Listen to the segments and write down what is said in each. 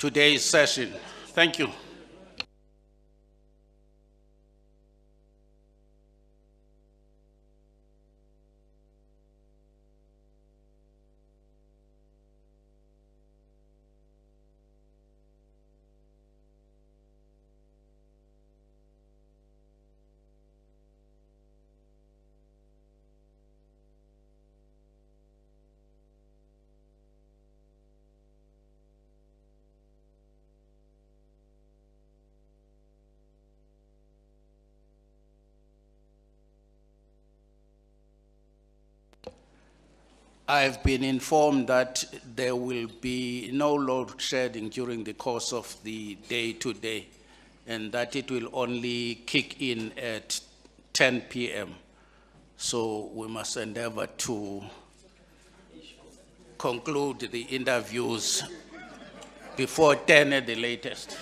today's session. Thank you. I've been informed that there will be no load shedding during the course of the day today, and that it will only kick in at 10 p.m. So we must endeavor to conclude the interviews before 10 at the latest.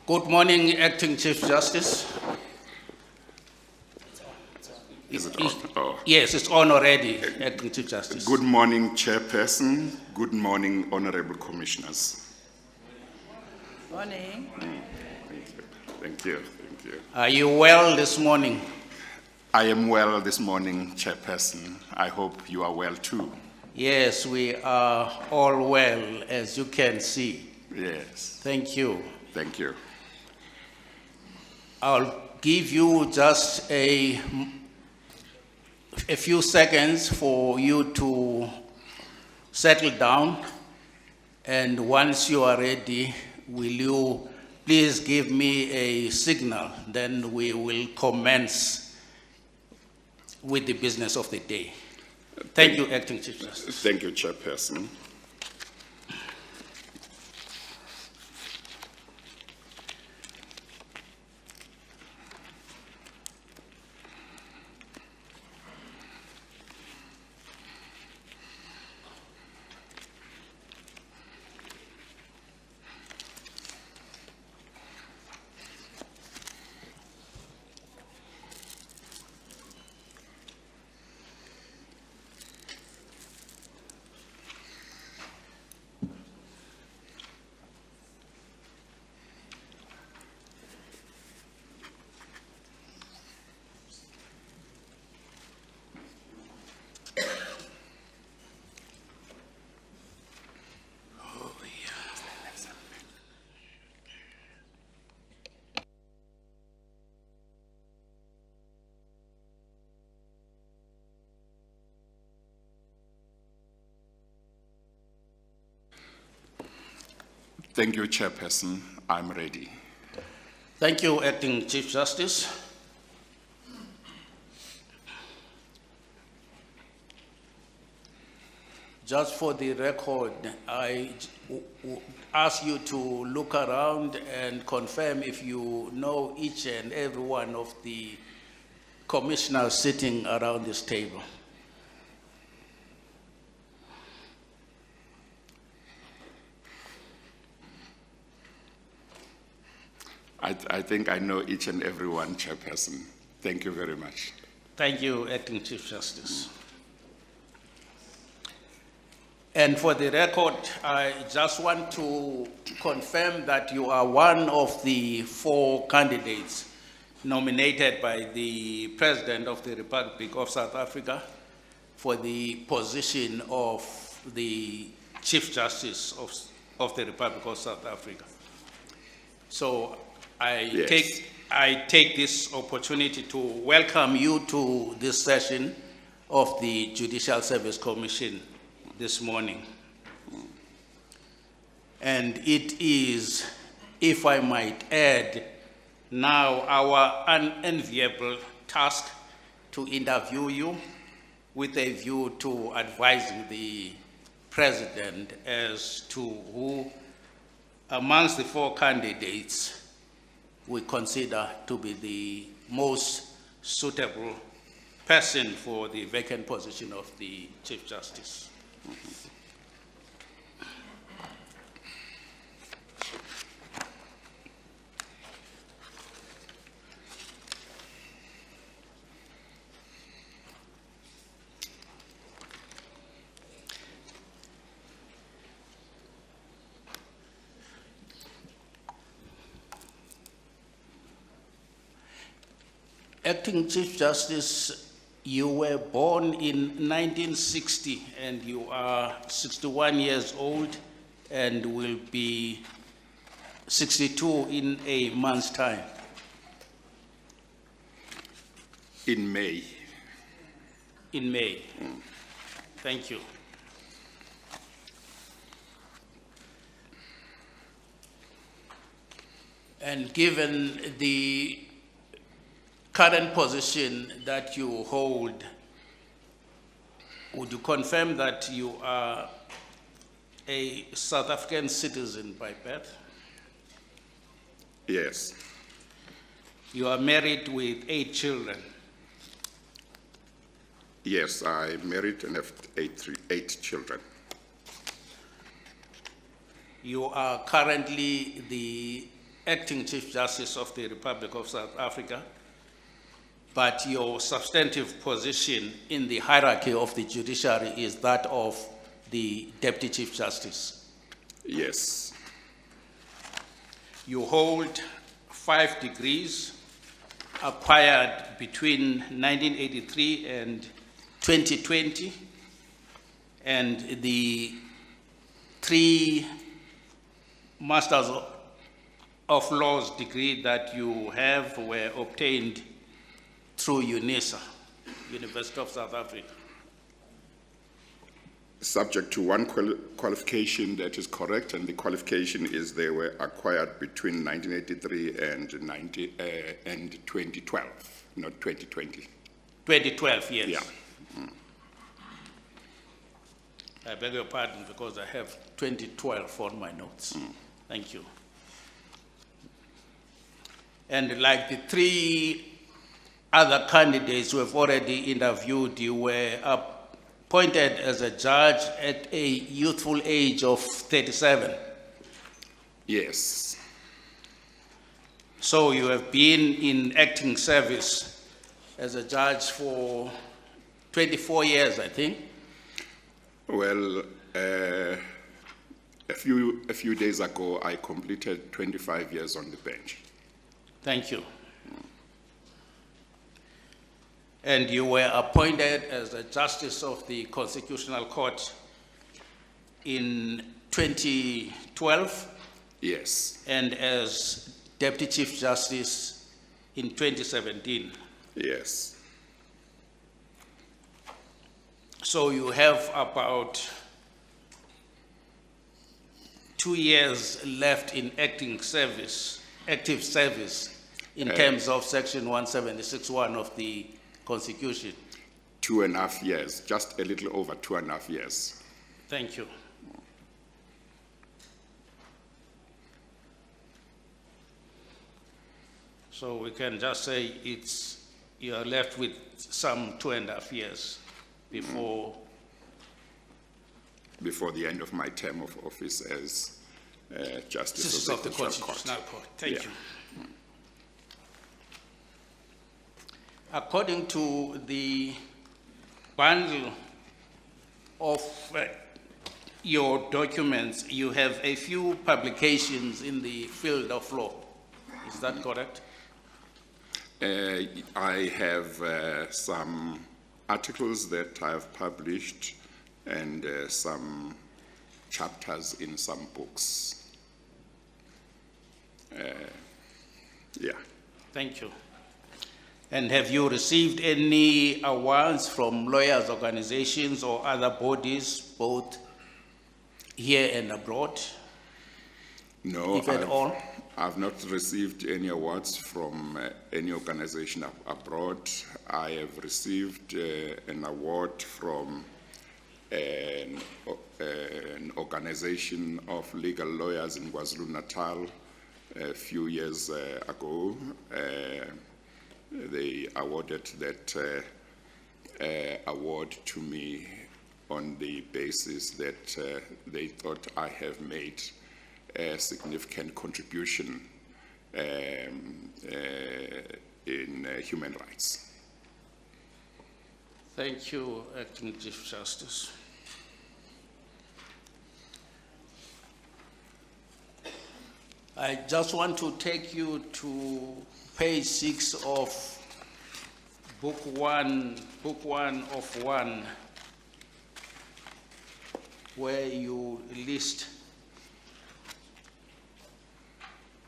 Good morning, Acting Chief Justice. Is it on? Oh. Yes, it's on already, Acting Chief Justice. Good morning, Chairperson. Good morning, Honorable Commissioners. Morning. Thank you. Thank you. Are you well this morning? I am well this morning, Chairperson. I hope you are well too. Yes, we are all well, as you can see. Yes. Thank you. Thank you. I'll give you just a few seconds for you to settle down. And once you are ready, will you please give me a signal? Then we will commence with the business of the day. Thank you, Acting Chief Justice. Thank you, Chairperson. Thank you, Chairperson. I'm ready. Thank you, Acting Chief Justice. Just for the record, I ask you to look around and confirm if you know each and every one of the commissioners sitting around this table. I think I know each and every one, Chairperson. Thank you very much. Thank you, Acting Chief Justice. And for the record, I just want to confirm that you are one of the 4 candidates nominated by the President of the Republic of South Africa for the position of the Chief Justice of the Republic of South Africa. So Yes. I take this opportunity to welcome you to this session of the Judicial Service Commission this morning. And it is, if I might add, now our unenviable task to interview you with a view to advising the President as to who amongst the 4 candidates we consider to be the most suitable person for the vacant position of the Chief Justice. Acting Chief Justice, you were born in 1960 and you are 61 years old and will be 62 in a month's time. In May. In May. Thank you. And given the current position that you hold, would you confirm that you are a South African citizen by birth? Yes. You are married with 8 children. Yes, I married and have 8 children. You are currently the Acting Chief Justice of the Republic of South Africa, but your substantive position in the hierarchy of the judiciary is that of the Deputy Chief Justice. Yes. You hold 5 degrees acquired between 1983 and 2020, and the 3 Masters of Laws degree that you have were obtained through UNISA, University of South Africa. Subject to one qualification that is correct, and the qualification is they were acquired between 1983 and 2012, not 2020. 2012, yes. Yeah. I beg your pardon because I have 2012 on my notes. Thank you. And like the 3 other candidates who have already interviewed, you were appointed as a judge at a youthful age of 37. Yes. So you have been in acting service as a judge for 24 years, I think. Well, a few days ago, I completed 25 years on the bench. Thank you. And you were appointed as a Justice of the Constitutional Court in 2012 Yes. and as Deputy Chief Justice in 2017. Yes. So you have about 2 years left in active service in terms of Section 176(1) of the Constitution. 2.5 years, just a little over 2.5 years. Thank you. So we can just say you are left with some 2.5 years before Before the end of my term of office as Justice of the Constitutional Court. Thank Yeah. you. According to the bundle of your documents, you have a few publications in the field of law. Is that correct? I have some articles that I have published and some chapters in some books. Yeah. Thank you. And have you received any awards from lawyers' organizations or other bodies, both here and abroad? No, If at all? I've not received any awards from any organization abroad. I have received an award from an organization of legal lawyers in KwaZulu-Natal a few years ago. They awarded that award to me on the basis that they thought I have made a significant contribution in human rights. Thank you, Acting Chief Justice. I just want to take you to page 6 of book one of 1, where you list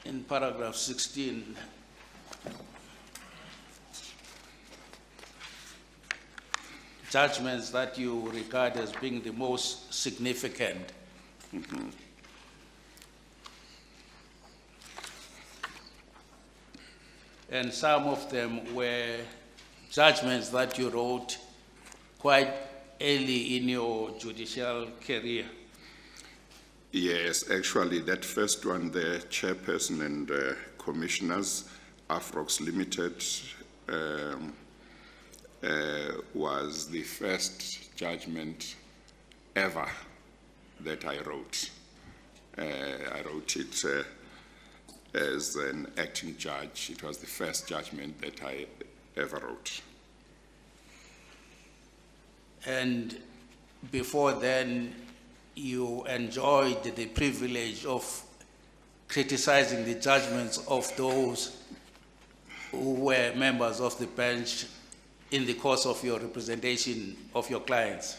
in paragraph 16 judgments that you regard as being the most significant. Mm-hmm. And some of them were judgments that you wrote quite early in your judicial career. Yes, actually, that first one, the chairperson and commissioners, Afrox Limited, was the first judgment ever that I wrote. I wrote it as an acting judge. It was the first judgment that I ever wrote. And before then, you enjoyed the privilege of criticizing the judgments of those who were members of the bench in the course of your representation of your clients.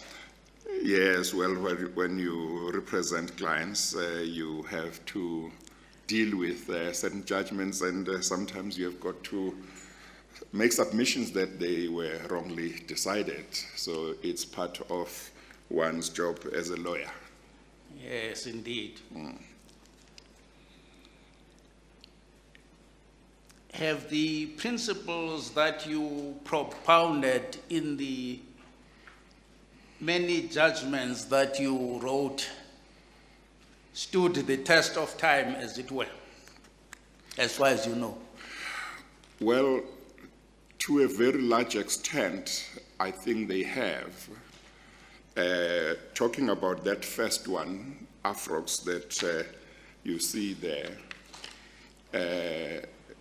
Yes, well, when you represent clients, you have to deal with certain judgments, and sometimes you have got to make submissions that they were wrongly decided. So it's part of one's job as a lawyer. Yes, indeed. Have the principles that you propounded in the many judgments that you wrote stood the test of time, as it were, as far as you know? Well, to a very large extent, I think they have. Talking about that first one, Afrox, that you see there,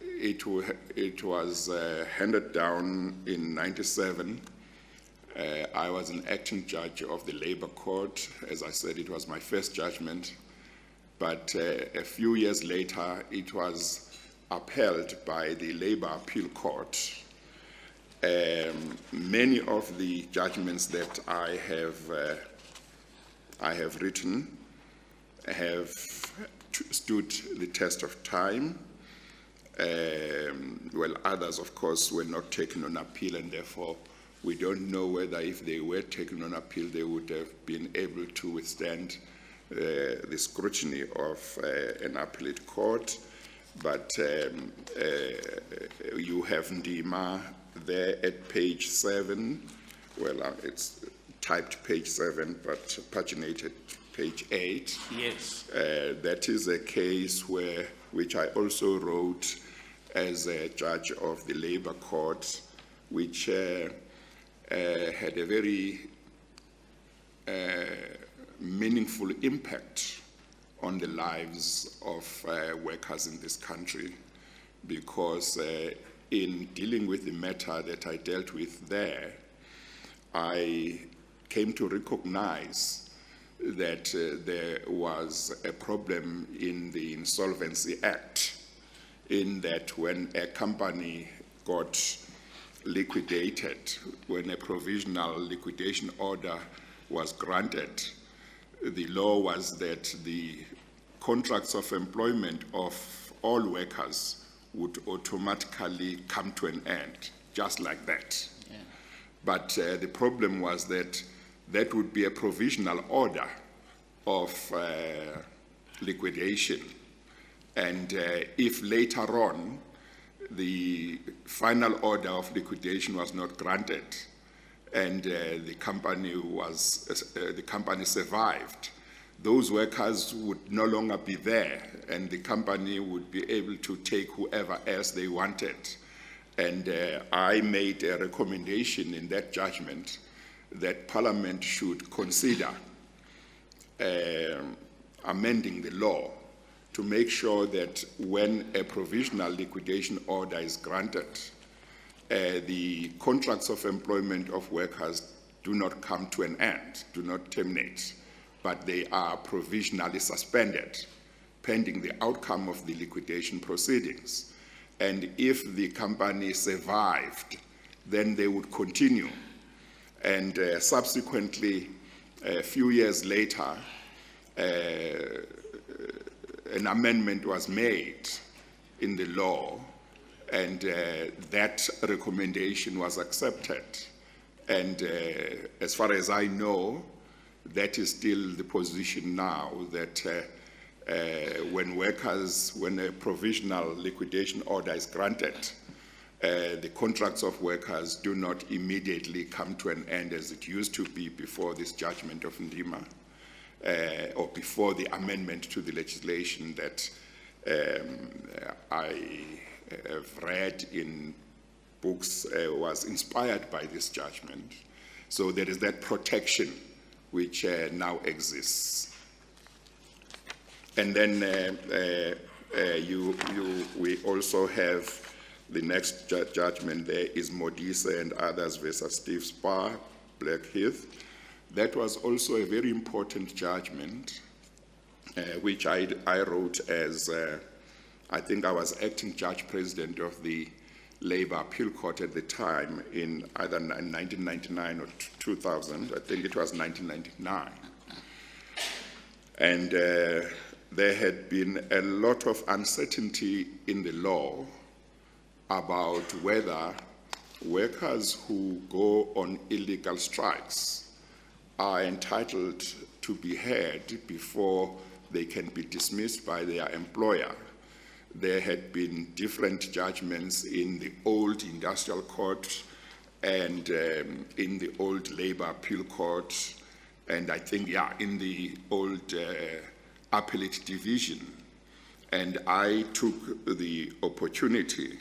it was handed down in '97. I was an acting judge of the Labor Court. As I said, it was my first judgment. But a few years later, it was upheld by the Labor Appeal Court. Many of the judgments that I have written have stood the test of time. Well, others, of course, were not taken on appeal, and therefore we don't know whether if they were taken on appeal, they would have been able to withstand the scrutiny of an appellate court. But you have Ndima there at page 7. Well, it's typed page 7, but paginated page 8. Yes. That is a case which I also wrote as a judge of the Labor Court, which had a very meaningful impact on the lives of workers in this country, because in dealing with the matter that I dealt with there, I came to recognize that there was a problem in the Insolvency Act, in that when a company got liquidated, when a provisional liquidation order was granted, the law was that the contracts of employment of all workers would automatically come to an end, just like that. Yeah. But the problem was that that would be a provisional order of liquidation. And if later on the final order of liquidation was not granted and the company survived, those workers would no longer be there and the company would be able to take whoever else they wanted. And I made a recommendation in that judgment that Parliament should consider amending the law to make sure that when a provisional liquidation order is granted, the contracts of employment of workers do not come to an end, do not terminate, but they are provisionally suspended pending the outcome of the liquidation proceedings. And if the company survived, then they would continue. And subsequently, a few years later, an amendment was made in the law, and that recommendation was accepted. And as far as I know, that is still the position now, that when a provisional liquidation order is granted, the contracts of workers do not immediately come to an end as it used to be before this judgment of Ndima, or before the amendment to the legislation that I have read in books was inspired by this judgment. So there is that protection which now exists. And then we also have the next judgment there is Modise and others versus Steve Spar, Blackheath. That was also a very important judgment, which I wrote as, I think I was acting judge president of the Labor Appeal Court at the time in either 1999 or 2000. I think it was 1999. And there had been a lot of uncertainty in the law about whether workers who go on illegal strikes are entitled to be heard before they can be dismissed by their employer. There had been different judgments in the old industrial court and in the old labor appeal court, and I think, in the old appellate division. And I took the opportunity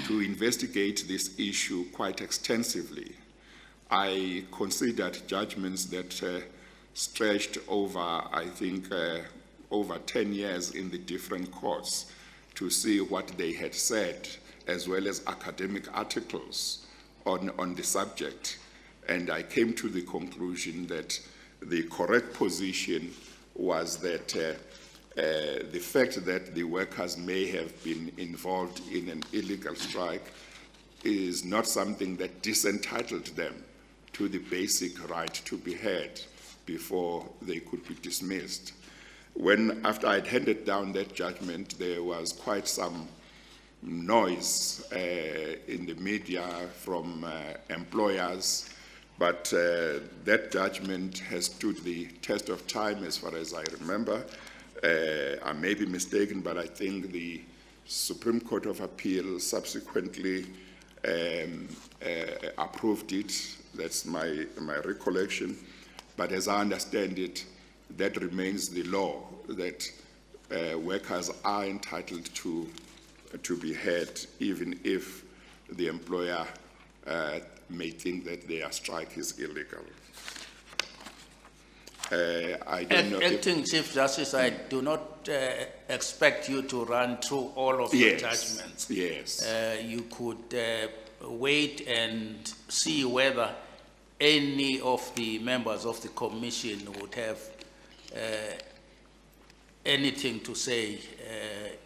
to investigate this issue quite extensively. I considered judgments that stretched over, I think, over 10 years in the different courts to see what they had said, as well as academic articles on the subject. And I came to the conclusion that the correct position was that the fact that the workers may have been involved in an illegal strike is not something that disentitled them to the basic right to be heard before they could be dismissed. After I'd handed down that judgment, there was quite some noise in the media from employers, but that judgment has stood the test of time as far as I remember. I may be mistaken, but I think the Supreme Court of Appeal subsequently approved it. That's my recollection. But as I understand it, that remains the law, that workers are entitled to be heard, even if the employer may think that their strike is illegal. I don't know. Acting Chief Justice, I do not expect you to run through all of the Yes, judgments. yes. You could wait and see whether any of the members of the commission would have anything to say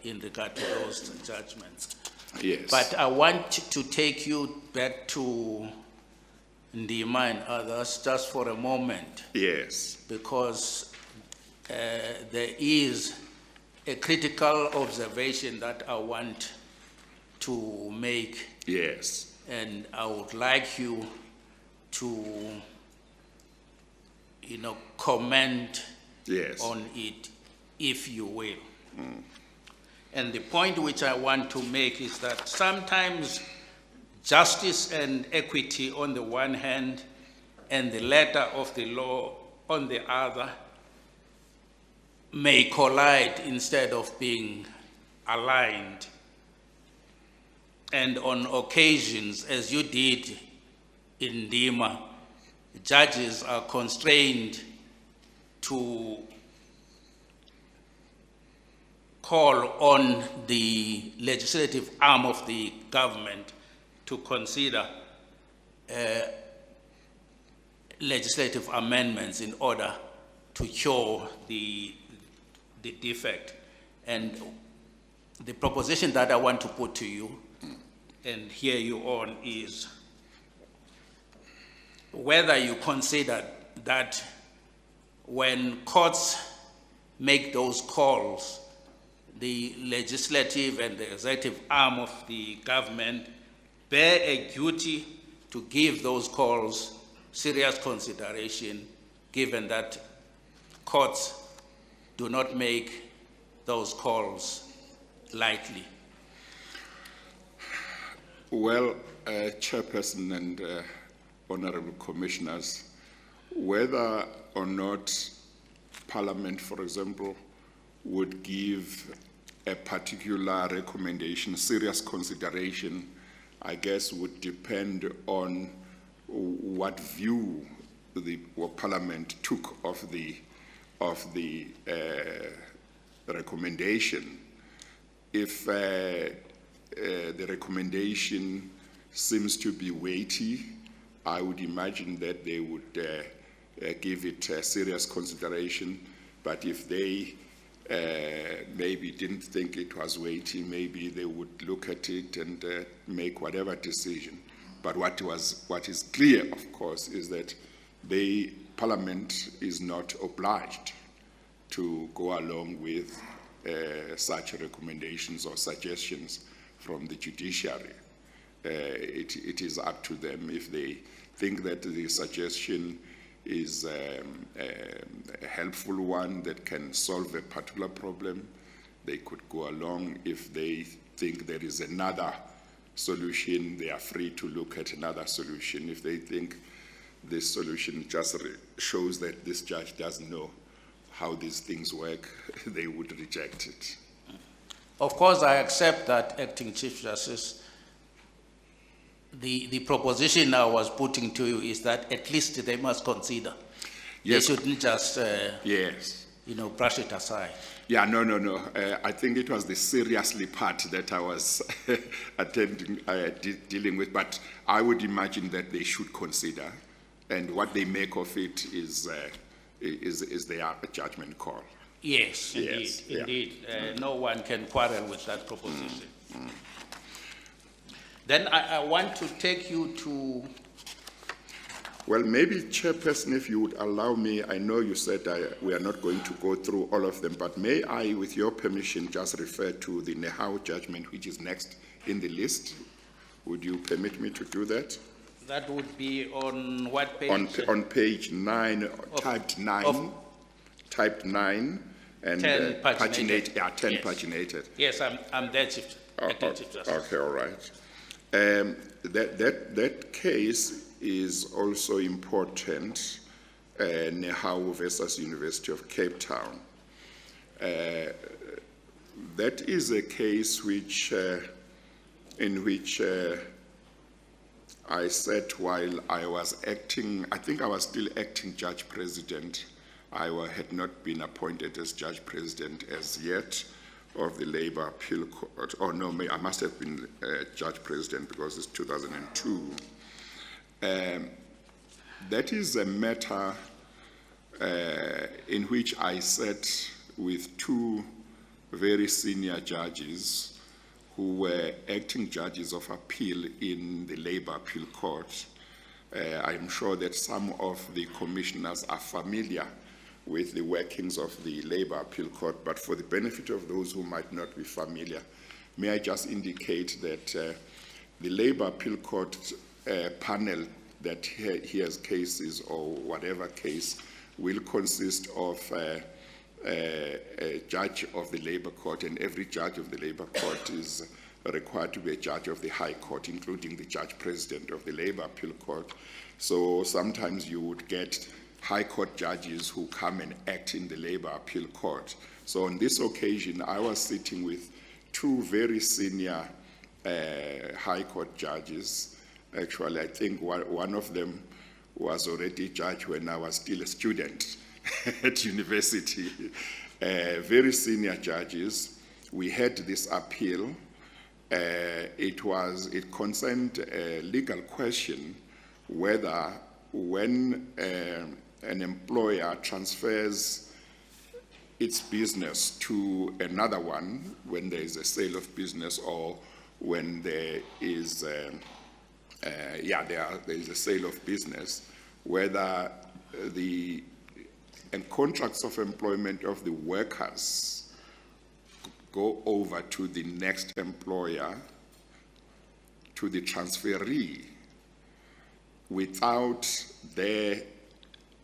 in regard to those judgments. Yes. But I want to take you back to Ndima and others just for a moment, Yes. because there is a critical observation that I want to make, Yes. and I would like you to, comment Yes. on it, if you will. And the point which I want to make is that sometimes justice and equity on the one hand and the letter of the law on the other may collide instead of being aligned. And on occasions, as you did in Ndima, judges are constrained to call on the legislative arm of the government to consider legislative amendments in order to cure the defect. And the proposition that I want to put to you and hear you on is whether you consider that when courts make those calls, the legislative and the executive arm of the government bear a duty to give those calls serious consideration, given that courts do not make those calls lightly. Well, Chairperson and Honorable Commissioners, whether or not Parliament, for example, would give a particular recommendation serious consideration, I guess would depend on what view the Parliament took of the recommendation. If the recommendation seems to be weighty, I would imagine that they would give it serious consideration. But if they maybe didn't think it was weighty, maybe they would look at it and make whatever decision. But what is clear, of course, is that Parliament is not obliged to go along with such recommendations or suggestions from the judiciary. It is up to them. If they think that the suggestion is a helpful one that can solve a particular problem, they could go along. If they think there is another solution, they are free to look at another solution. If they think this solution just shows that this judge doesn't know how these things work, they would reject it. Of course, I accept that, Acting Chief Justice. The proposition I was putting to you is that at least they must consider. Yes. They shouldn't just, Yes. brush it aside. Yeah, no. I think it was the seriously part that I was dealing with, but I would imagine that they should consider, and what they make of it is their judgment call. Yes, Yes, yeah. indeed. No one can quarrel with that proposition. Then I want to take you to... Well, maybe, Chairperson, if you would allow me, I know you said we are not going to go through all of them, but may I, with your permission, just refer to the Nehau judgment, which is next in the list? Would you permit me to do that? That would be on what page? On page 9, typed 9, and 10 paginated. Yeah, 10 Yes. paginated. Yes, I'm there, Chief Justice. Okay, all right. That case is also important, Nehau versus University of Cape Town. That is a case in which I sat while I was acting, I think I was still acting judge president had not been appointed as judge president as yet of the Labour Appeal Court. Oh no, I must have been judge president because it's 2002. That is a matter in which I sat with two very senior judges who were acting judges of appeal in the Labour Appeal Court. I'm sure that some of the commissioners are familiar with the workings of the Labour Appeal Court, but for the benefit of those who might not be familiar, may I just indicate that the Labour Appeal Court panel that hears cases or whatever case will consist of a judge of the Labour Court, and every judge of the Labour Court is required to be a judge of the High Court, including the judge president of the Labour Appeal Court. So sometimes you would get High Court judges who come and act in the Labour Appeal Court. So on this occasion, I was sitting with two very senior High Court judges. Actually, I think one of them was already judge when I was still a student at university. Very senior judges. We had this appeal. It concerned a legal question whether when an employer transfers its business to another one, when there is a sale of business or when there is there is a sale of business, whether the contracts of employment of the workers go over to the next employer, to the transferee, without there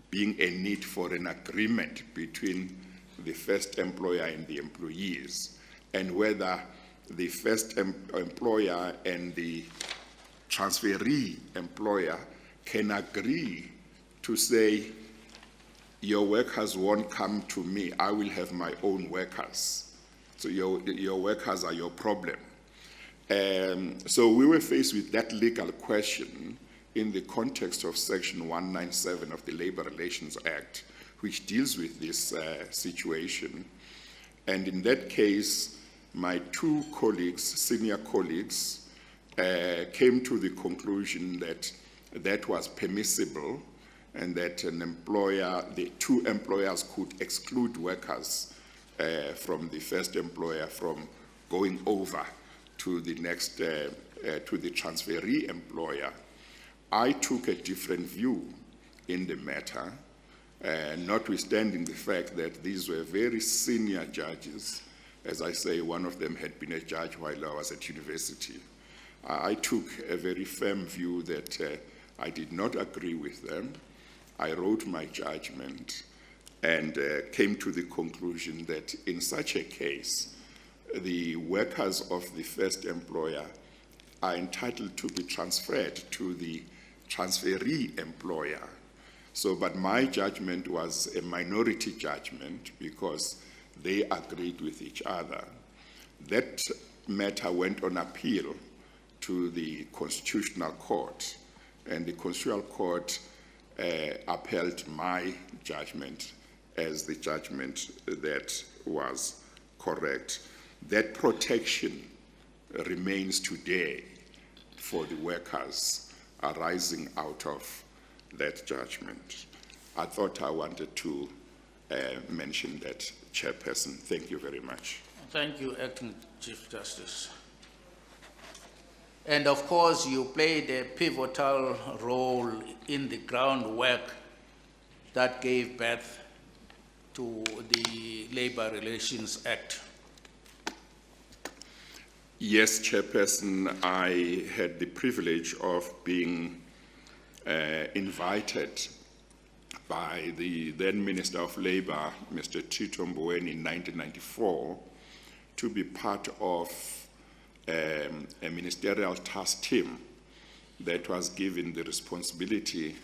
being a need for an agreement between the first employer and the employees, and whether the first employer and the transferee employer can agree to say, your workers won't come to me, I will have my own workers. So your workers are your problem. So we were faced with that legal question in the context of Section 197 of the Labor Relations Act, which deals with this situation. And in that case, my two colleagues, senior colleagues, came to the conclusion that that was permissible and that the two employers could exclude workers from the first employer from going over to the next, to the transferee employer. I took a different view in the matter, notwithstanding the fact that these were very senior judges. As I say, one of them had been a judge while I was at university. I took a very firm view that I did not agree with them. I wrote my judgment and came to the conclusion that in such a case, the workers of the first employer are entitled to be transferred to the transferee employer. So, but my judgment was a minority judgment because they agreed with each other. That matter went on appeal to the Constitutional Court, and the Constitutional Court upheld my judgment as the judgment that was correct. That protection remains today for the workers arising out of that judgment. I thought I wanted to mention that, Chairperson. Thank you very much. Thank you, Acting Chief Justice. And of course, you played a pivotal role in the groundwork that gave birth to the Labor Relations Act. Yes, Chairperson, I had the privilege of being invited by the then Minister of Labor, Mr. Tito Mboweni, in 1994, to be part of a ministerial task team that was given the responsibility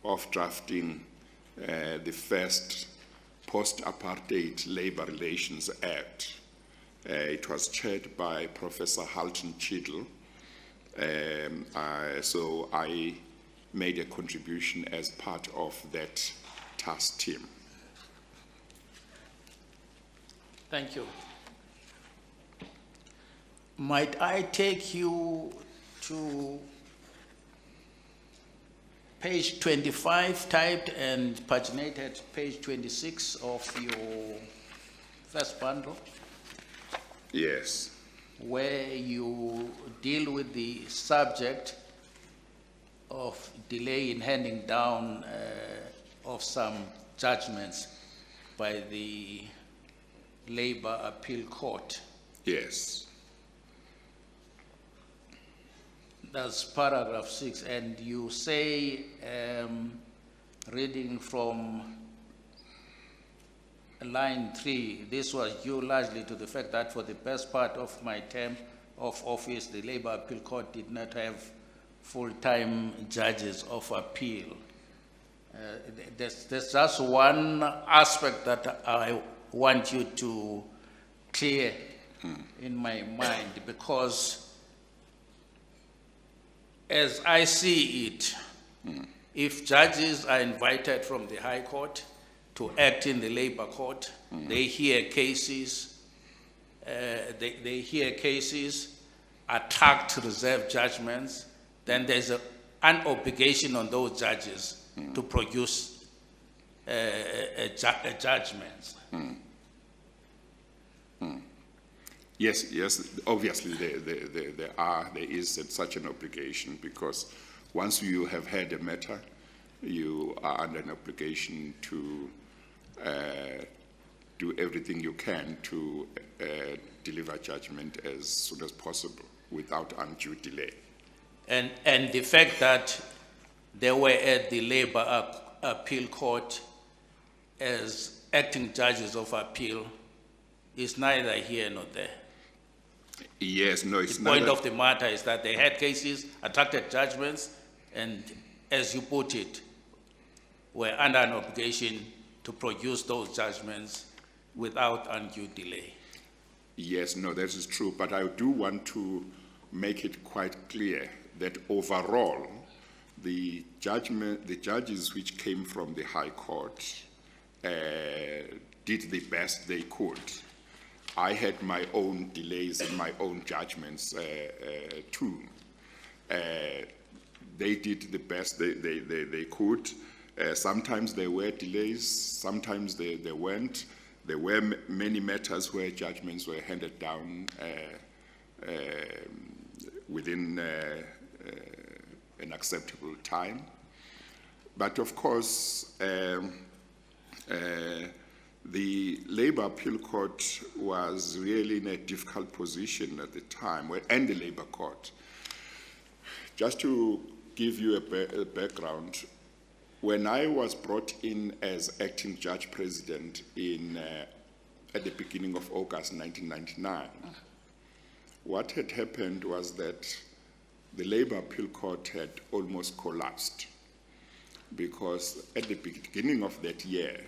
of drafting the first post-apartheid Labor Relations Act. It was chaired by Professor Halton Chidle. So I made a contribution as part of that task team. Thank you. Might I take you to page 25 typed and paginated page 26 of your first bundle, Yes. where you deal with the subject of delay in handing down of some judgments by the Labor Appeal Court. Yes. That's paragraph 6, and you say, reading from line 3, this was due largely to the fact that for the best part of my term of office, the Labor Appeal Court did not have full-time judges of appeal. There's just one aspect that I want you to clear in my mind, because as I see it, if judges are invited from the High Court to act in the Labor Court, they hear cases, attacked reserved judgments, then there's an obligation on those judges to produce judgments. Yes, obviously there is such an obligation, because once you have had a matter, you are under an obligation to do everything you can to deliver judgment as soon as possible without undue delay. And the fact that they were at the Labor Appeal Court as acting judges of appeal is neither here nor there. Yes, no, it's The not. point of the matter is that they had cases, attracted judgments, and as you put it, were under an obligation to produce those judgments without undue delay. Yes, no, that is true, but I do want to make it quite clear that overall, the judges which came from the High Court did the best they could. I had my own delays in my own judgments too. They did the best they could. Sometimes there were delays, sometimes there weren't. There were many matters where judgments were handed down within an acceptable time. But of course, the Labor Appeal Court was really in a difficult position at the time, and the Labor Court. Just to give you a background, when I was brought in as acting judge president at the beginning of August 1999, what had happened was that the Labor Appeal Court had almost collapsed, because at the beginning of that year,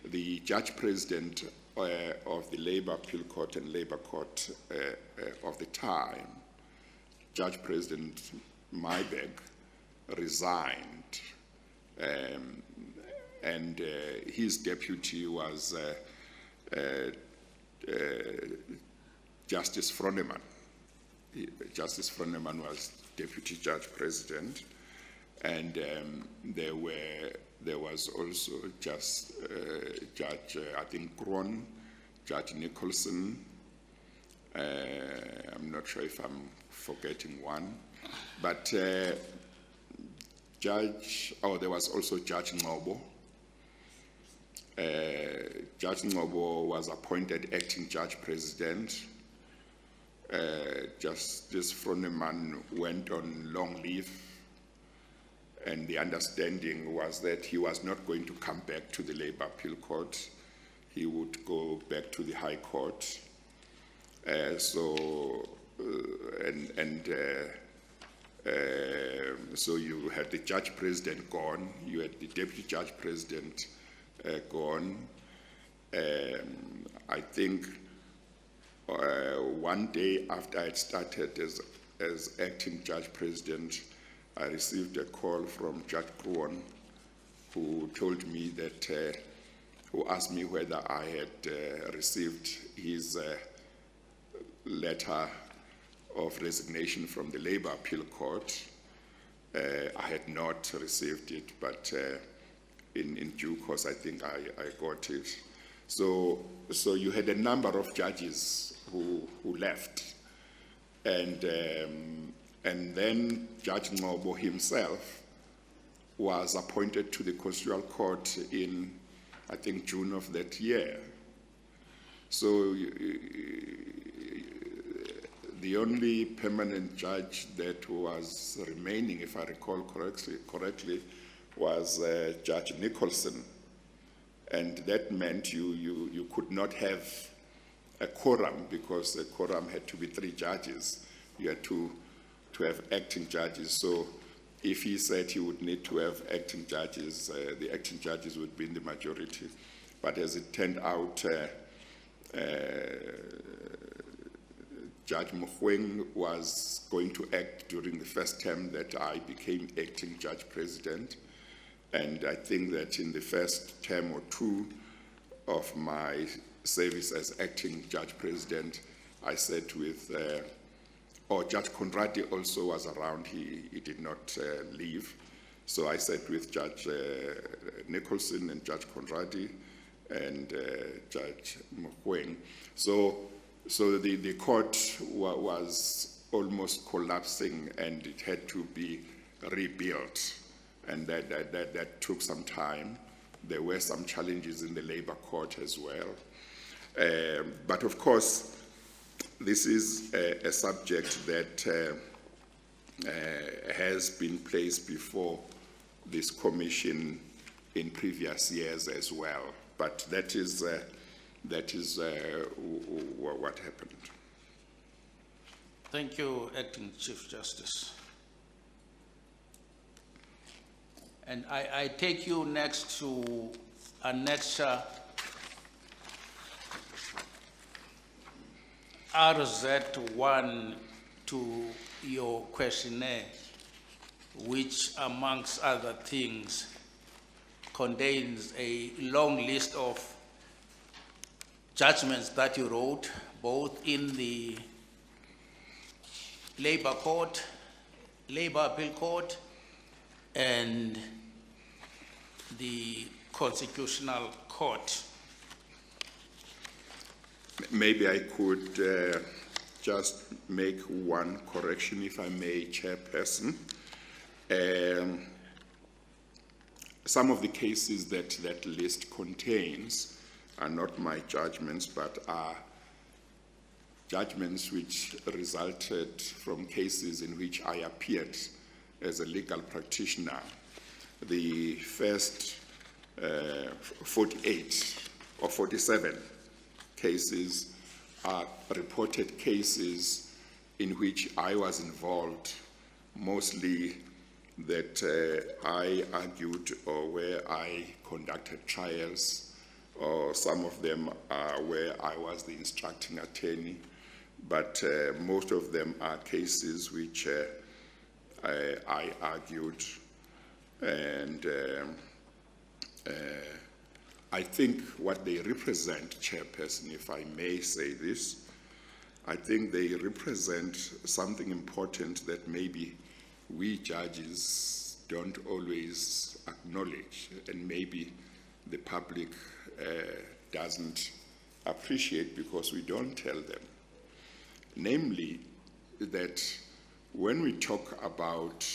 the judge president of the Labor Appeal Court and Labor Court of the time, Judge President Myberg, resigned, and his deputy was Justice Froneman. Justice Froneman was deputy judge president, and there was also just Judge, I think, Kron, Judge Nicholson. I'm not sure if I'm forgetting one, but there was also Judge Ngobo. Judge Ngobo was appointed acting judge president. Justice Froneman went on long leave, and the understanding was that he was not going to come back to the Labor Appeal Court. He would go back to the High Court. So you had the judge president gone, you had the deputy judge president gone. I think one day after I had started as acting judge president, I received a call from Judge Kruon, who told me that who asked me whether I had received his letter of resignation from the Labour Appeal Court. I had not received it, but in due course, I think I got it. So you had a number of judges who left, and then Judge Ngobo himself was appointed to the Constitutional Court in, I think, June of that year. So the only permanent judge that was remaining, if I recall correctly, was Judge Nicholson. And that meant you could not have a quorum, because the quorum had to be 3 judges. You had to have acting judges. So if he said he would need to have acting judges, the acting judges would be in the majority. But as it turned out, Judge Mogoeng was going to act during the first term that I became acting judge president. And I think that in the first term or 2 of my service as acting judge president, I sat with, Judge Conradi also was around, he did not leave. So I sat with Judge Nicholson and Judge Conradi and Judge Mogoeng. So the court was almost collapsing, and it had to be rebuilt. And that took some time. There were some challenges in the labor court as well. But of course, this is a subject that has been placed before this commission in previous years as well. But that is what happened. Thank you, Acting Chief Justice. And I take you next to Annexure RZ1 to your questionnaire, which amongst other things contains a long list of judgments that you wrote, both in the Labor Court, Labor Appeal Court, and the Constitutional Court. Maybe I could just make one correction, if I may, Chairperson. Some of the cases that list contains are not my judgments, but are judgments which resulted from cases in which I appeared as a legal practitioner. The first 48 or 47 cases are reported cases in which I was involved, mostly that I argued or where I conducted trials, or some of them are where I was the instructing attorney, but most of them are cases which I argued, and I think what they represent, Chairperson, if I may say this, I think they represent something important that maybe we judges don't always acknowledge, and maybe the public doesn't appreciate because we don't tell them. Namely, that when we talk about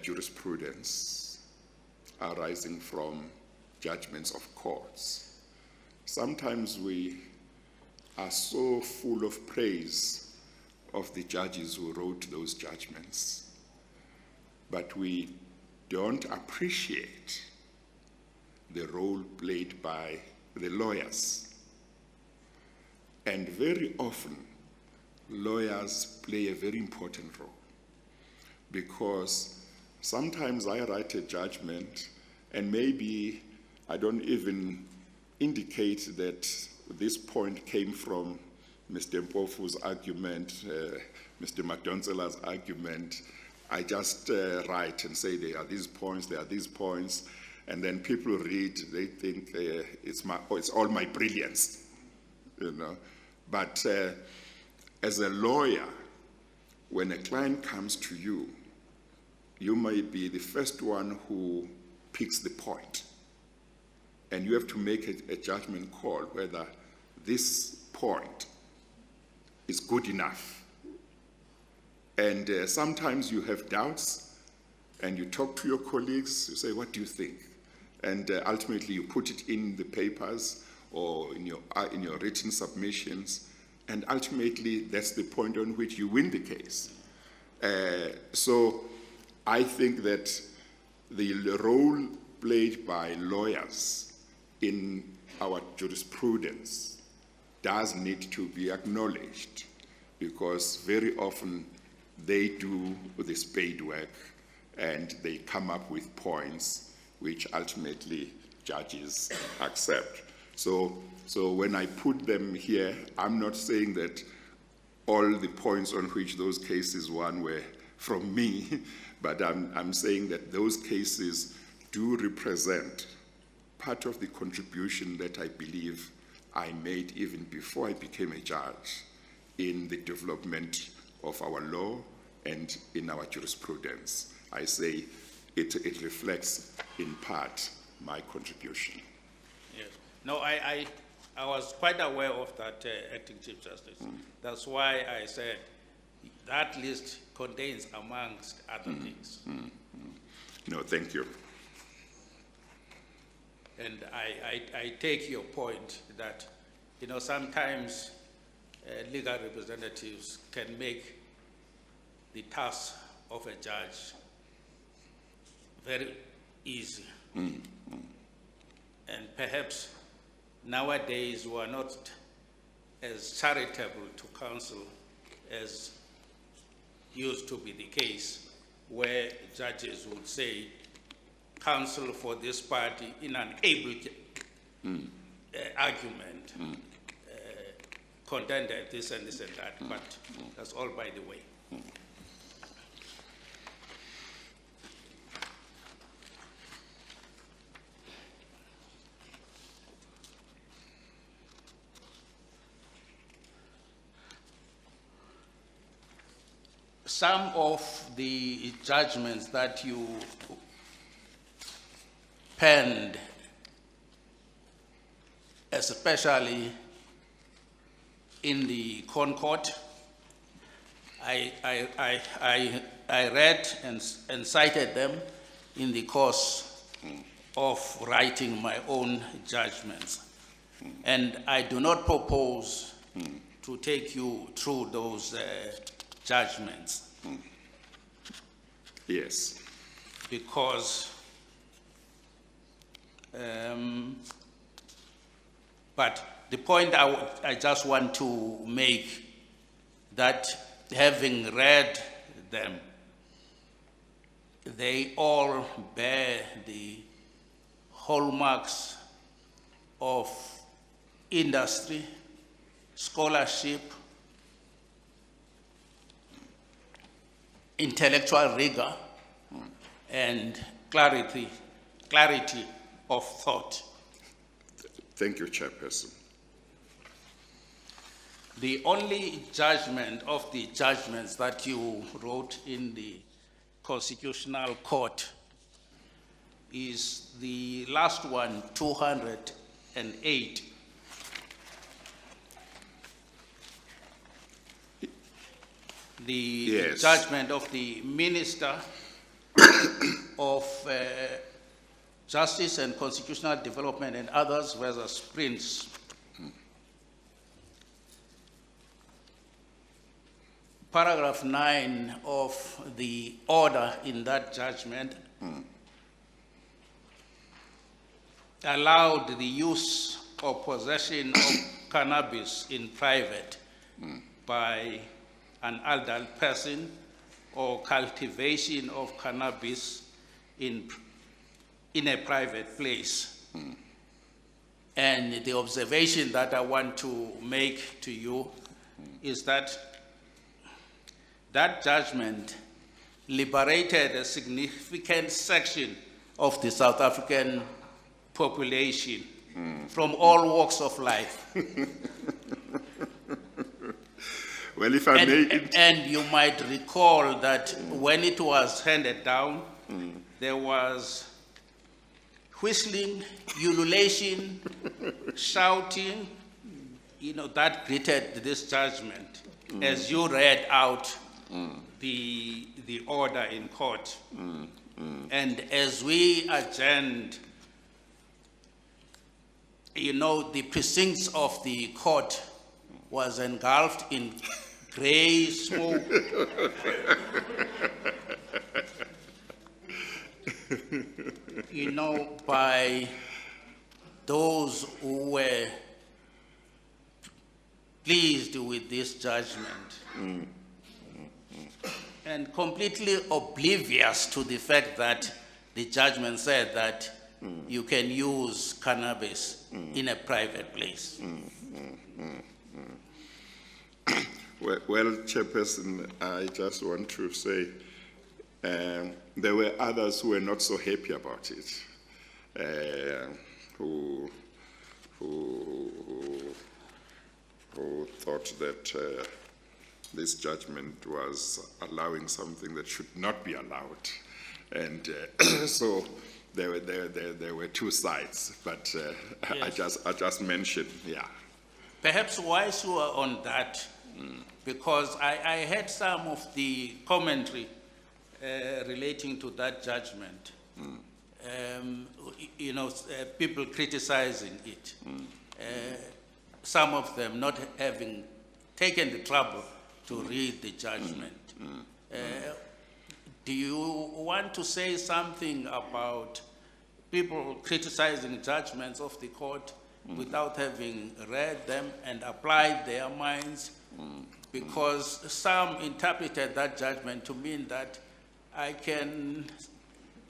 jurisprudence arising from judgments of courts, sometimes we are so full of praise of the judges who wrote those judgments, but we don't appreciate the role played by the lawyers. And very often, lawyers play a very important role, because sometimes I write a judgment and maybe I don't even indicate that this point came from Mr. Mpofu's argument, Mr. Madonsela's argument. I just write and say there are these points, And then people read, they think it's all my brilliance, you know. But as a lawyer, when a client comes to you, you may be the first one who picks the point. And you have to make a judgment call whether this point is good enough. And sometimes you have doubts, and you talk to your colleagues, you say, what do you think? And ultimately you put it in the papers or in your written submissions, and ultimately that's the point on which you win the case. So I think that the role played by lawyers in our jurisprudence does need to be acknowledged, because very often they do the spade work and they come up with points which ultimately judges accept. So when I put them here, I'm not saying that all the points on which those cases won were from me, but I'm saying that those cases do represent part of the contribution that I believe I made even before I became a judge in the development of our law and in our jurisprudence. I say it reflects in part my contribution. Yes. No, I was quite aware of that, Acting Chief Justice. That's why I said that list contains, amongst other things. No, thank you. And I take your point that, you know, sometimes legal representatives can make the task of a judge very easy. And perhaps nowadays we are not as charitable to counsel as used to be the case, where judges would say, counsel for this party in an able argument contended this and this and that, but that's all by the way. Some of the judgments that you penned, especially in the Concord, I read and cited them in the course of writing my own judgments. And I do not propose to take you through those judgments. Yes. Because, but the point I just want to make, that having read them, they all bear the hallmarks of industry, scholarship, intellectual rigor, and clarity of thought. Thank you, Chairperson. The only judgment of the judgments that you wrote in the Constitutional Court is the last one, 208. The Yes. judgment of the Minister of Justice and Constitutional Development and others versus Prince. Paragraph 9 of the order in that judgment allowed the use or possession of cannabis in private by an adult person, or cultivation of cannabis in a private place. And the observation that I want to make to you is that that judgment liberated a significant section of the South African population from all walks of life. Well, if I may... And you might recall that when it was handed down, there was whistling, ululation, shouting, that greeted this judgment as you read out the order in court. And as we adjourned, the precincts of the court was engulfed in gray smoke. By those who were pleased with this judgment and completely oblivious to the fact that the judgment said that you can use cannabis in a private place. Well, Chairperson, I just want to say there were others who were not so happy about it, who thought that this judgment was allowing something that should not be allowed, and so there were two sides. But yes. I just mentioned, yeah. Perhaps whilst you are on that, because I heard some of the commentary relating to that judgment, people criticizing it, some of them not having taken the trouble to read the judgment. Do you want to say something about people criticizing judgments of the court without having read them and applied their minds? Because some interpreted that judgment to mean that I can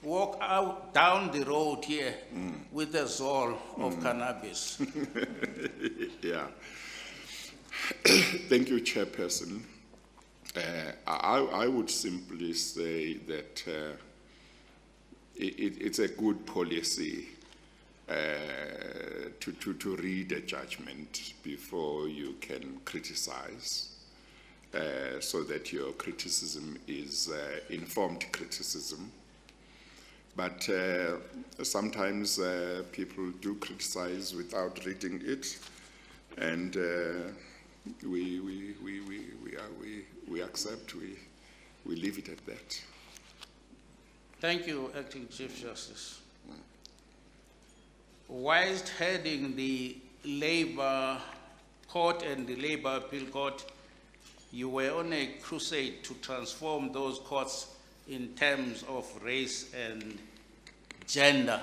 walk out down the road here with a zol of cannabis. Yeah. Thank you, Chairperson. I would simply say that it's a good policy to read a judgment before you can criticize, so that your criticism is informed criticism. But sometimes people do criticize without reading it, and we accept, we leave it at that. Thank you, Acting Chief Justice. Whilst heading the Labour Court and the Labour Appeal Court, you were on a crusade to transform those courts in terms of race and gender,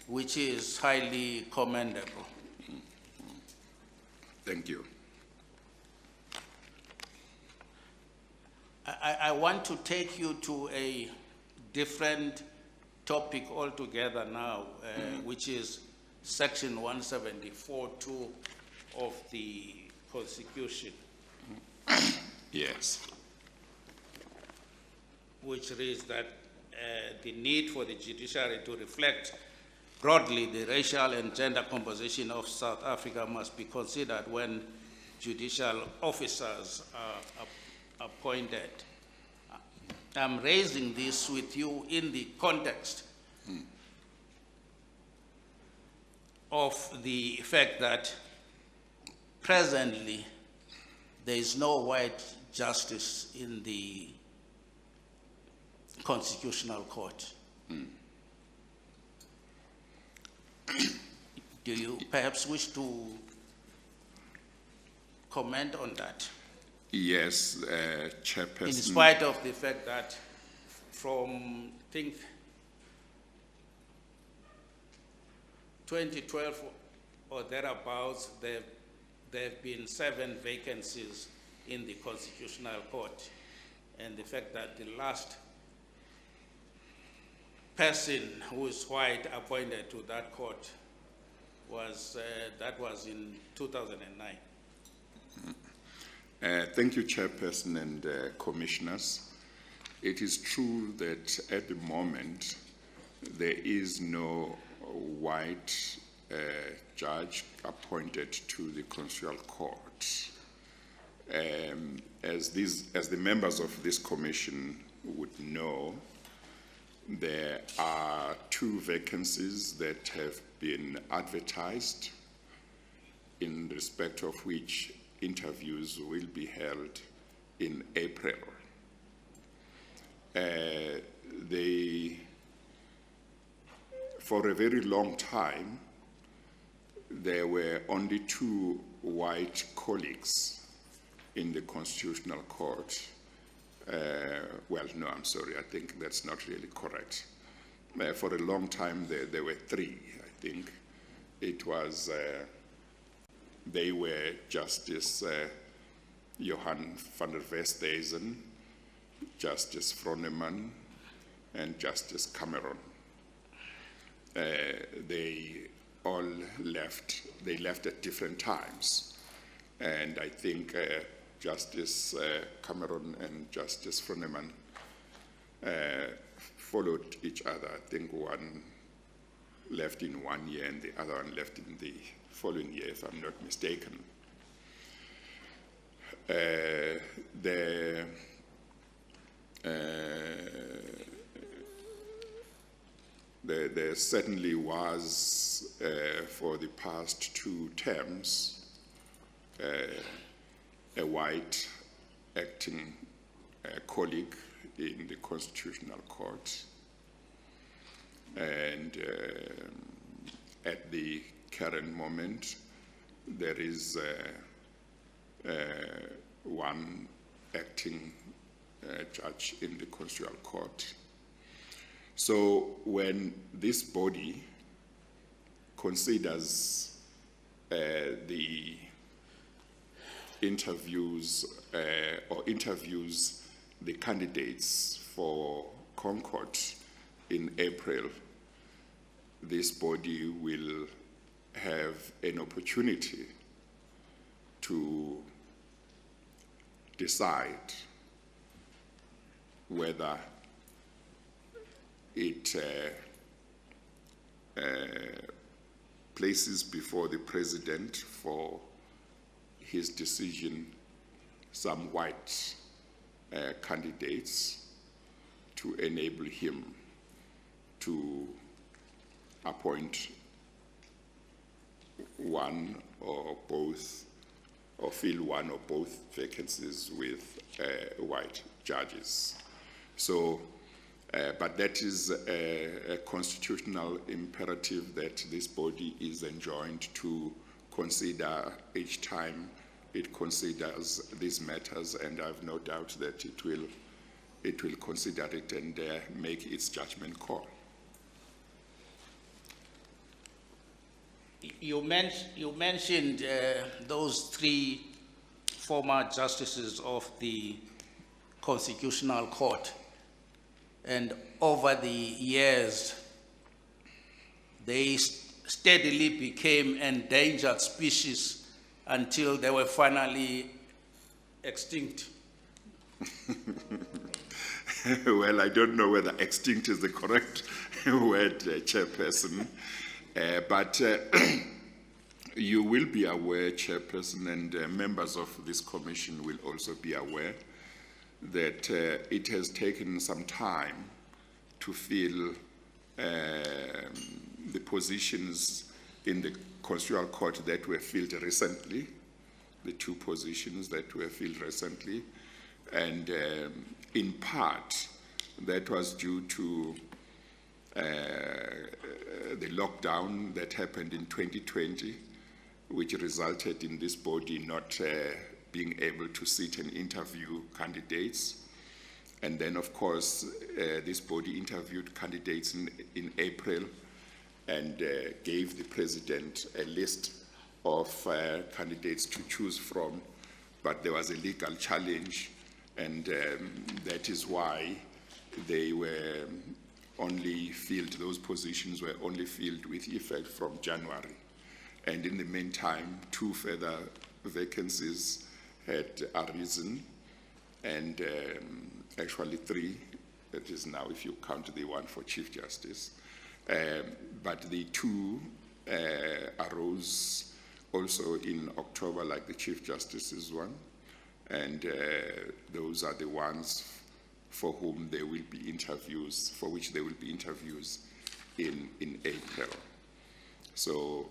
which is highly commendable. Thank you. I want to take you to a different topic altogether now, which is Section 174(2) of the Constitution. Yes. Which reads that the need for the judiciary to reflect broadly the racial and gender composition of South Africa must be considered when judicial officers are appointed. I'm raising this with you in the context of the fact that presently there is no white justice in the Constitutional Court. Do you perhaps wish to comment on that? Yes, Chairperson. In spite of the fact that from, I think, 2012 or thereabouts, there have been 7 vacancies in the Constitutional Court. And the fact that the last person who is white appointed to that court was, that was in 2009. Thank you, Chairperson and Commissioners. It is true that at the moment there is no white judge appointed to the Constitutional Court. As the members of this commission would know, there are 2 vacancies that have been advertised, in respect of which interviews will be held in April. For a very long time, there were only 2 white colleagues in the Constitutional Court. Well, no, I'm sorry, I think that's not really correct. For a long time, there were 3, I think. It was, they were Justice Johan van der Westhuizen, Justice Froneman, and Justice Cameron. They all left. They left at different times, and I think Justice Cameron and Justice Froneman followed each other. I think one left in 1 year and the other one left in the following year, if I'm not mistaken. There certainly was, for the past 2 terms, a white acting colleague in the Constitutional Court. And at the current moment, there is one acting judge in the Constitutional Court. So when this body considers the interviews or interviews the candidates for Concord in April, this body will have an opportunity to decide whether it places before the president for his decision some white candidates to enable him to appoint one or both, or fill one or both vacancies with white judges. So, but that is a constitutional imperative that this body is enjoined to consider each time it considers these matters, and I have no doubt that it will consider it and make its judgment call. You mentioned those 3 former justices of the Constitutional Court, and over the years, they steadily became endangered species until they were finally extinct. Well, I don't know whether extinct is the correct word, Chairperson, but you will be aware, Chairperson, and members of this commission will also be aware that it has taken some time to fill the positions in the Constitutional Court that were filled recently, the 2 positions that were filled recently, and in part that was due to the lockdown that happened in 2020, which resulted in this body not being able to sit and interview candidates. And then, of course, this body interviewed candidates in April and gave the president a list of candidates to choose from, but there was a legal challenge, and that is why they were only filled, those positions were only filled with effect from January. And in the meantime, 2 further vacancies had arisen, and actually 3 that is now, if you count the one for Chief Justice. But the two arose also in October, like the Chief Justice's one, and those are the ones for whom there will be interviews, for which there will be interviews in April. So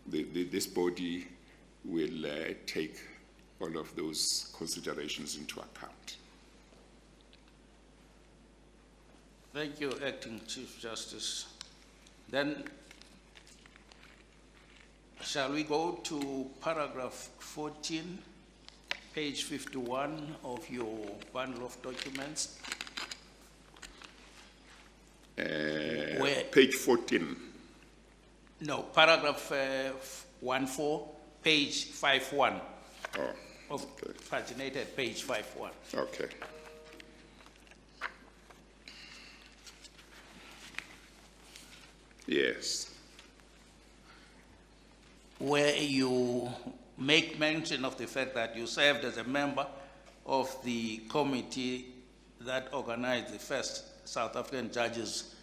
this body will take all of those considerations into account. Thank you, Acting Chief Justice. Then, shall we go to paragraph 14, page 51 of your bundle of documents? Page 14. No, paragraph 14, page 51. Oh, Of okay. paginated page 51. Okay. Yes. Where you make mention of the fact that you served as a member of the committee that organized the first South African Judges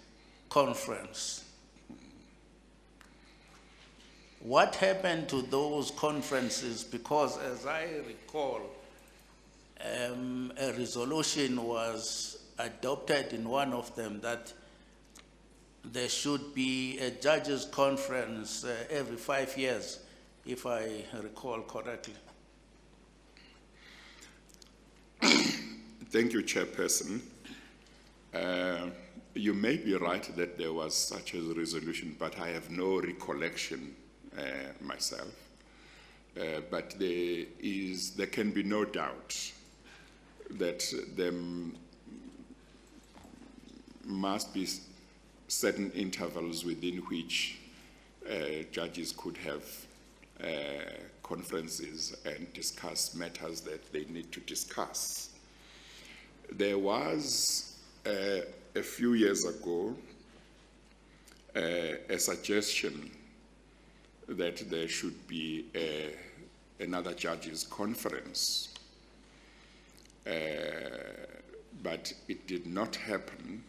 Conference. What happened to those conferences? Because as I recall, a resolution was adopted in one of them that there should be a judges' conference every 5 years, if I recall correctly. Thank you, Chairperson. You may be right that there was such a resolution, but I have no recollection myself. But there can be no doubt that there must be certain intervals within which judges could have conferences and discuss matters that they need to discuss. There was, a few years ago, a suggestion that there should be another judges' conference, but it did not happen.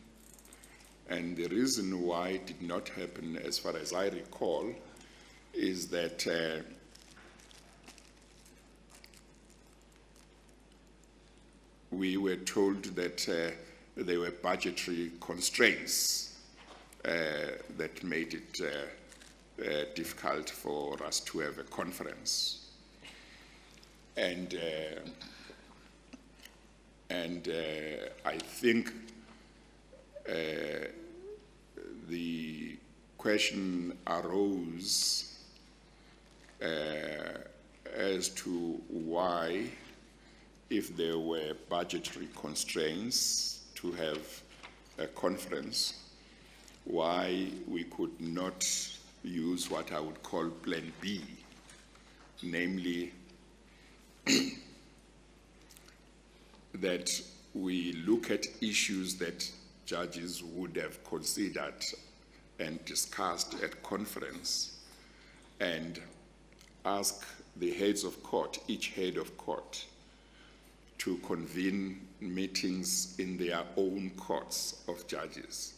And the reason why it did not happen, as far as I recall, is that we were told that there were budgetary constraints that made it difficult for us to have a conference. And I think the question arose as to why, if there were budgetary constraints to have a conference, why we could not use what I would call Plan B, namely that we look at issues that judges would have considered and discussed at conference and ask the heads of court, each head of court, to convene meetings in their own courts of judges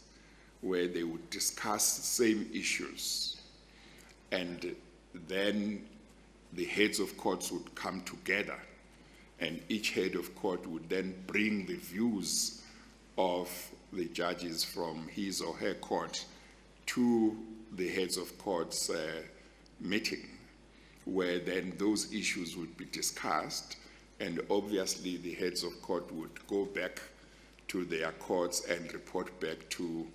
where they would discuss the same issues, and then the heads of courts would come together and each head of court would then bring the views of the judges from his or her court to the heads of courts meeting, where then those issues would be discussed, and obviously the heads of court would go back to their courts and report back to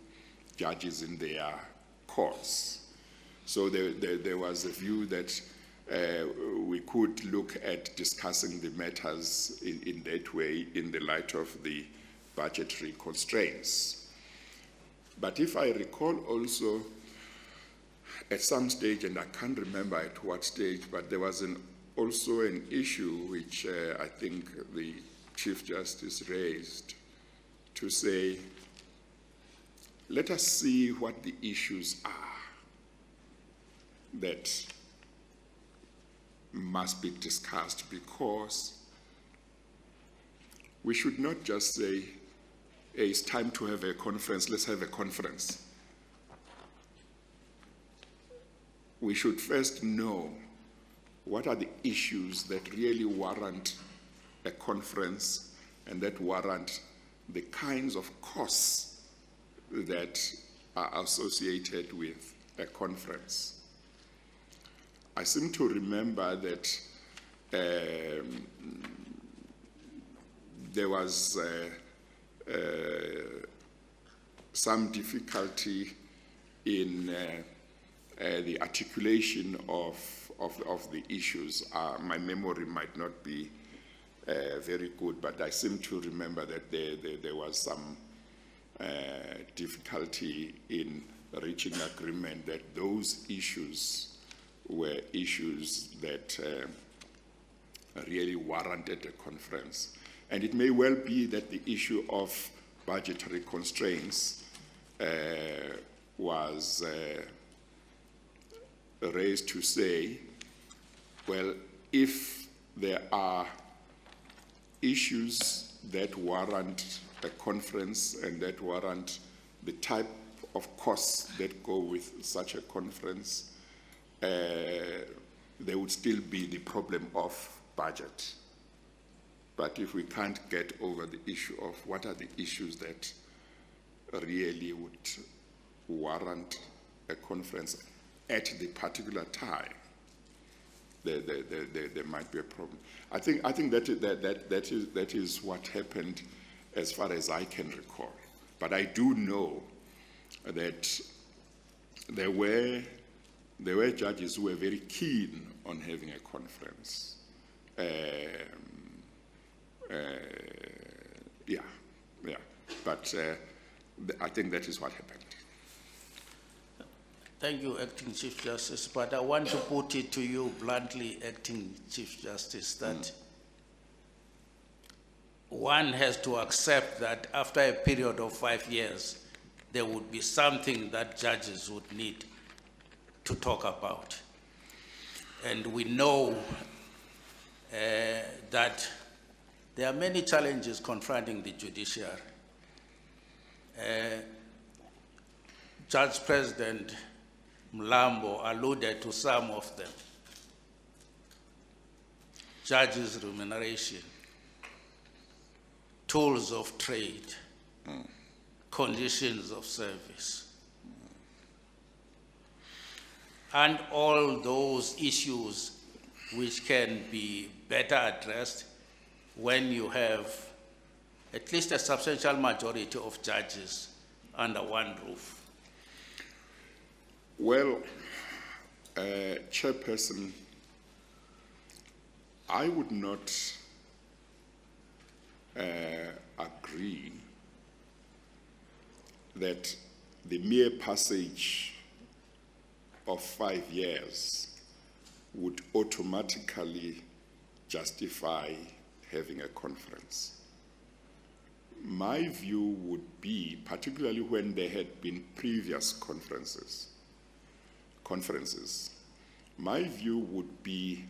judges in their courts. So there was a view that we could look at discussing the matters in that way in the light of the budgetary constraints. But if I recall also, at some stage, and I can't remember at what stage, but there was also an issue which I think the Chief Justice raised to say, let us see what the issues are that must be discussed, because we should not just say it's time to have a conference, let's have a conference. We should first know what are the issues that really warrant a conference and that warrant the kinds of costs that are associated with a conference. I seem to remember that there was some difficulty in the articulation of the issues. My memory might not be very good, but I seem to remember that there was some difficulty in reaching agreement that those issues were issues that really warranted a conference. And it may well be that the issue of budgetary constraints was raised to say, well, if there are issues that warrant a conference and that warrant the type of costs that go with such a conference, there would still be the problem of budget. But if we can't get over the issue of what are the issues that really would warrant a conference at the particular time, there might be a problem. I think that is what happened as far as I can recall. But I do know that there were judges who were very keen on having a conference. But I think that is what happened. Thank you, Acting Chief Justice, but I want to put it to you bluntly, Acting Chief Justice, that one has to accept that after a period of 5 years, there would be something that judges would need to talk about. And we know that there are many challenges confronting the judiciary. Judge President Mlambo alluded to some of them. Judges' remuneration, tools of trade, conditions of service. And all those issues which can be better addressed when you have at least a substantial majority of judges under one roof. Well, Chairperson, I would not agree that the mere passage of 5 years would automatically justify having a conference. My view would be, particularly when there had been previous conferences, my view would be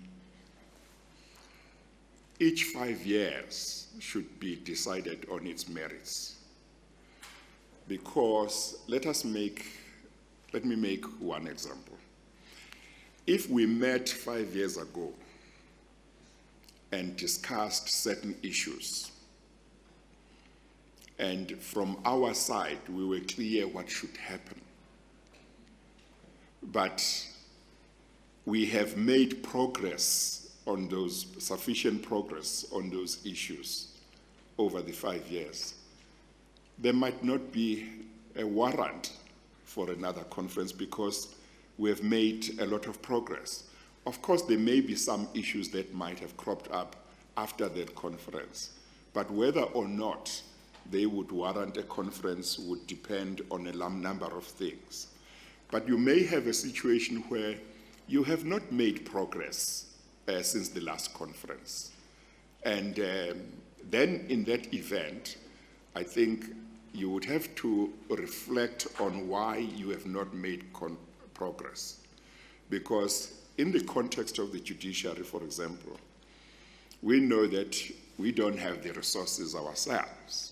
each 5 years should be decided on its merits. Because let me make one example. If we met 5 years ago and discussed certain issues, and from our side we were clear what should happen, but we have made sufficient progress on those issues over the 5 years, there might not be a warrant for another conference because we have made a lot of progress. Of course, there may be some issues that might have cropped up after that conference, but whether or not they would warrant a conference would depend on a number of things. But you may have a situation where you have not made progress since the last conference. And then in that event, I think you would have to reflect on why you have not made progress. Because in the context of the judiciary, for example, we know that we don't have the resources ourselves.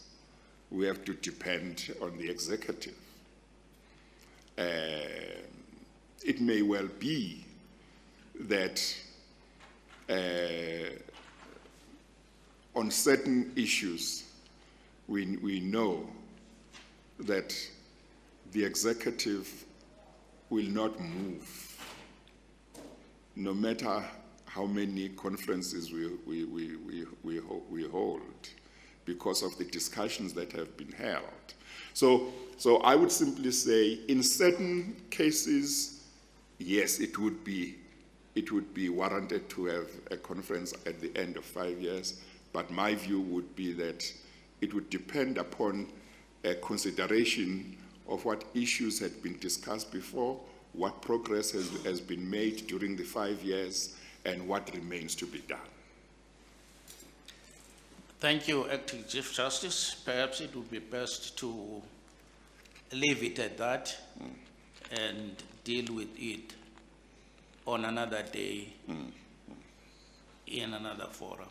we have to depend on the executive. It may well be that on certain issues, we know that the executive will not move, no matter how many conferences we hold, because of the discussions that have been held. So I would simply say, in certain cases, yes, it would be warranted to have a conference at the end of 5 years, but my view would be that it would depend upon a consideration of what issues had been discussed before, what progress has been made during the 5 years, and what remains to be done. Thank you, Acting Chief Justice. Perhaps it would be best to leave it at that and deal with it on another day in another forum.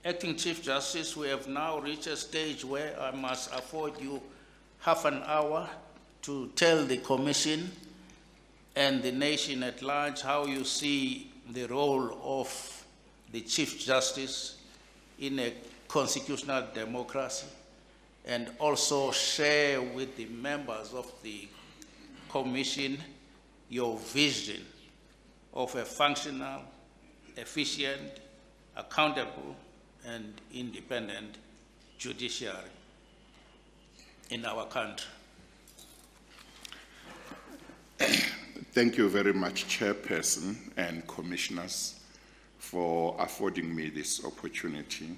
Acting Chief Justice, we have now reached a stage where I must afford you half an hour to tell the Commission and the nation at large how you see the role of the Chief Justice in a constitutional democracy, and also share with the members of the Commission your vision of a functional, efficient, accountable, and independent judiciary in our country. Thank you very much, Chairperson and Commissioners, for affording me this opportunity.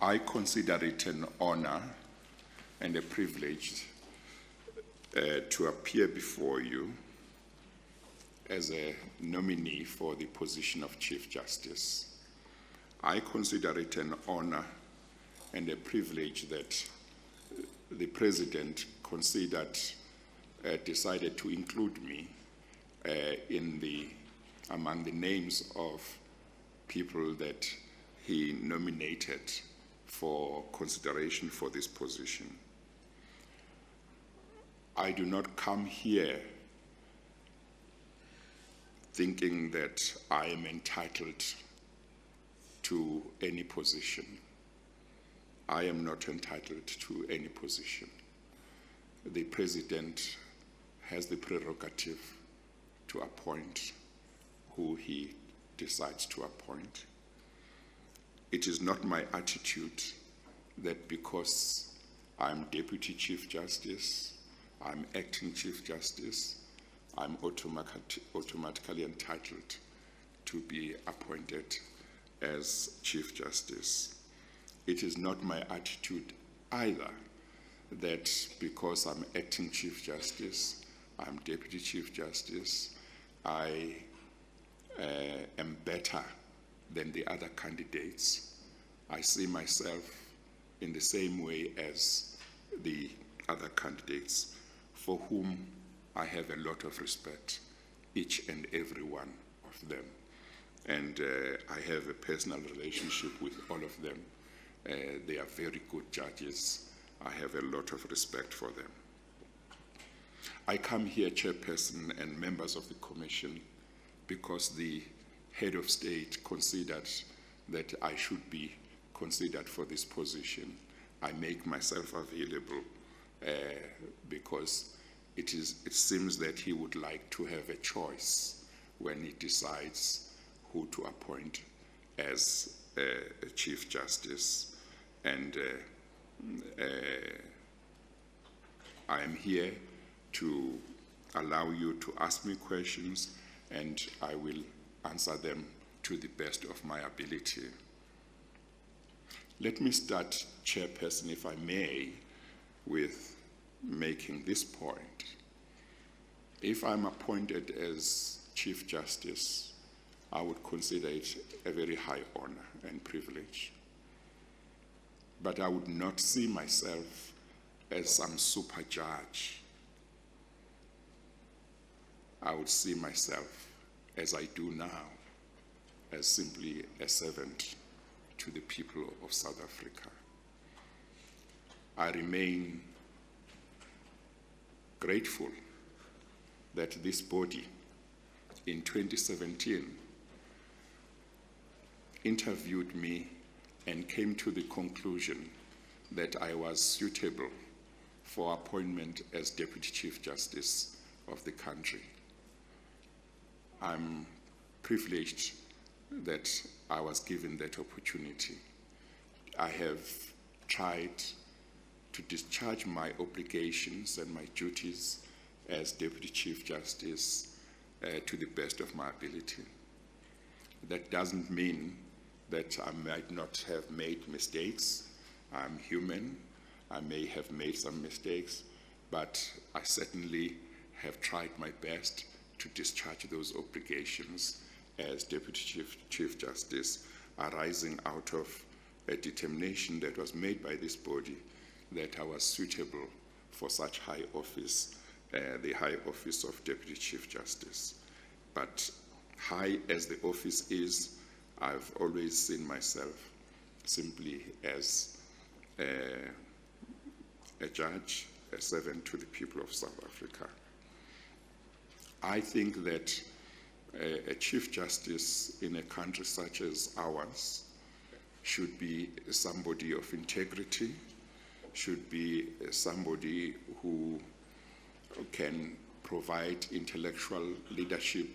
I consider it an honor and a privilege to appear before you as a nominee for the position of Chief Justice. I consider it an honor and a privilege that the President decided to include me among the names of people that he nominated for consideration for this position. I do not come here thinking that I am entitled to any position. I am not entitled to any position. The President has the prerogative to appoint who he decides to appoint. It is not my attitude that because I'm Deputy Chief Justice, I'm Acting Chief Justice, I'm automatically entitled to be appointed as Chief Justice. It is not my attitude either that because I'm Acting Chief Justice, I'm Deputy Chief Justice, I am better than the other candidates. I see myself in the same way as the other candidates, for whom I have a lot of respect, each and every one of them. And I have a personal relationship with all of them. They are very good judges. I have a lot of respect for them. I come here, Chairperson and members of the Commission, because the head of state considered that I should be considered for this position. I make myself available because it seems that he would like to have a choice when he decides who to appoint as a Chief Justice. And I am here to allow you to ask me questions, and I will answer them to the best of my ability. Let me start, Chairperson, if I may, with making this point. If I'm appointed as Chief Justice, I would consider it a very high honor and privilege. But I would not see myself as some super judge. I would see myself, as I do now, as simply a servant to the people of South Africa. I remain grateful that this body in 2017 interviewed me and came to the conclusion that I was suitable for appointment as Deputy Chief Justice of the country. I'm privileged that I was given that opportunity. I have tried to discharge my obligations and my duties as Deputy Chief Justice to the best of my ability. That doesn't mean that I might not have made mistakes. I'm human. I may have made some mistakes, but I certainly have tried my best to discharge those obligations as Deputy Chief Justice, arising out of a determination that was made by this body that I was suitable for such high office, the high office of Deputy Chief Justice. But high as the office is, I've always seen myself simply as a judge, a servant to the people of South Africa. I think that a Chief Justice in a country such as ours should be somebody of integrity, should be somebody who can provide intellectual leadership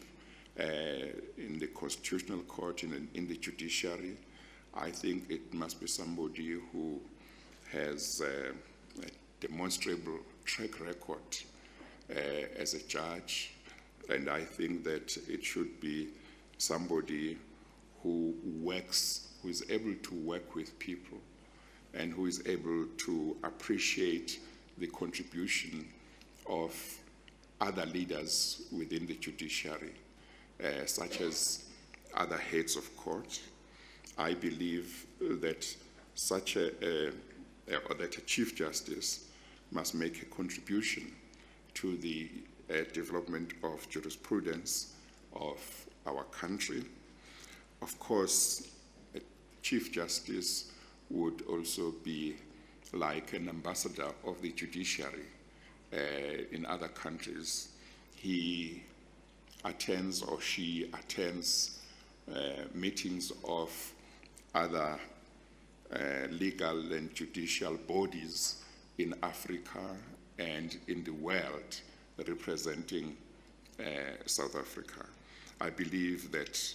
in the Constitutional Court, in the Judiciary. I think it must be somebody who has a demonstrable track record as a judge, and I think that it should be somebody who is able to work with people and who is able to appreciate the contribution of other leaders within the judiciary, such as other heads of court. I believe that that a Chief Justice must make a contribution to the development of jurisprudence of our country. Of course, a Chief Justice would also be like an ambassador of the judiciary in other countries. He attends or she attends meetings of other legal and judicial bodies in Africa and in the world representing South Africa. I believe that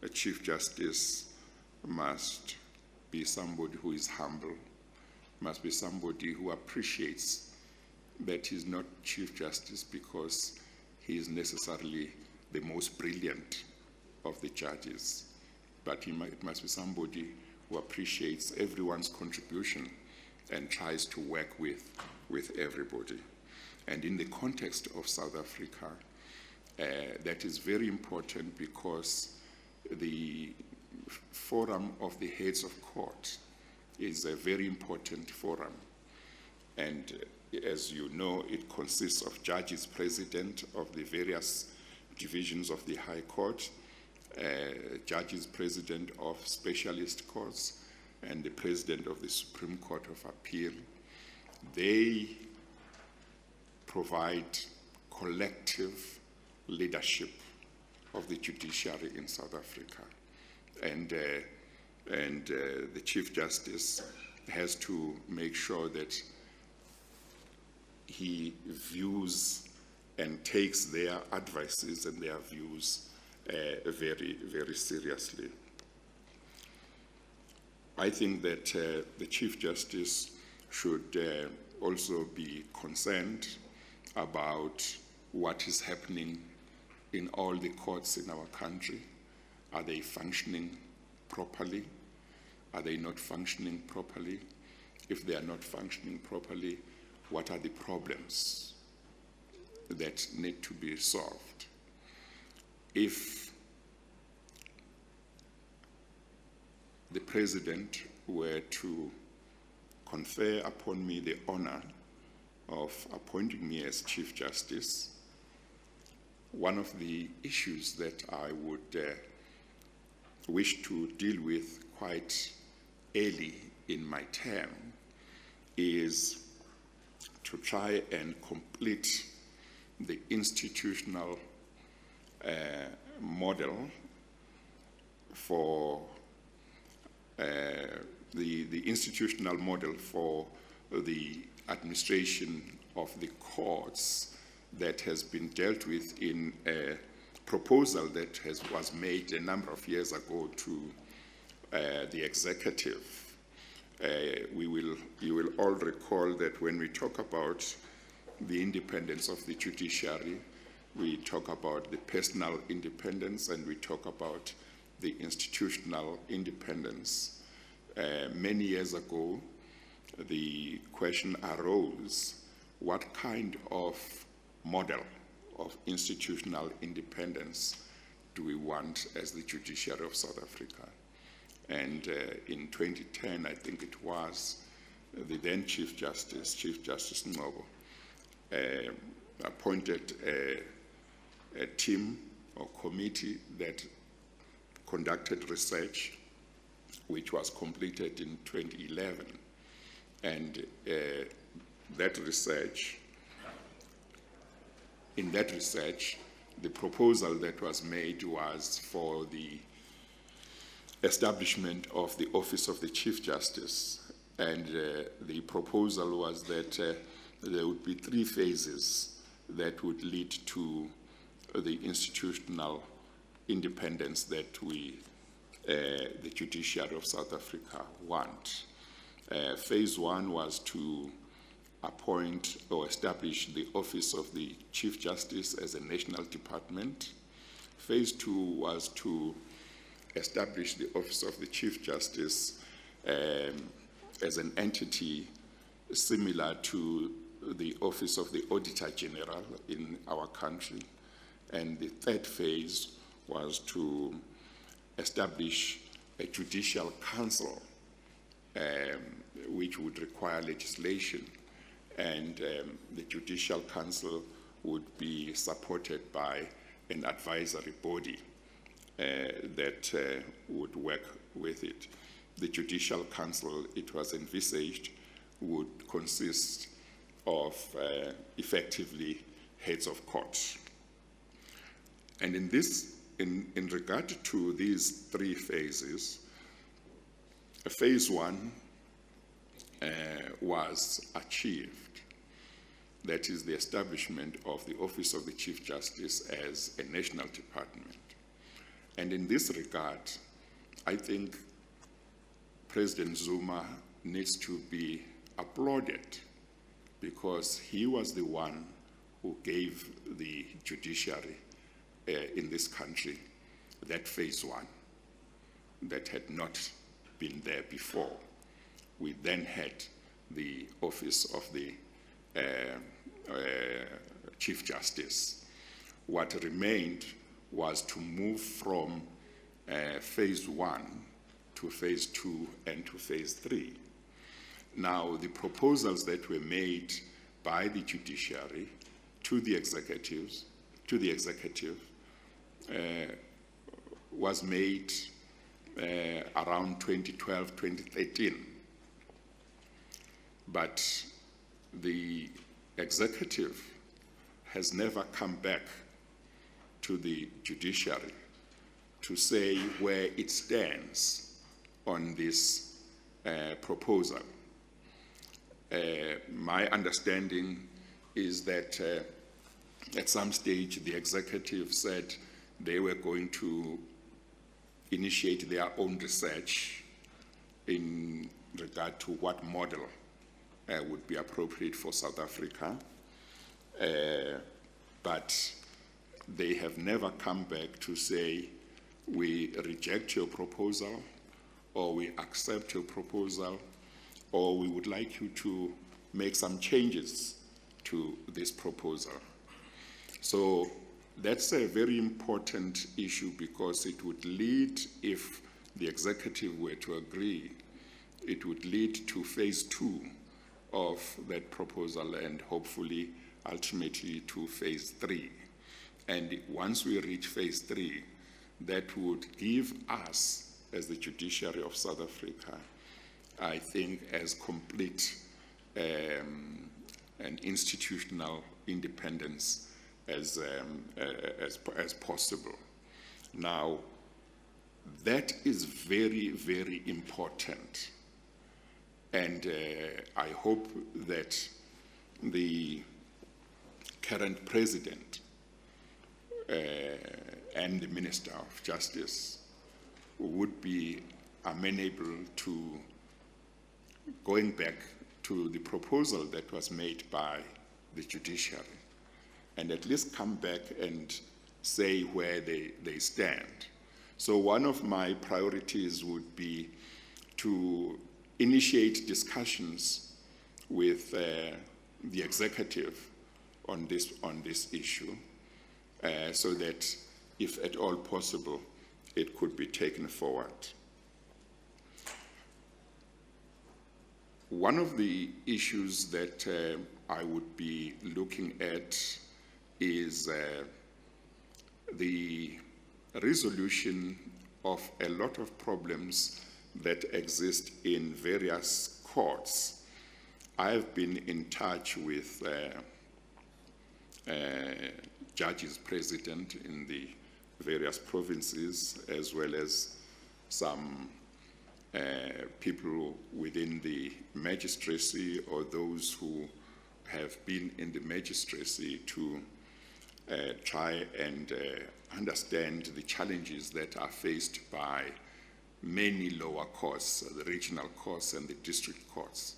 a Chief Justice must be somebody who is humble, must be somebody who appreciates that he's not Chief Justice because he is necessarily the most brilliant of the judges, but it must be somebody who appreciates everyone's contribution and tries to work with everybody. And in the context of South Africa, that is very important because the forum of the heads of court is a very important forum. And as you know, it consists of judges president of the various divisions of the High Court, judges president of specialist courts, and the president of the Supreme Court of Appeal. They provide collective leadership of the judiciary in South Africa. And the Chief Justice has to make sure that he views and takes their advices and their views very, very seriously. I think that the Chief Justice should also be concerned about what is happening in all the courts in our country. Are they functioning properly? Are they not functioning properly? If they are not functioning properly, what are the problems that need to be solved? If the President were to confer upon me the honor of appointing me as Chief Justice, one of the issues that I would wish to deal with quite early in my term is to try and complete the institutional model for the institutional model for the administration of the courts that has been dealt with in a proposal that was made a number of years ago to the executive. You will all recall that when we talk about the independence of the judiciary, we talk about the personal independence and we talk about the institutional independence. Many years ago, the question arose, what kind of model of institutional independence do we want as the judiciary of South Africa? And in 2010, I think it was, the then Chief Justice Zondo, appointed a team or committee that conducted research, which was completed in 2011. And in that research, the proposal that was made was for the establishment of the Office of the Chief Justice. And the proposal was that there would be 3 phases that would lead to the institutional independence that we, the judiciary of South Africa, want. Phase 1 was to appoint or establish the Office of the Chief Justice as a national department. Phase 2 was to establish the Office of the Chief Justice as an entity similar to the Office of the Auditor General in our country. And the third phase was to establish a judicial council, which would require legislation. And the judicial council would be supported by an advisory body that would work with it. The judicial council, it was envisaged, would consist of effectively heads of courts. And in regard to these 3 phases, phase 1 was achieved. That is the establishment of the Office of the Chief Justice as a national department. And in this regard, I think President Zuma needs to be applauded because he was the one who gave the judiciary in this country that phase 1 that had not been there before. We then had the Office of the Chief Justice. What remained was to move from phase 1 to phase 2 and to phase 3. Now, the proposals that were made by the judiciary to the executive was made around 2012, 2013. But the executive has never come back to the judiciary to say where it stands on this proposal. My understanding is that at some stage the executive said they were going to initiate their own research in regard to what model would be appropriate for South Africa, but they have never come back to say, we reject your proposal, or we accept your proposal, or we would like you to make some changes to this proposal. So that's a very important issue because it would lead, if the executive were to agree, it would lead to phase 2 of that proposal and hopefully ultimately to phase 3. And once we reach phase 3, that would give us, as the judiciary of South Africa, I think, as complete and institutional independence as possible. Now, that is very, very important. And I hope that the current president and the Minister of Justice would be amenable to going back to the proposal that was made by the judiciary and at least come back and say where they stand. So one of my priorities would be to initiate discussions with the executive on this issue so that, if at all possible, it could be taken forward. One of the issues that I would be looking at is the resolution of a lot of problems that exist in various courts. I have been in touch with judges president in the various provinces, as well as some people within the magistracy or those who have been in the magistracy to try and understand the challenges that are faced by many lower courts, the regional courts and the district courts.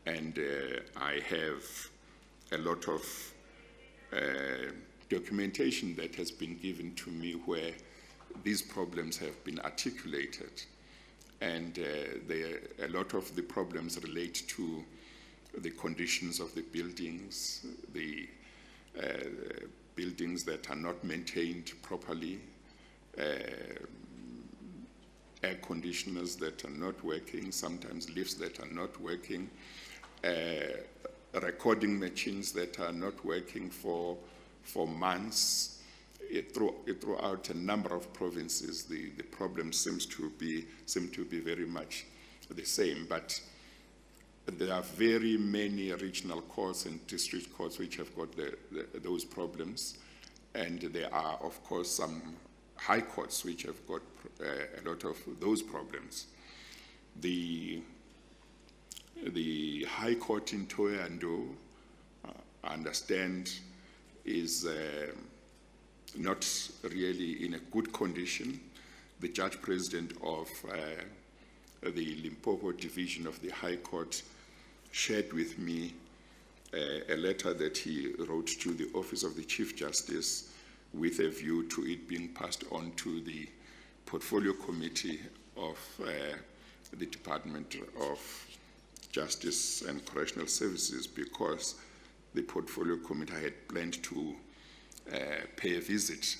And I have a lot of documentation that has been given to me where these problems have been articulated. And a lot of the problems relate to the conditions of the buildings, the buildings that are not maintained properly, air conditioners that are not working, sometimes lifts that are not working, recording machines that are not working for months. Throughout a number of provinces, the problem seem to be very much the same. But there are very many regional courts and district courts which have got those problems, and there are, of course, some high courts which have got a lot of those problems. The High Court in Thohoyandou, I understand, is not really in a good condition. The judge president of the Limpopo division of the High Court shared with me a letter that he wrote to the office of the Chief Justice with a view to it being passed on to the portfolio committee of the Department of Justice and Correctional Services, because the portfolio committee had planned to pay a visit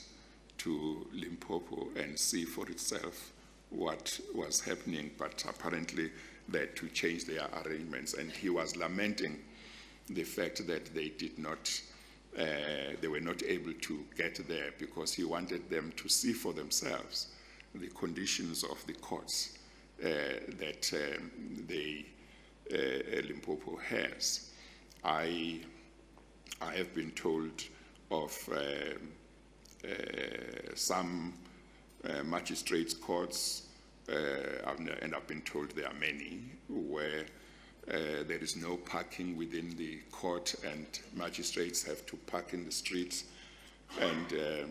to Limpopo and see for itself what was happening, but apparently they had to change their arrangements. And he was lamenting the fact that they were not able to get there, because he wanted them to see for themselves the conditions of the courts that Limpopo has. I have been told of some magistrates' courts, and I've been told there are many, where there is no parking within the court and magistrates have to park in the streets. And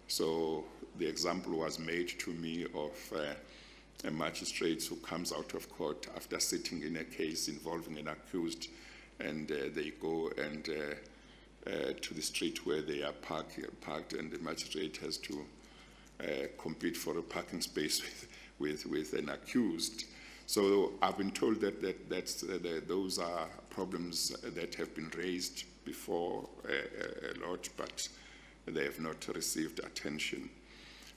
so the example was made to me of a magistrate who comes out of court after sitting in a case involving an accused, and they go and to the street where they are parked, and the magistrate has to compete for a parking space with an accused. So I've been told that those are problems that have been raised before a lot, but they have not received attention.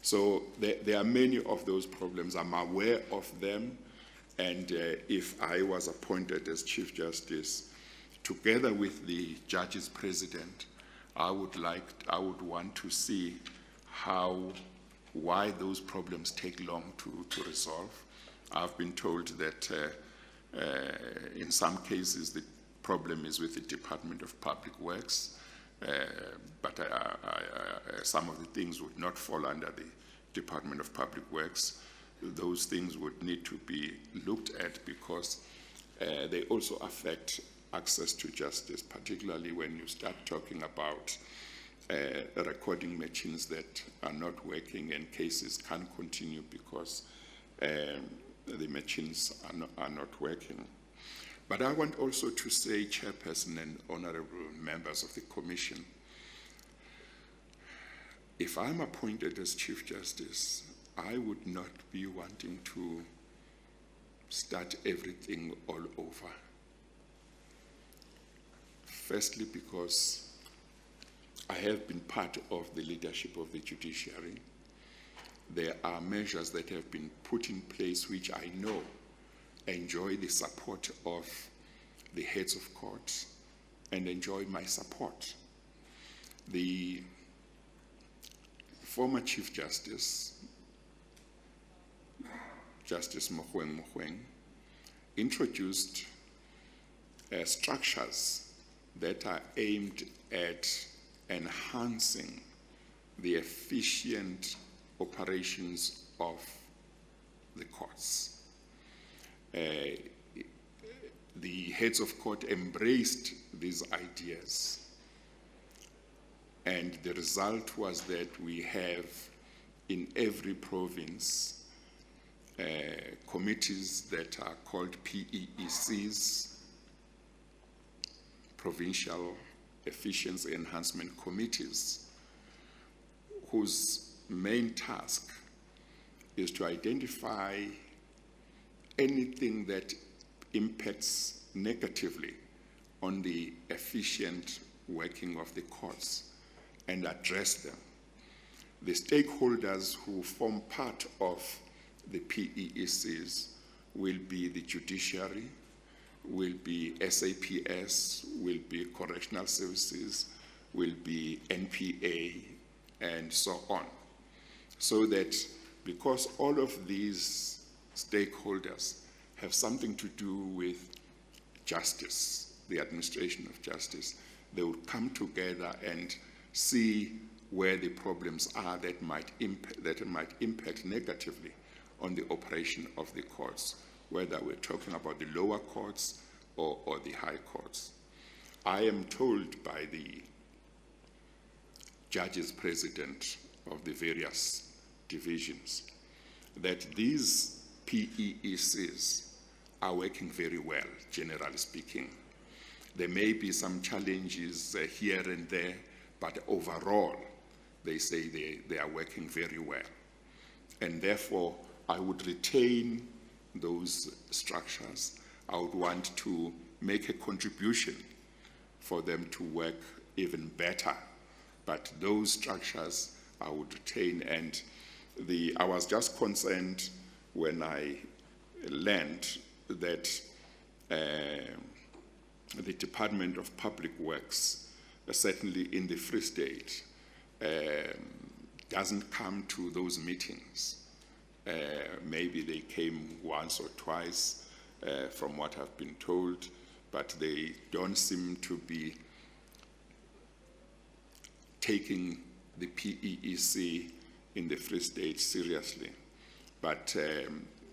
So there are many of those problems. I'm aware of them, and if I was appointed as Chief Justice, together with the judges president, I would want to see why those problems take long to resolve. I've been told that In some cases, the problem is with the Department of Public Works, but some of the things would not fall under the Department of Public Works. Those things would need to be looked at because they also affect access to justice, particularly when you start talking about recording machines that are not working and cases can't continue because the machines are not working. But I want also to say, Chairperson and honorable members of the Commission, if I'm appointed as Chief Justice, I would not be wanting to start everything all over. Firstly, because I have been part of the leadership of the judiciary. There are measures that have been put in place which I know enjoy the support of the heads of court and enjoy my support. The former Chief Justice, Justice Mogoeng, introduced structures that are aimed at enhancing the efficient operations of the courts. The heads of court embraced these ideas, and the result was that we have in every province committees that are called PEECs, Provincial Efficiency Enhancement Committees, whose main task is to identify anything that impacts negatively on the efficient working of the courts and address them. The stakeholders who form part of the PEECs will be the Judiciary, will be SAPS, will be Correctional Services, will be NPA, and so on. So that because all of these stakeholders have something to do with justice, the administration of justice, they will come together and see where the problems are that might impact negatively on the operation of the courts, whether we're talking about the lower courts or the high courts. I am told by the judges president of the various divisions that these PEECs are working very well, generally speaking. There may be some challenges here and there, but overall, they say they are working very well. And therefore, I would retain those structures. I would want to make a contribution for them to work even better. But those structures I would retain. And I was just concerned when I learned that the Department of Public Works, certainly in the Free State, doesn't come to those meetings. Maybe they came once or twice, from what I've been told, but they don't seem to be taking the PEEC in the Free State seriously. But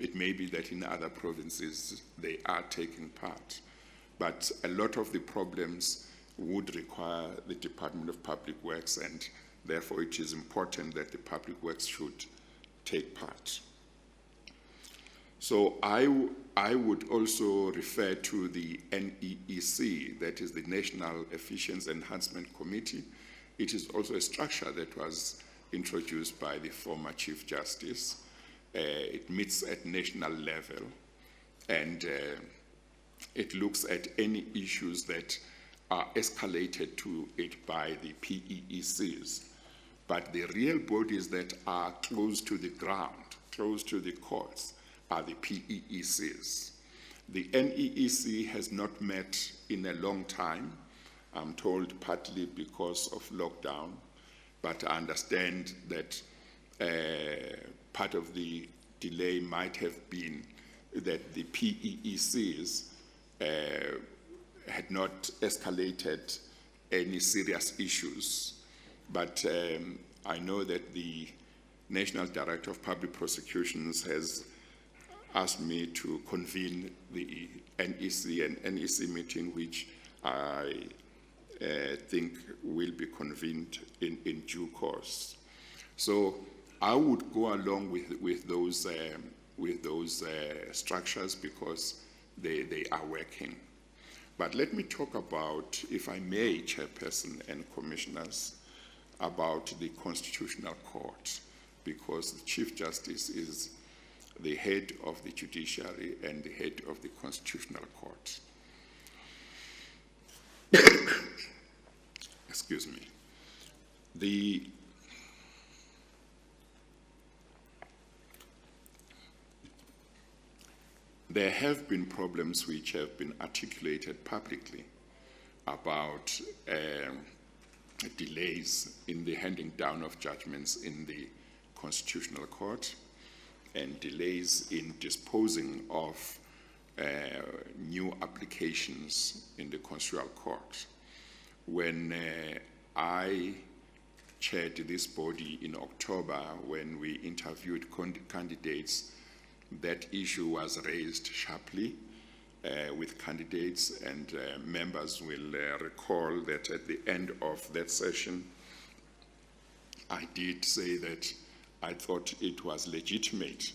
it may be that in other provinces they are taking part. But a lot of the problems would require the Department of Public Works, and therefore it is important that the Public Works should take part. So I would also refer to the NEEC, that is the National Efficiency Enhancement Committee. It is also a structure that was introduced by the former Chief Justice. It meets at national level, and it looks at any issues that are escalated to it by the PEECs. But the real bodies that are close to the ground, close to the courts, are the PEECs. The NEEC has not met in a long time, I'm told partly because of lockdown, but I understand that part of the delay might have been that the PEECs had not escalated any serious issues. But I know that the National Director of Public Prosecutions has asked me to convene the NEC and NEC meeting, which I think will be convened in due course. So I would go along with those structures because they are working. But let me talk about, if I may, Chairperson and Commissioners, about the Constitutional Court, because the Chief Justice is the head of the Judiciary and the head of the Constitutional Court. Excuse me. There have been problems which have been articulated publicly about delays in the handing down of judgments in the Constitutional Court and delays in disposing of new applications in the Constitutional Court. When I chaired this body in October, when we interviewed candidates, that issue was raised sharply with candidates, and members will recall that at the end of that session, I did say that I thought it was legitimate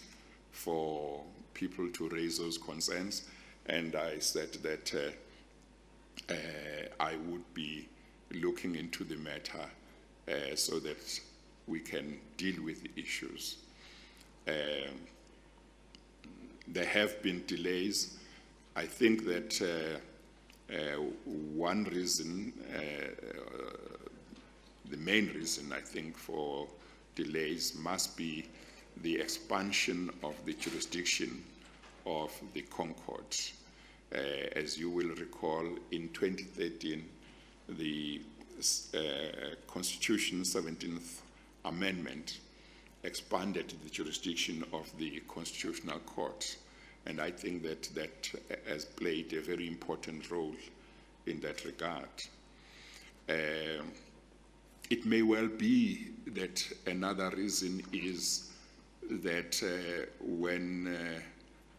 for people to raise those concerns, and I said that I would be looking into the matter so that we can deal with the issues. There have been delays. I think that one reason, the main reason I think for delays must be the expansion of the jurisdiction of the Concord. As you will recall, in 2013, the Constitution 17th Amendment expanded the jurisdiction of the Constitutional Court. And I think that that has played a very important role in that regard. It may well be that another reason is that when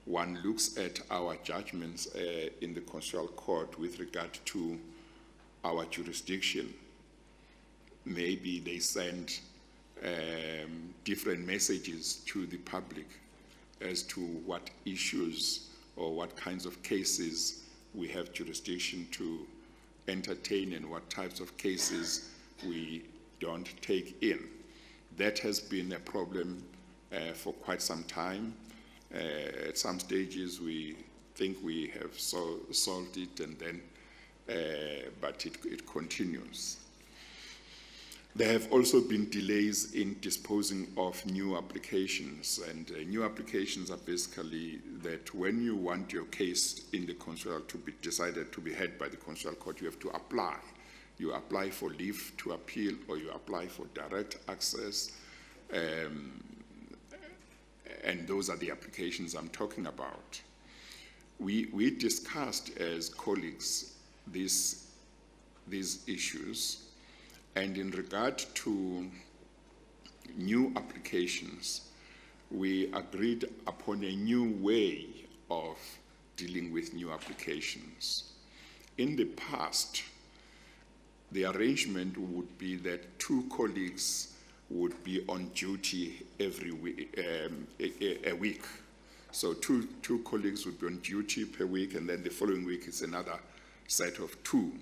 one looks at our judgments in the Constitutional Court with regard to our jurisdiction, maybe they send different messages to the public as to what issues or what kinds of cases we have jurisdiction to entertain and what types of cases we don't take in. That has been a problem for quite some time. At some stages we think we have solved it, and then, but it continues. There have also been delays in disposing of new applications, and new applications are basically that when you want your case in the Constitutional to be decided to be heard by the Constitutional Court, you have to apply. You apply for leave to appeal, or you apply for direct access, and those are the applications I'm talking about. We discussed as colleagues these issues. And in regard to new applications, we agreed upon a new way of dealing with new applications. In the past, the arrangement would be that 2 colleagues would be on duty every week, a week. So two colleagues would be on duty per week, and then the following week is another set of 2.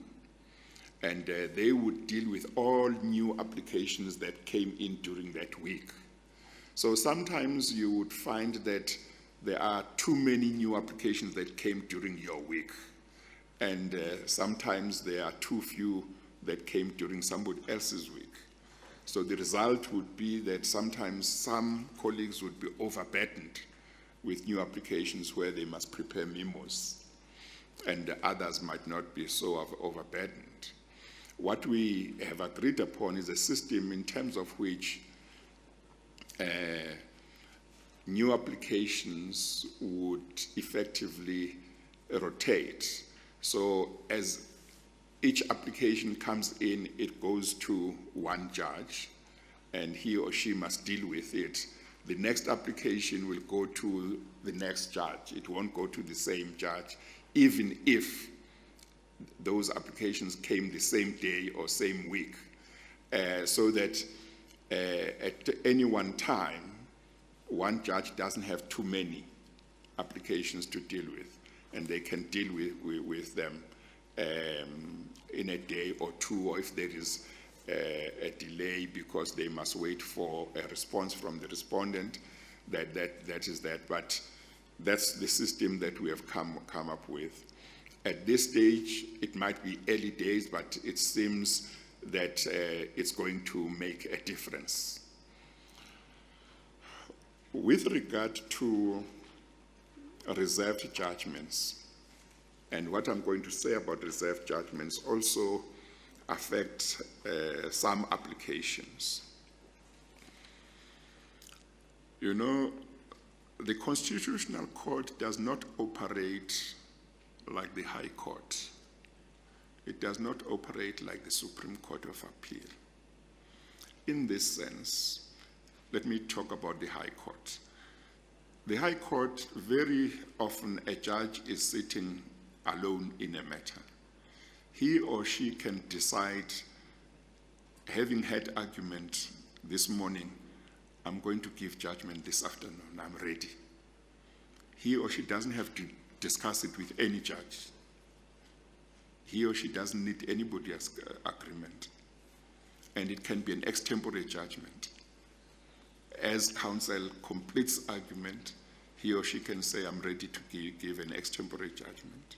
And they would deal with all new applications that came in during that week. So sometimes you would find that there are too many new applications that came during your week. And sometimes there are too few that came during somebody else's week. So the result would be that sometimes some colleagues would be overburdened with new applications where they must prepare memos, and others might not be so overburdened. What we have agreed upon is a system in terms of which new applications would effectively rotate. So as each application comes in, it goes to one judge, and he or she must deal with it. The next application will go to the next judge. It won't go to the same judge, even if those applications came the same day or same week, so that at any one time, one judge doesn't have too many applications to deal with, and they can deal with them in a day or two, or if there is a delay because they must wait for a response from the respondent, that is that. But that's the system that we have come up with. At this stage, it might be early days, but it seems that it's going to make a difference. With regard to reserved judgments, and what I'm going to say about reserved judgments also affect some applications. You know, the Constitutional Court does not operate like the High Court. It does not operate like the Supreme Court of Appeal. In this sense, let me talk about the High Court. The High Court, very often a judge is sitting alone in a matter. He or she can decide, having had argument this morning, I'm going to give judgment this afternoon, I'm ready. He or she doesn't have to discuss it with any judge. He or she doesn't need anybody's agreement. And it can be an extempore judgment. As counsel completes argument, he or she can say, I'm ready to give an extempore judgment.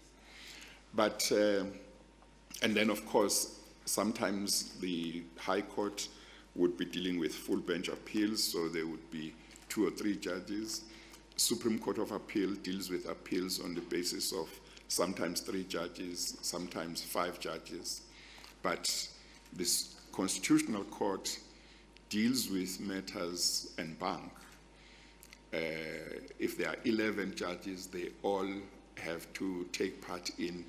But, and then of course, sometimes the High Court would be dealing with full bench appeals, so there would be 2 or 3 judges. Supreme Court of Appeal deals with appeals on the basis of sometimes 3 judges, sometimes 5 judges. But this Constitutional Court deals with matters en banc. If there are 11 judges, they all have to take part in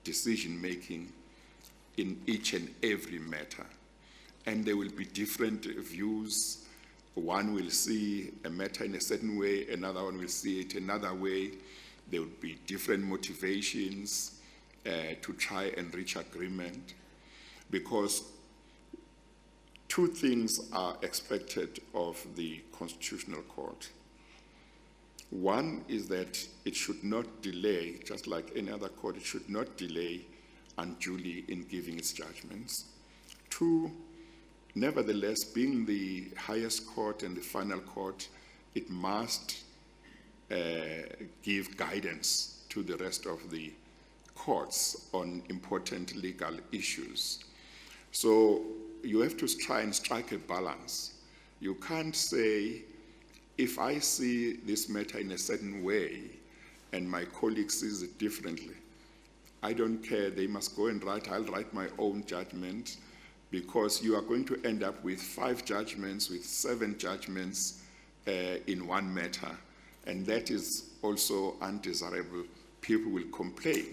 decision-making in each and every matter. And there will be different views. One will see a matter in a certain way, another one will see it another way. There will be different motivations to try and reach agreement, because 2 things are expected of the Constitutional Court. One is that it should not delay, just like any other court, it should not delay unduly in giving its judgments. 2, nevertheless, being the highest court and the final court, it must give guidance to the rest of the courts on important legal issues. So you have to try and strike a balance. You can't say, if I see this matter in a certain way and my colleague sees it differently, I don't care, they must go and write, I'll write my own judgment, because you are going to end up with 5 judgments, with 7 judgments in one matter, and that is also undesirable. People will complain.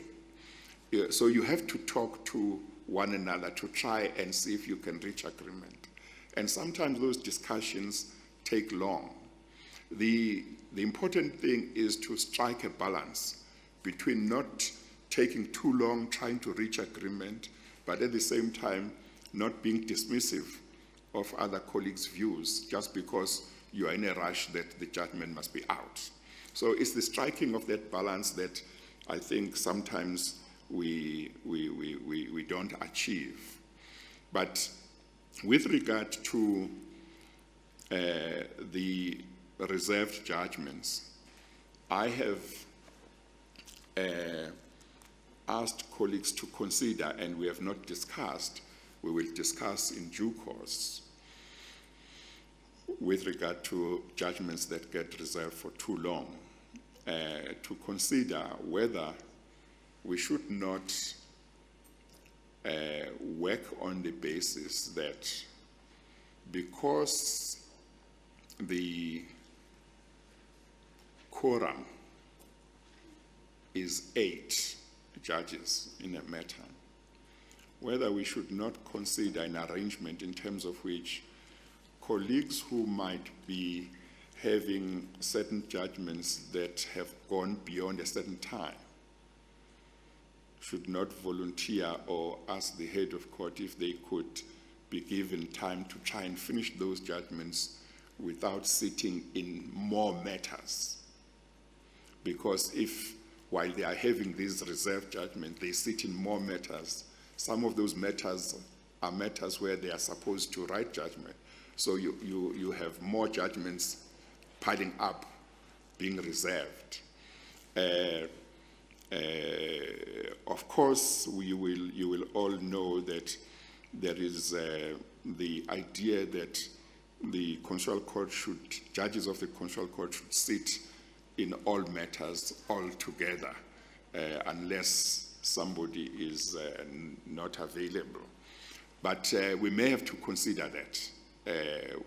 So you have to talk to one another to try and see if you can reach agreement. And sometimes those discussions take long. The important thing is to strike a balance between not taking too long trying to reach agreement, but at the same time not being dismissive of other colleagues' views just because you are in a rush that the judgment must be out. So it's the striking of that balance that I think sometimes we don't achieve. But with regard to the reserved judgments, I have asked colleagues to consider, and we have not discussed, we will discuss in due course, with regard to judgments that get reserved for too long, to consider whether we should not work on the basis that because the quorum is 8 judges in a matter, whether we should not consider an arrangement in terms of which colleagues who might be having certain judgments that have gone beyond a certain time should not volunteer or ask the head of court if they could be given time to try and finish those judgments without sitting in more matters. Because if, while they are having these reserved judgments, they sit in more matters, some of those matters are matters where they are supposed to write judgment. So you have more judgments piling up, being reserved. Of course, you will all know that there is the idea that the constitutional court judges of the constitutional court should sit in all matters all together, unless somebody is not available. But we may have to consider that,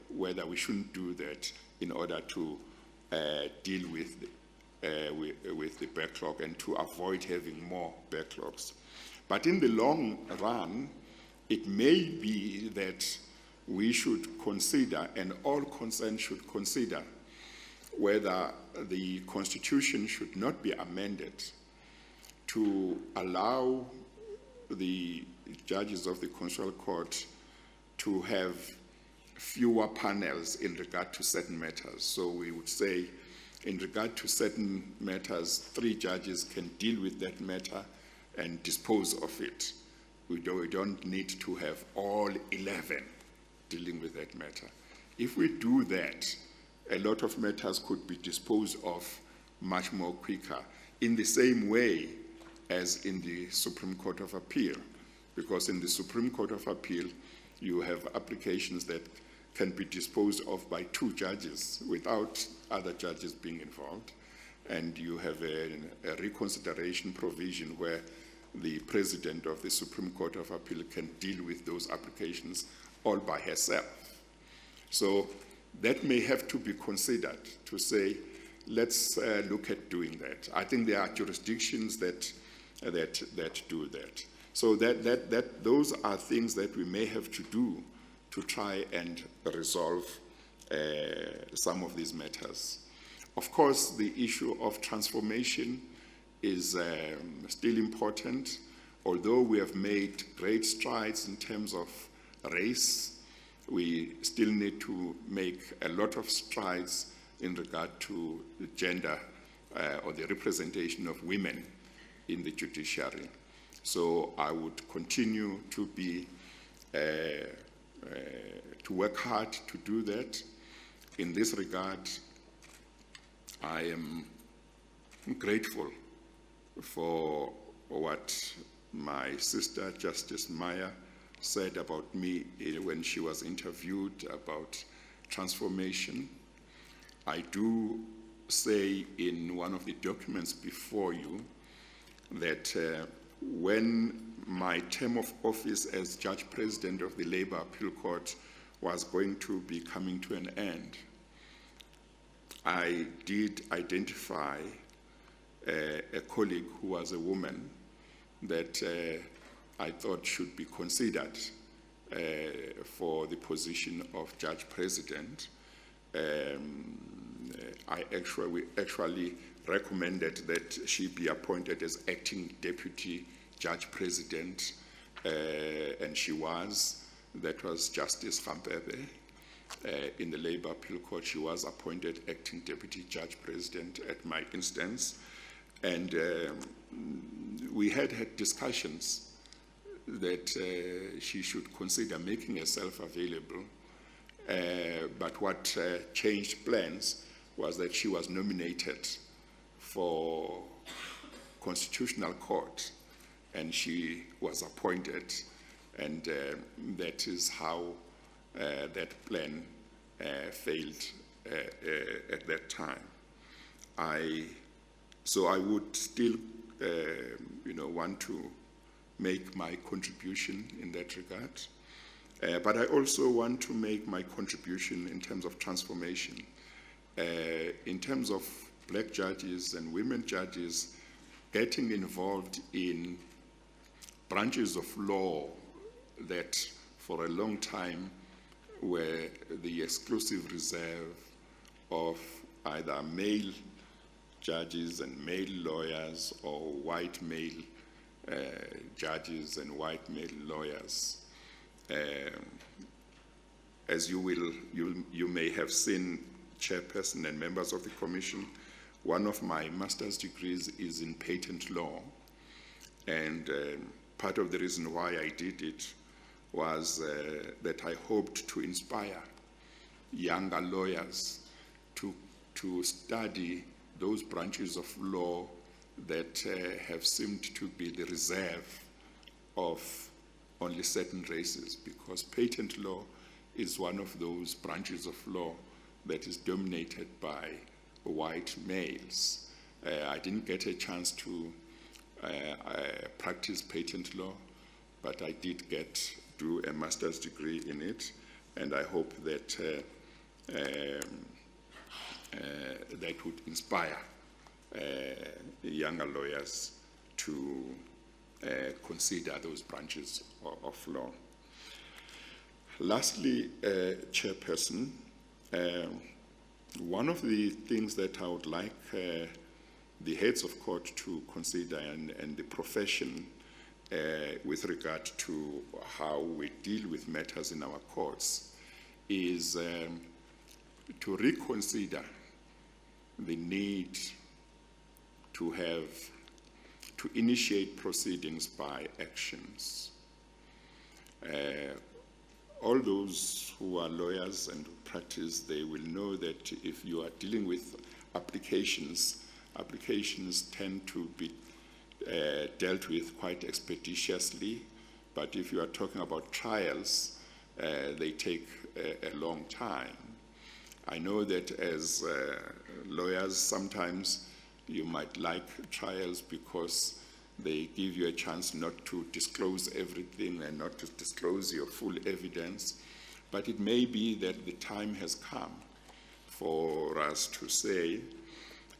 whether we shouldn't do that in order to deal with the backlog and to avoid having more backlogs. But in the long run, it may be that we should consider, and all concerned should consider, whether the Constitution should not be amended to allow the judges of the Constitutional Court to have fewer panels in regard to certain matters. So we would say, in regard to certain matters, 3 judges can deal with that matter and dispose of it. We don't need to have all 11 dealing with that matter. If we do that, a lot of matters could be disposed of much more quicker, in the same way as in the Supreme Court of Appeal. Because in the Supreme Court of Appeal, you have applications that can be disposed of by 2 judges without other judges being involved. And you have a reconsideration provision where the President of the Supreme Court of Appeal can deal with those applications all by herself. So that may have to be considered to say, let's look at doing that. I think there are jurisdictions that do that. So those are things that we may have to do to try and resolve some of these matters. Of course, the issue of transformation is still important, although we have made great strides in terms of race. We still need to make a lot of strides in regard to the gender or the representation of women in the judiciary. So I would continue to be to work hard to do that. In this regard, I am grateful for what my sister, Justice Maya, said about me when she was interviewed about transformation. I do say in one of the documents before you that when my term of office as Judge President of the Labour Appeal Court was going to be coming to an end, I did identify a colleague who was a woman that I thought should be considered for the position of Judge President. I actually recommended that she be appointed as acting Deputy Judge President, and she was. That was Justice Rampebe. In the Labour Appeal Court, she was appointed acting Deputy Judge President at my instance. And we had discussions that she should consider making herself available. But what changed plans was that she was nominated for Constitutional Court, and she was appointed, and that is how that plan failed at that time. So I would still, want to make my contribution in that regard. But I also want to make my contribution in terms of transformation. In terms of black judges and women judges getting involved in branches of law that for a long time were the exclusive reserve of either male judges and male lawyers or white male judges and white male lawyers. As you may have seen, Chairperson and members of the Commission, one of my master's degrees is in patent law, and part of the reason why I did it was that I hoped to inspire younger lawyers to study those branches of law that have seemed to be the reserve of only certain races, because patent law is one of those branches of law that is dominated by white males. I didn't get a chance to practice patent law, but I did do a master's degree in it, and I hope that that would inspire younger lawyers to consider those branches of law. Lastly, Chairperson, one of the things that I would like the heads of court to consider and the profession with regard to how we deal with matters in our courts is to reconsider the need to initiate proceedings by actions. All those who are lawyers and practice, they will know that if you are dealing with applications tend to be dealt with quite expeditiously, but if you are talking about trials, they take a long time. I know that as lawyers, sometimes you might like trials because they give you a chance not to disclose everything and not to disclose your full evidence, but it may be that the time has come for us to say,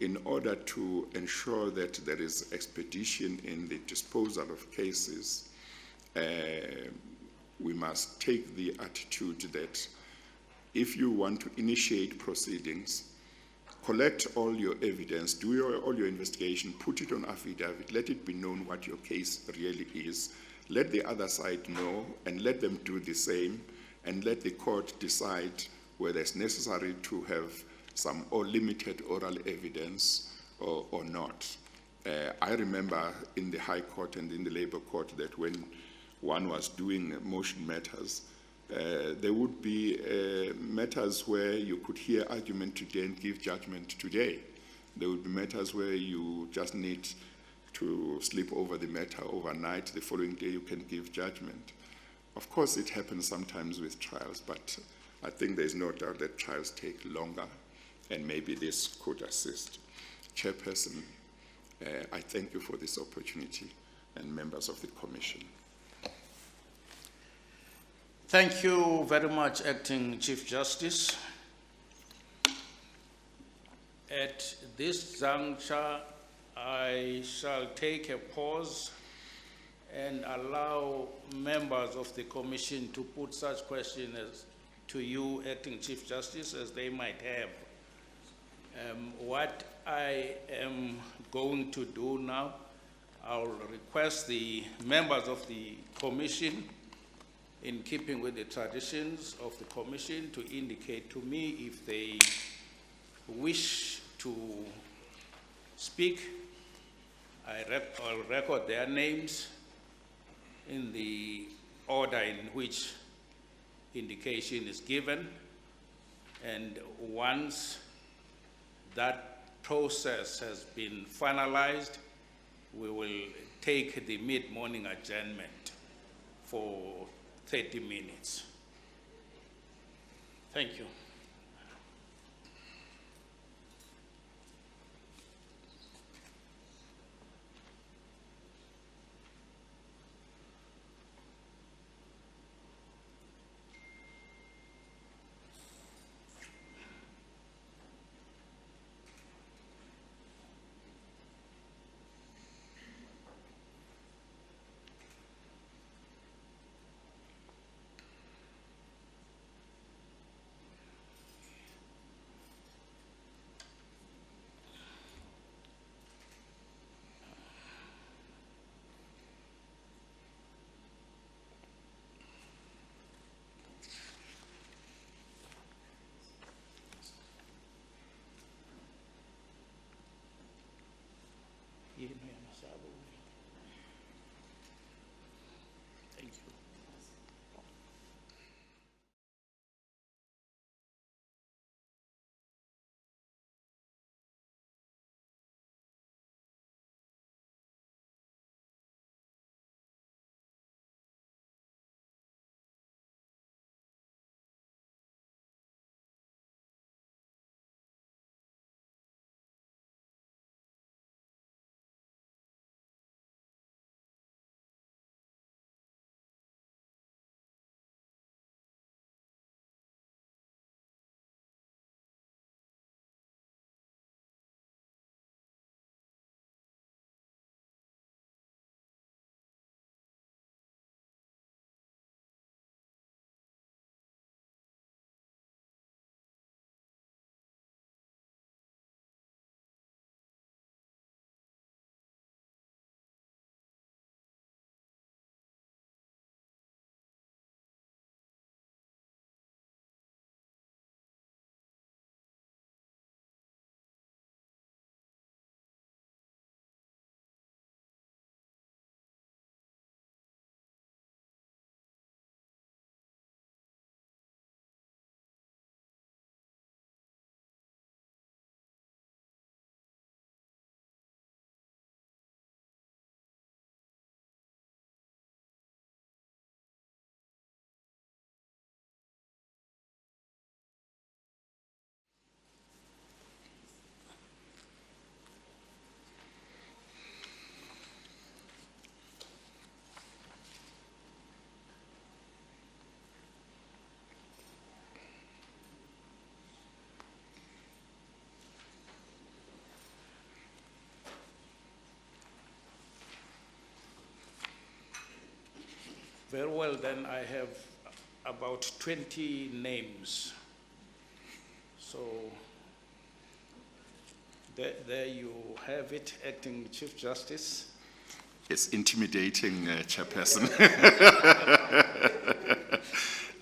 in order to ensure that there is expedition in the disposal of cases, we must take the attitude that if you want to initiate proceedings, collect all your evidence, do all your investigation, put it on affidavit, let it be known what your case really is, let the other side know, and let them do the same, and let the court decide whether it's necessary to have some or limited oral evidence or not. I remember in the High Court and in the Labour Court that when one was doing motion matters, there would be matters where you could hear argument today and give judgment today. There would be matters where you just need to sleep over the matter overnight. The following day you can give judgment. Of course, it happens sometimes with trials, but I think there's no doubt that trials take longer, and maybe this could assist. Chairperson, I thank you for this opportunity, and members of the Commission. Thank you very much, Acting Chief Justice. At this juncture, I shall take a pause and allow members of the Commission to put such questions to you, Acting Chief Justice, as they might have. What I am going to do now, I'll request the members of the Commission, in keeping with the traditions of the Commission, to indicate to me if they wish to speak. I'll record their names in the order in which indication is given, and once that process has been finalized, we will take the mid-morning adjournment for 30 minutes. Thank you. Very well, then I have about 20 names. So there you have it, Acting Chief Justice. It's intimidating, Chairperson.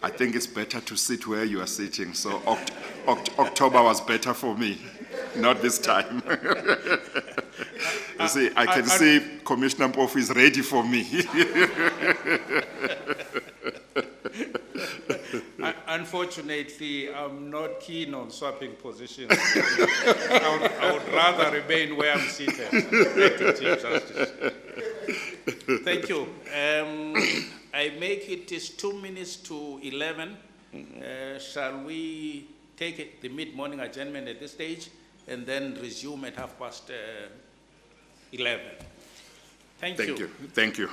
I think it's better to sit where you are sitting, so October was better for me, not this time. You see, I can see Commissioner Mpofu is ready for me. Unfortunately, I'm not keen on swapping positions. I would rather remain where I'm seated, Acting Chief Justice. Thank you. I make it is 2 minutes to 11. Shall we take the mid-morning adjournment at this stage and then resume at 11:30? Thank you. Thank you.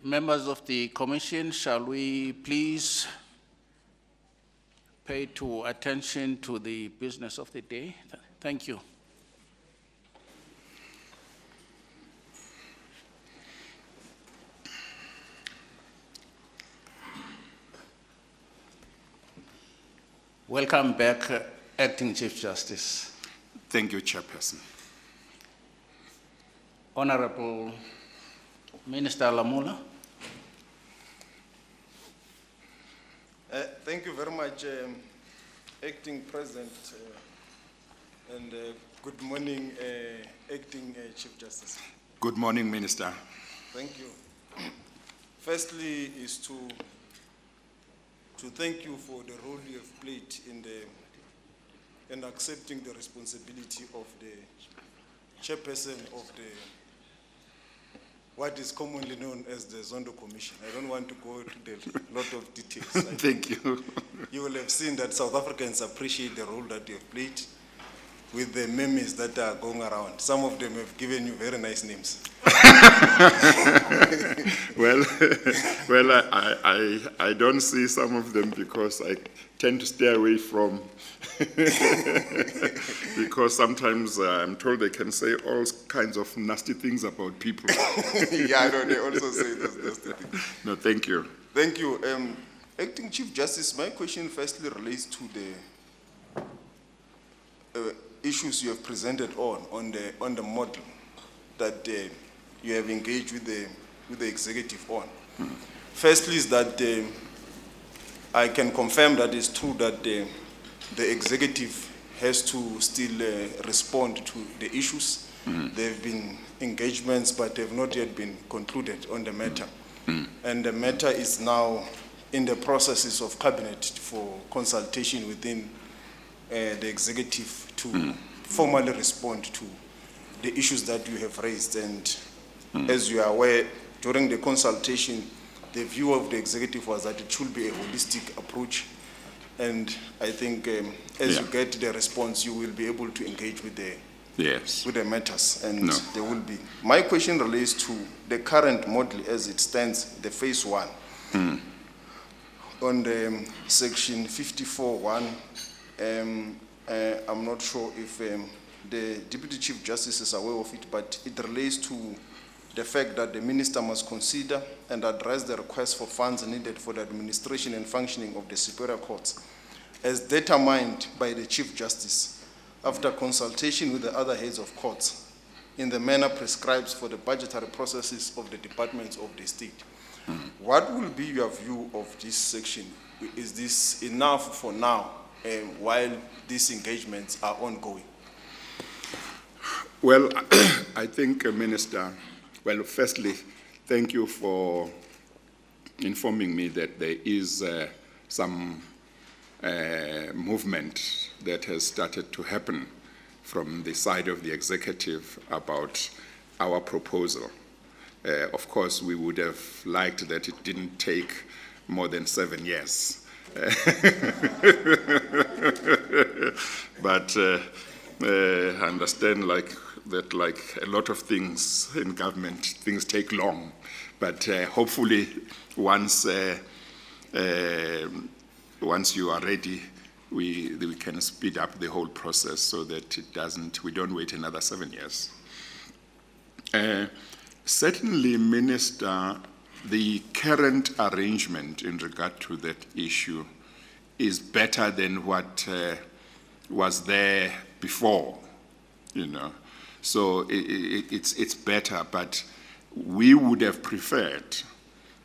Members of the commission, shall we please pay attention to the business of the day? Thank you. Welcome back, Acting Chief Justice. Thank you, Chairperson. Honorable Minister Lamula. Thank you very much, Acting President, and good morning, Acting Chief Justice. Good morning, Minister. Thank you. Firstly is to thank you for the role you have played in accepting the responsibility of the chairperson of what is commonly known as the Zondo Commission. I don't want to go into the lot of details. Thank you. You will have seen that South Africans appreciate the role that you have played with the memes that are going around. Some of them have given you very nice names. Well, I don't see some of them because I tend to stay away from, because sometimes I'm told they can say all kinds of nasty things about people. Yeah, I know, they also say those nasty things. No, thank you. Thank you. Acting Chief Justice, my question firstly relates to the issues you have presented on the model that you have engaged with the executive on. Firstly is that I can confirm that it's true that the executive has to still respond to the issues. There have been engagements, but they have not yet been concluded on the matter. And the matter is now in the processes of cabinet for consultation within the executive to formally respond to the issues that you have raised. And as you are aware, during the consultation, the view of the executive was that it should be a holistic approach. And I think as you get the response, you will be able to engage with the matters, and there will be. My question relates to the current model as it stands, the phase one. On the section 54.1, I'm not sure if the Deputy Chief Justice is aware of it, but it relates to the fact that the minister must consider and address the request for funds needed for the administration and functioning of the superior courts as determined by the Chief Justice after consultation with the other heads of courts in the manner prescribed for the budgetary processes of the departments of the state. What will be your view of this section? Is this enough for now while these engagements are ongoing? Well, I think, Minister, well, firstly, thank you for informing me that there is some movement that has started to happen from the side of the executive about our proposal. Of course, we would have liked that it didn't take more than 7 years. But I understand that a lot of things in government, things take long. But hopefully, once you are ready, we can speed up the whole process so that we don't wait another 7 years. Certainly, Minister, the current arrangement in regard to that issue is better than what was there before, So it's better, but we would have preferred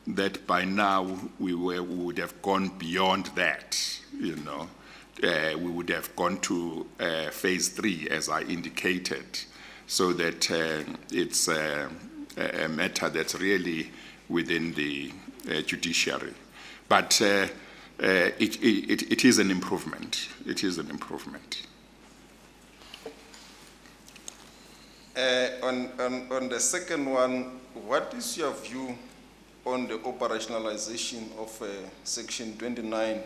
that by now we would have gone beyond that, we would have gone to phase 3, as I indicated, so that it's a matter that's really within the judiciary. But it is an improvement. It is an improvement. On the second one, what is your view on the operationalization of Section 29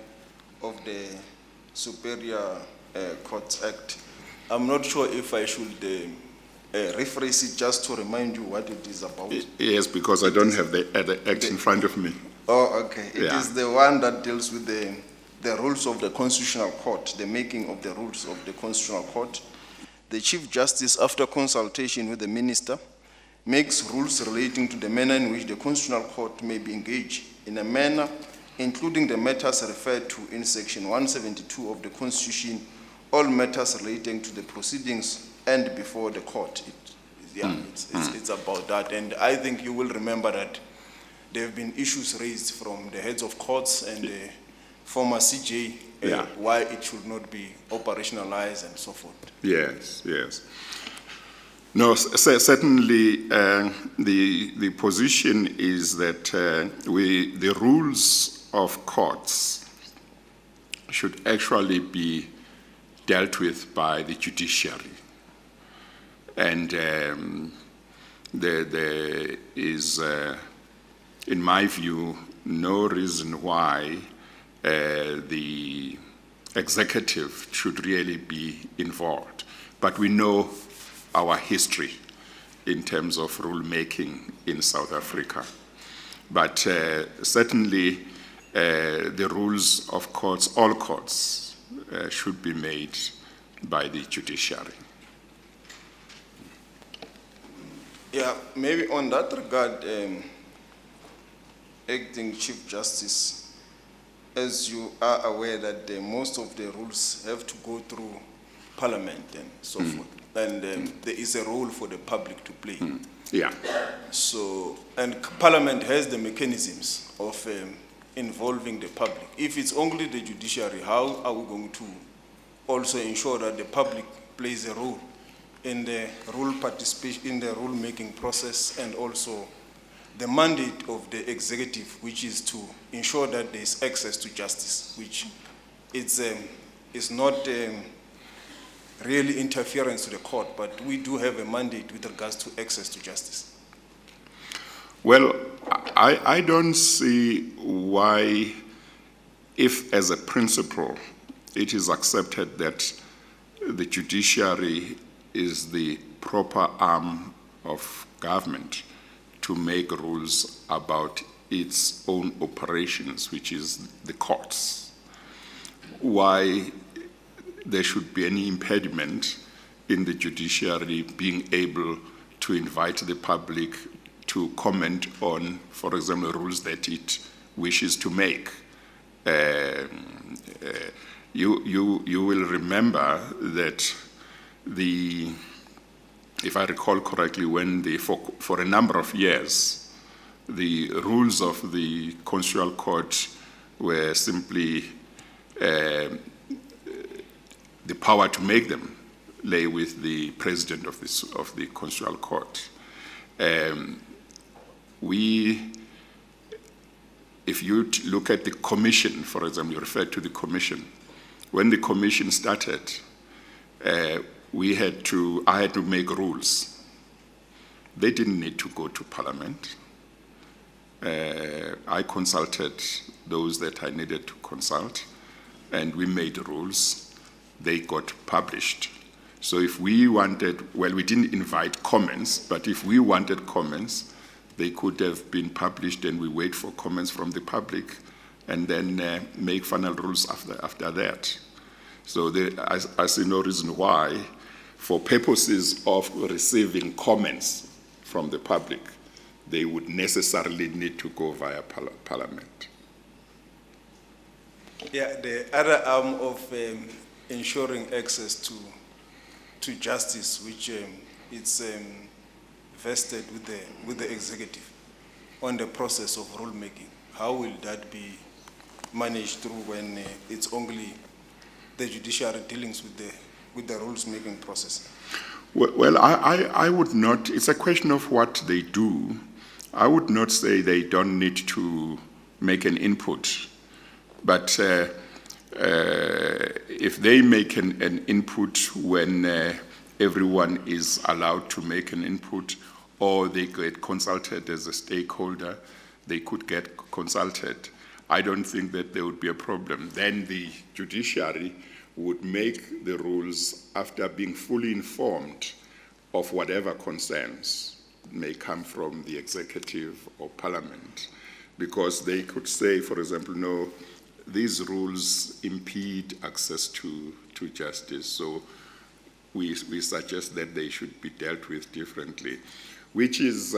of the Superior Courts Act? I'm not sure if I should rephrase it just to remind you what it is about? Yes, because I don't have the act in front of me. Oh, okay. It Yeah. is the one that deals with the rules of the Constitutional Court, the making of the rules of the Constitutional Court. The Chief Justice, after consultation with the Minister, makes rules relating to the manner in which the Constitutional Court may be engaged in a manner including the matters referred to in Section 172 of the Constitution, all matters relating to the proceedings and before the court. It's about that. And I think you will remember that there have been issues raised from the heads of courts and the former CJ why it should not be operationalized and so forth. Yes, yes. No, certainly the position is that the rules of courts should actually be dealt with by the judiciary. And there is, in my view, no reason why the executive should really be involved. But we know our history in terms of rulemaking in South Africa. But certainly the rules of courts, all courts, should be made by the judiciary. Yeah, maybe on that regard, Acting Chief Justice, as you are aware that most of the rules have to go through Parliament and so forth, and there is a role for the public to play. Yeah. So, and Parliament has the mechanisms of involving the public. If it's only the judiciary, how are we going to also ensure that the public plays a role in the rule participation, in the rule-making process, and also the mandate of the executive, which is to ensure that there is access to justice, which is not really interference to the court, but we do have a mandate with regards to access to justice. Well, I don't see why, if as a principle it is accepted that the judiciary is the proper arm of government to make rules about its own operations, which is the courts, why there should be any impediment in the judiciary being able to invite the public to comment on, for example, rules that it wishes to make. You will remember that if I recall correctly, when for a number of years, the rules of the Constitutional Court were simply the power to make them lay with the president of the Constitutional Court. If you look at the commission, for example, you referred to the commission. When the commission started, I had to make rules. They didn't need to go to Parliament. I consulted those that I needed to consult, and we made rules. They got published. So if we wanted, well, we didn't invite comments, but if we wanted comments, they could have been published, and we wait for comments from the public, and then make final rules after that. So I see no reason why, for purposes of receiving comments from the public, they would necessarily need to go via Parliament. Yeah, the other arm of ensuring access to justice, which it's vested with the executive on the process of rulemaking. How will that be managed through when it's only the judiciary dealings with the rules-making process? Well, I would not. It's a question of what they do. I would not say they don't need to make an input, but if they make an input when everyone is allowed to make an input, or they get consulted as a stakeholder, they could get consulted. I don't think that there would be a problem. Then the judiciary would make the rules after being fully informed of whatever concerns may come from the executive or parliament, because they could say, for example, no, these rules impede access to justice, so we suggest that they should be dealt with differently, which is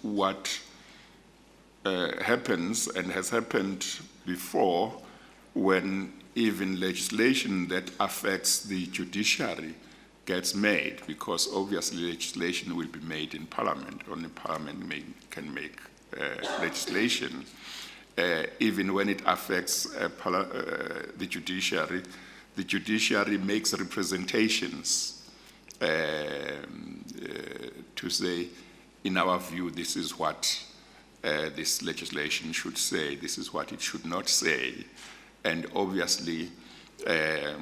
what happens and has happened before when even legislation that affects the judiciary gets made, because obviously legislation will be made in Parliament. Only Parliament can make legislation. Even when it affects the judiciary makes representations to say, in our view, this is what this legislation should say, this is what it should not say. And obviously, the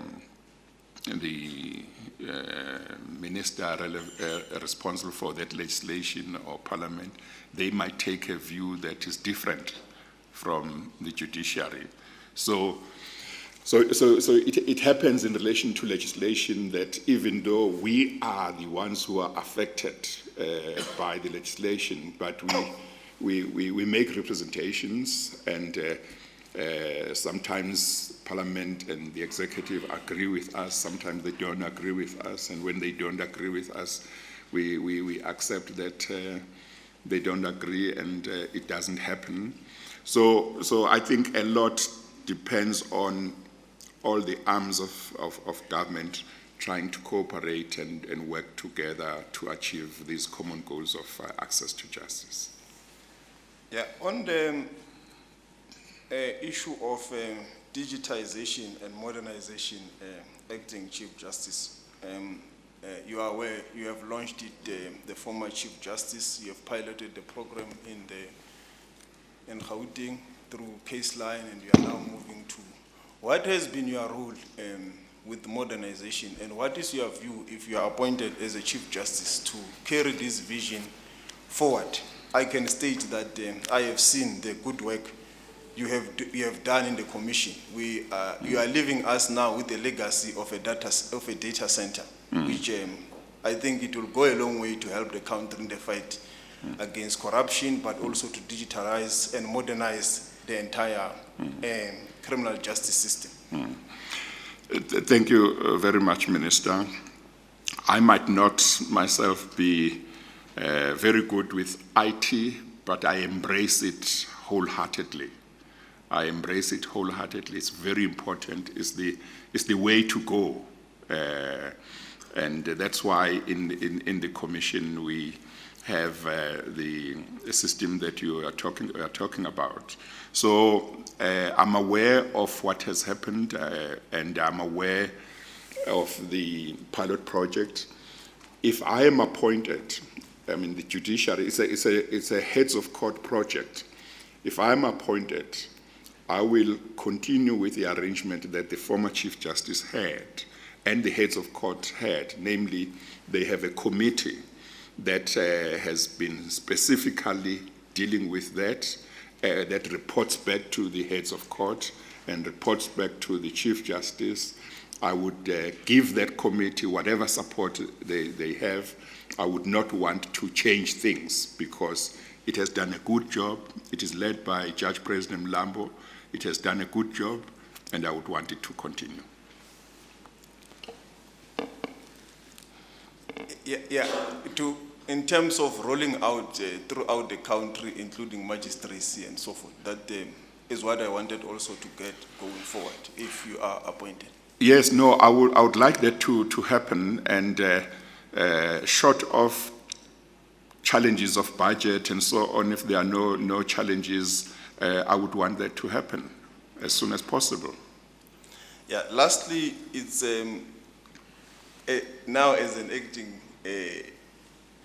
minister responsible for that legislation or parliament, they might take a view that is different from the judiciary. So it happens in relation to legislation that even though we are the ones who are affected by the legislation, but we make representations, and sometimes Parliament and the executive agree with us, sometimes they don't agree with us, and when they don't agree with us, we accept that they don't agree and it doesn't happen. So I think a lot depends on all the arms of government trying to cooperate and work together to achieve these common goals of access to justice. Yeah, on the issue of digitization and modernization, Acting Chief Justice, you are aware you have launched it, the former Chief Justice, you have piloted the program in Gauteng through Caseline, and you are now moving to. What has been your role with modernization, and what is your view if you are appointed as a Chief Justice to carry this vision forward? I can state that I have seen the good work you have done in the commission. You are leaving us now with the legacy of a data center, which I think it will go a long way to help the country in the fight against corruption, but also to digitalize and modernize the entire criminal justice system. Thank you very much, Minister. I might not myself be very good with IT, but I embrace it wholeheartedly. I embrace it wholeheartedly. It's very important. It's the way to go, and that's why in the commission we have the system that you are talking about. So I'm aware of what has happened, and I'm aware of the pilot project. If I am appointed, I mean the judiciary, it's a heads of court project. If I am appointed, I will continue with the arrangement that the former Chief Justice had and the heads of court had, namely they have a committee that has been specifically dealing with that, that reports back to the heads of court and reports back to the Chief Justice. I would give that committee whatever support they have. I would not want to change things because it has done a good job. It is led by Judge President Mlambo. It has done a good job, and I would want it to continue. In terms of rolling out throughout the country, including magistracy and so forth, that is what I wanted also to get going forward, if you are appointed. Yes, no, I would like that to happen, and short of challenges of budget and so on, if there are no challenges, I would want that to happen as soon as possible. Yeah, lastly, it's now as an acting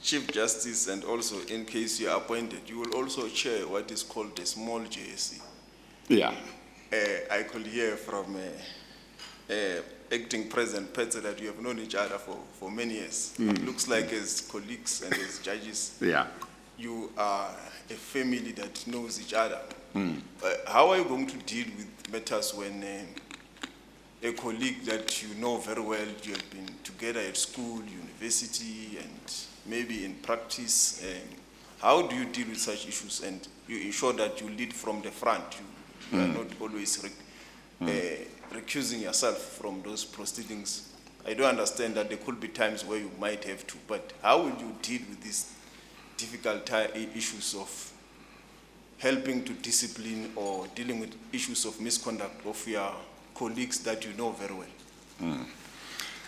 Chief Justice, and also in case you are appointed, you will also chair what is called the small JSC. Yeah. I could hear from acting President Petzer that you have known each other for many years. It looks like as colleagues and as judges, yeah, you are a family that knows each other. How are you going to deal with matters when a colleague that you know very well, you have been together at school, university, and maybe in practice. How do you deal with such issues and you ensure that you lead from the front? You are not always recusing yourself from those proceedings. I do understand that there could be times where you might have to, but how will you deal with these difficult issues of helping to discipline or dealing with issues of misconduct of your colleagues that you know very well?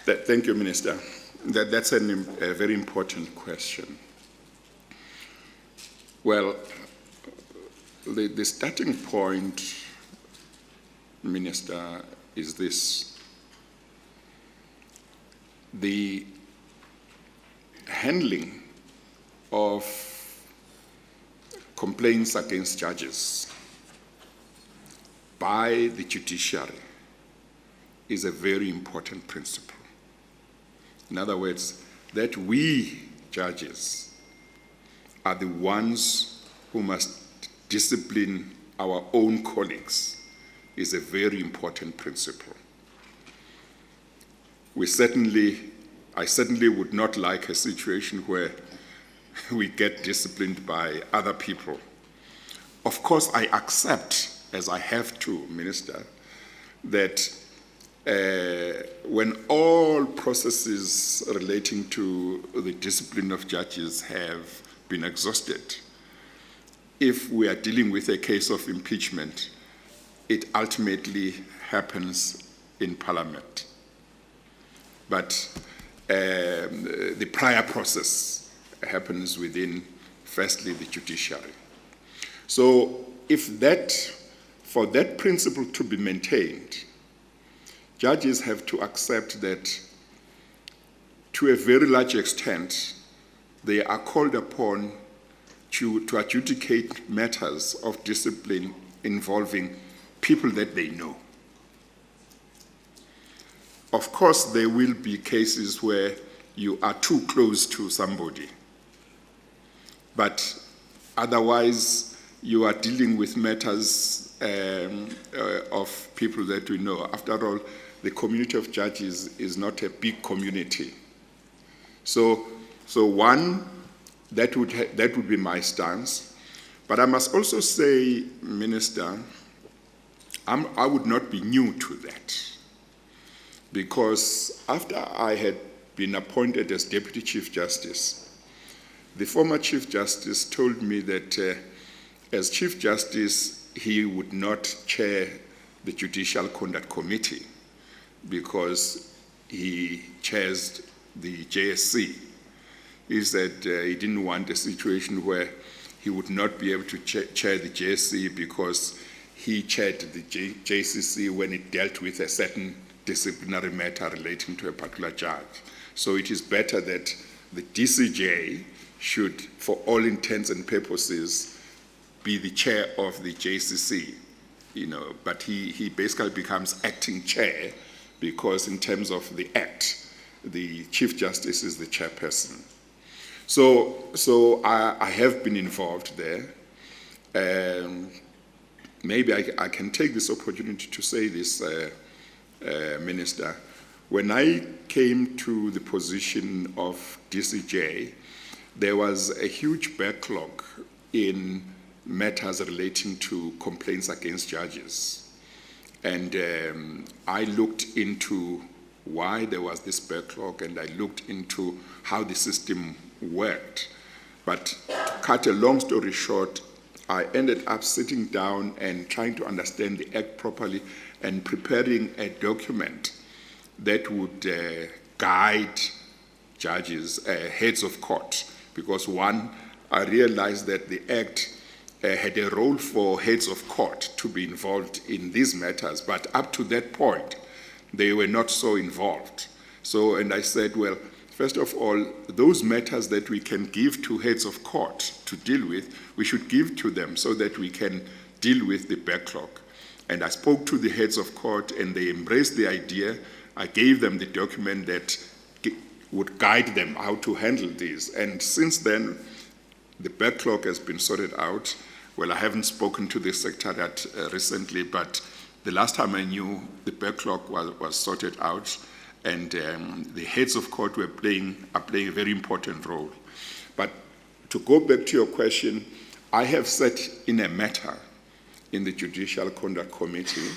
Thank you, Minister. That's a very important question. Well, the starting point, Minister, is this. The handling of complaints against judges by the judiciary is a very important principle. In other words, that we judges are the ones who must discipline our own colleagues is a very important principle. I certainly would not like a situation where we get disciplined by other people. Of course, I accept, as I have to, Minister, that when all processes relating to the discipline of judges have been exhausted, if we are dealing with a case of impeachment, it ultimately happens in Parliament. But the prior process happens within, firstly, the judiciary. So for that principle to be maintained, judges have to accept that to a very large extent, they are called upon to adjudicate matters of discipline involving people that they know. Of course, there will be cases where you are too close to somebody, but otherwise you are dealing with matters of people that we know. After all, the community of judges is not a big community. So one, that would be my stance. But I must also say, Minister, I would not be new to that. Because after I had been appointed as Deputy Chief Justice, the former Chief Justice told me that as Chief Justice, he would not chair the Judicial Conduct Committee because he chairs the JSC. He said he didn't want a situation where he would not be able to chair the JSC because he chaired the JCC when it dealt with a certain disciplinary matter relating to a particular judge. So it is better that the DCJ should, for all intents and purposes, be the chair of the JCC, but he basically becomes acting chair because in terms of the act, the Chief Justice is the chairperson. So I have been involved there. Maybe I can take this opportunity to say this, Minister. When I came to the position of DCJ, there was a huge backlog in matters relating to complaints against judges. And I looked into why there was this backlog, and I looked into how the system worked. But to cut a long story short, I ended up sitting down and trying to understand the Act properly and preparing a document that would guide judges, heads of court. Because one, I realized that the Act had a role for heads of court to be involved in these matters, but up to that point, they were not so involved. And I said, well, first of all, those matters that we can give to heads of court to deal with, we should give to them so that we can deal with the backlog. And I spoke to the heads of court and they embraced the idea. I gave them the document that would guide them how to handle this. And since then, the backlog has been sorted out. Well, I haven't spoken to the Secretariat recently, but the last time I knew, the backlog was sorted out, and the heads of court are playing a very important role. But to go back to your question, I have sat in a matter in the Judicial Conduct Committee.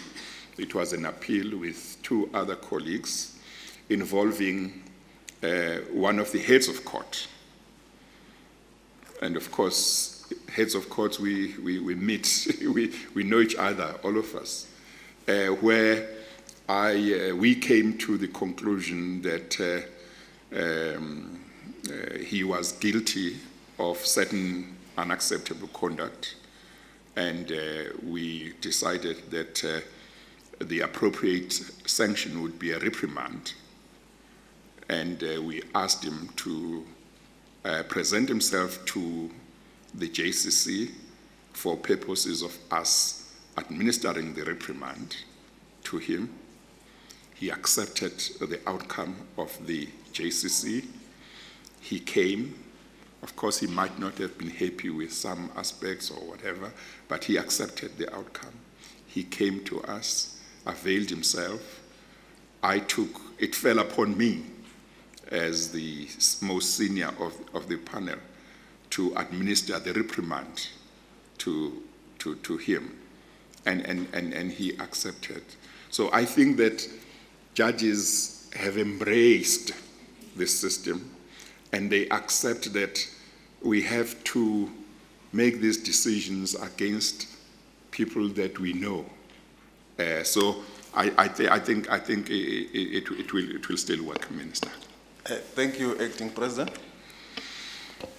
It was an appeal with 2 other colleagues involving one of the heads of court. And of course, heads of courts, we meet, we know each other, all of us, where we came to the conclusion that he was guilty of certain unacceptable conduct, and we decided that the appropriate sanction would be a reprimand, and we asked him to present himself to the JSC for purposes of us administering the reprimand to him. He accepted the outcome of the JSC. He came. Of course, he might not have been happy with some aspects or whatever, but he accepted the outcome. He came to us, availed himself. It fell upon me as the most senior of the panel to administer the reprimand to him, and he accepted. So I think that judges have embraced this system, and they accept that we have to make these decisions against people that we know. So I think it will still work, Minister. Thank you, Acting President.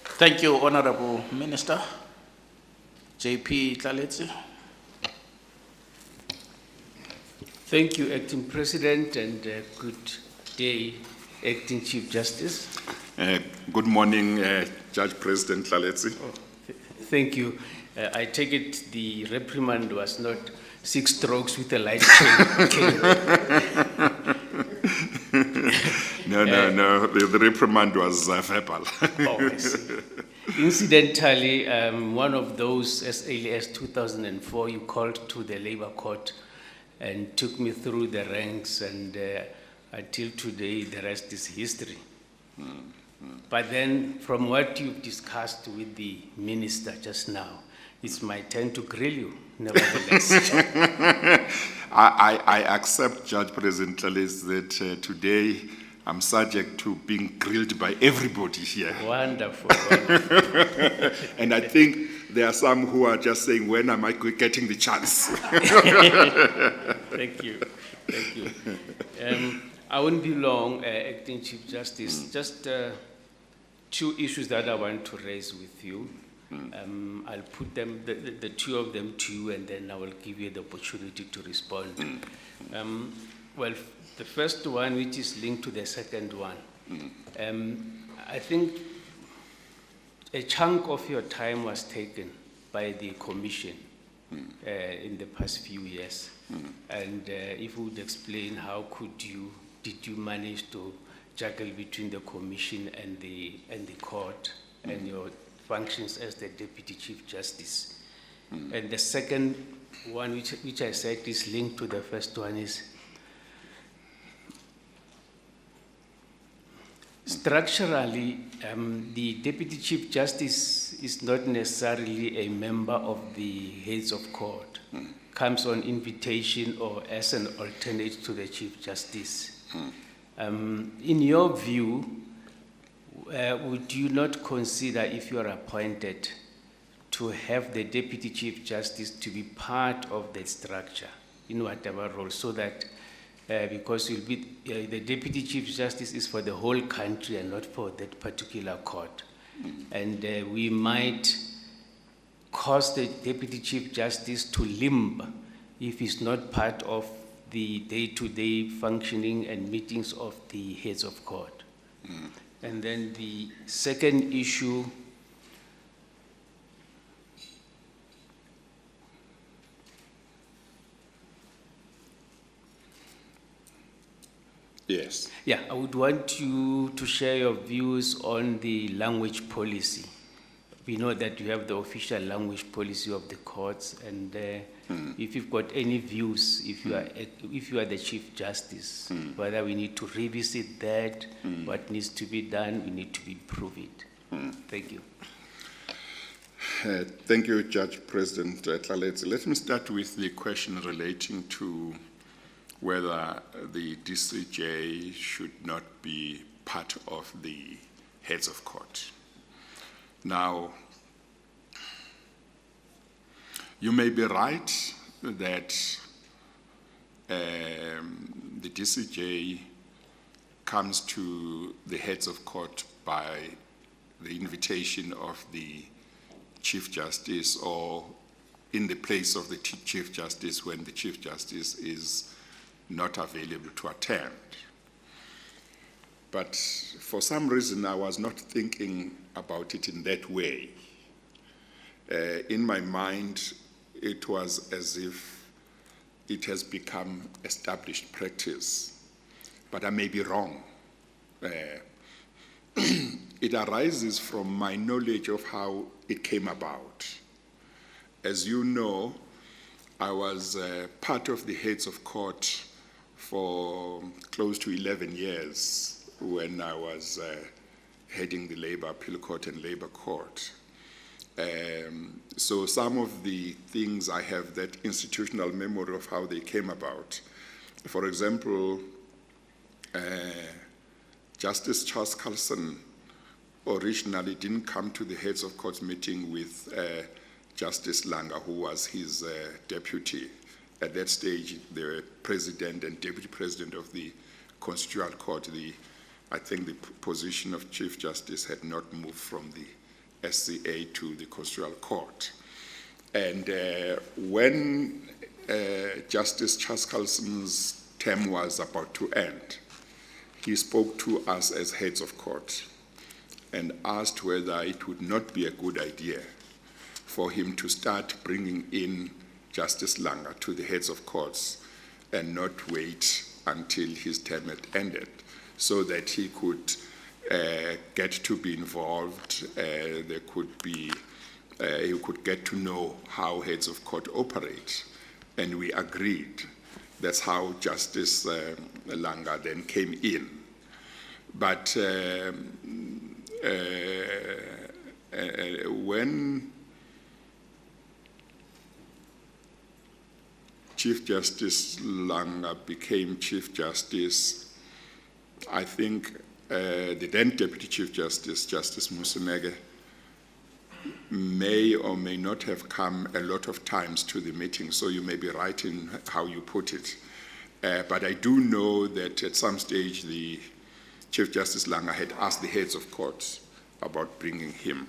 Thank you, Honorable Minister. JP Tlaletsi. Thank you, Acting President, and good day, Acting Chief Justice. Good morning, Judge President Tlaletsi. Thank you. I take it the reprimand was not 6 strokes with a light chain. No, the reprimand was verbal. Oh, I see. Incidentally, one of those, as early as 2004, you called to the Labor Court and took me through the ranks, and until today, the rest is history. But then, from what you've discussed with the minister just now, it's my turn to grill you, nevertheless. I accept, Judge President Tlaletsi, that today I'm subject to being grilled by everybody here. Wonderful, wonderful. And I think there are some who are just saying, when am I getting the chance? Thank you, thank you. I won't be long, Acting Chief Justice. Just 2 issues that I want to raise with you. I'll put them, the 2 of them to you, and then I will give you the opportunity to respond. Well, the first one, which is linked to the second one, I think a chunk of your time was taken by the Commission in the past few years. And if you would explain how did you manage to juggle between the Commission and the court and your functions as the Deputy Chief Justice? And the second one, which I said is linked to the first one, is structurally, the Deputy Chief Justice is not necessarily a member of the heads of court, comes on invitation or as an alternate to the Chief Justice. In your view, would you not consider, if you are appointed, to have the Deputy Chief Justice to be part of that structure in whatever role, so that because you'll be, the Deputy Chief Justice is for the whole country and not for that particular court. And we might cause the Deputy Chief Justice to limp if he's not part of the day-to-day functioning and meetings of the heads of court. And then the second issue, Yes. yeah, I would want you to share your views on the language policy We know that you have the official language policy of the courts, and if you've got any views, if you are the Chief Justice, whether we need to revisit that, what needs to be done, we need to improve it. Thank you. Thank you, Judge President Tlaletsi. Let me start with the question relating to whether the DCJ should not be part of the heads of court. Now, you may be right that the DCJ comes to the heads of court by the invitation of the Chief Justice or in the place of the Chief Justice when the Chief Justice is not available to attend. But for some reason, I was not thinking about it in that way. In my mind, it was as if it has become established practice, but I may be wrong. It arises from my knowledge of how it came about. As you know, I was part of the heads of court for close to 11 years when I was heading the Labor Appeal Court and Labor Court. So some of the things I have that institutional memory of how they came about. For example, Justice Charles Carlson originally didn't come to the heads of courts meeting with Justice Langa, who was his deputy. At that stage, the president and deputy president of the Constitutional Court, I think the position of Chief Justice had not moved from the SCA to the Constitutional Court. And when Justice Charles Carlson's term was about to end, he spoke to us as heads of court and asked whether it would not be a good idea for him to start bringing in Justice Langa to the heads of courts and not wait until his term had ended, so that he could get to be involved. There could be, he could get to know how heads of court operate, and we agreed. That's how Justice Langa then came in. But when Chief Justice Langa became Chief Justice, I think the then Deputy Chief Justice, Justice Musunege, may or may not have come a lot of times to the meeting, so you may be right in how you put it. But I do know that at some stage the Chief Justice Langa had asked the heads of courts about bringing him,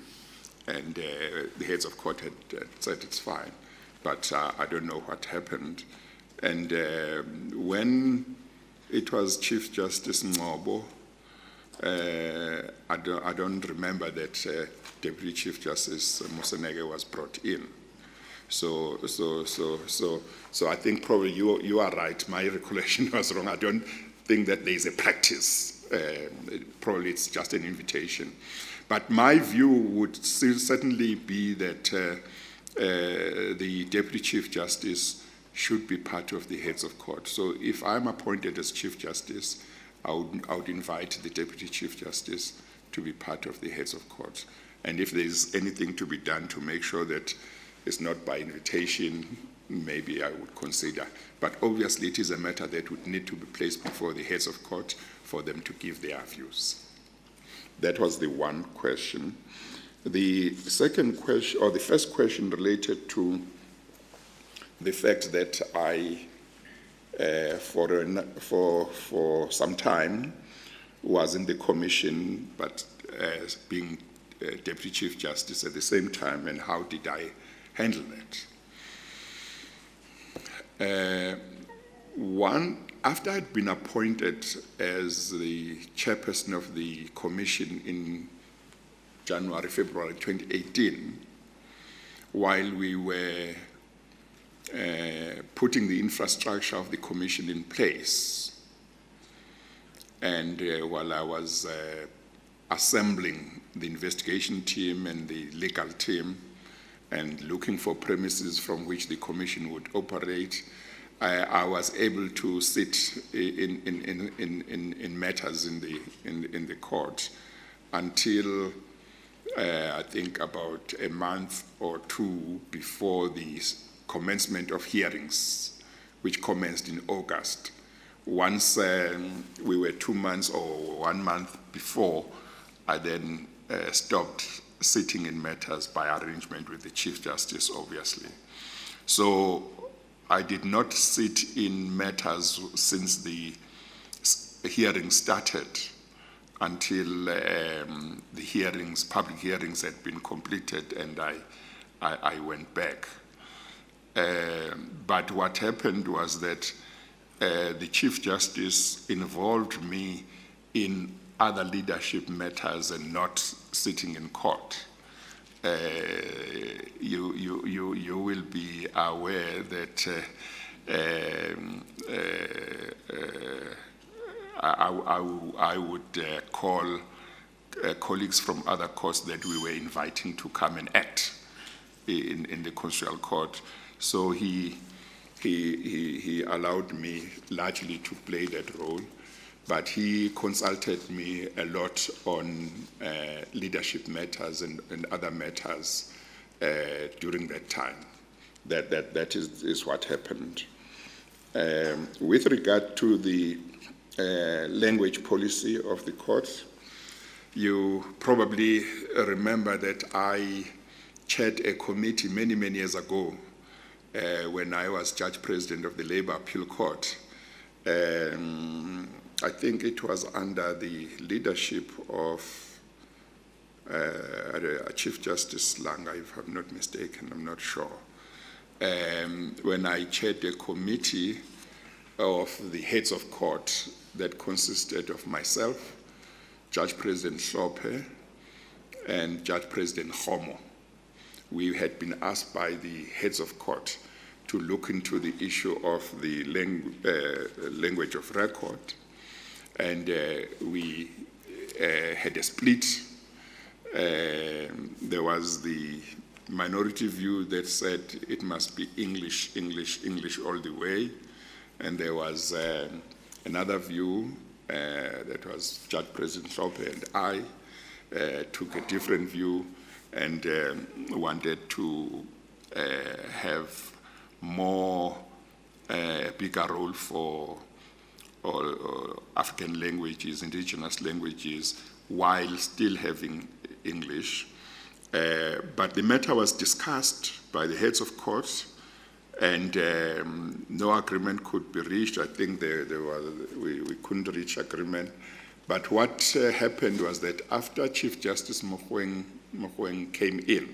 and the heads of court had said it's fine. But I don't know what happened. And when it was Chief Justice Ngobo, I don't remember that Deputy Chief Justice Musunege was brought in. So I think probably you are right. My recollection was wrong. I don't think that there is a practice. Probably it's just an invitation. But my view would still certainly be that the Deputy Chief Justice should be part of the heads of court. So if I'm appointed as Chief Justice, I would invite the Deputy Chief Justice to be part of the heads of court. And if there's anything to be done to make sure that it's not by invitation, maybe I would consider. But obviously it is a matter that would need to be placed before the heads of court for them to give their views. That was the one question. The second question, or the first question, related to the fact that I, for some time, was in the commission, but being Deputy Chief Justice at the same time, and how did I handle it? After I'd been appointed as the chairperson of the commission in January, February 2018, while we were putting the infrastructure of the commission in place, and while I was assembling the investigation team and the legal team and looking for premises from which the commission would operate, I was able to sit in matters in the court until I think about a month or two before the commencement of hearings, which commenced in August. Once we were 2 months or 1 month before, I then stopped sitting in matters by arrangement with the Chief Justice, obviously. So I did not sit in matters since the hearing started until the hearings, public hearings had been completed, and I went back. But what happened was that the Chief Justice involved me in other leadership matters and not sitting in court. You will be aware that I would call colleagues from other courts that we were inviting to come and act in the constitutional court. So he allowed me largely to play that role, but he consulted me a lot on leadership matters and other matters during that time. That is what happened. With regard to the language policy of the court, you probably remember that I chaired a committee many years ago when I was Judge President of the Labour Appeal Court. I think it was under the leadership of Chief Justice Langa, if I'm not mistaken, I'm not sure. When I chaired a committee of the heads of court that consisted of myself, Judge President Hlophe, and Judge President Homo. We had been asked by the heads of court to look into the issue of the language of record, and we had a split. There was the minority view that said it must be English all the way, and there was another view that was Judge President Hlophe and I took a different view and wanted to have more bigger role for African languages, indigenous languages, while still having English. But the matter was discussed by the heads of courts, and no agreement could be reached. I think we couldn't reach agreement. But what happened was that after Chief Justice Mogoeng came in,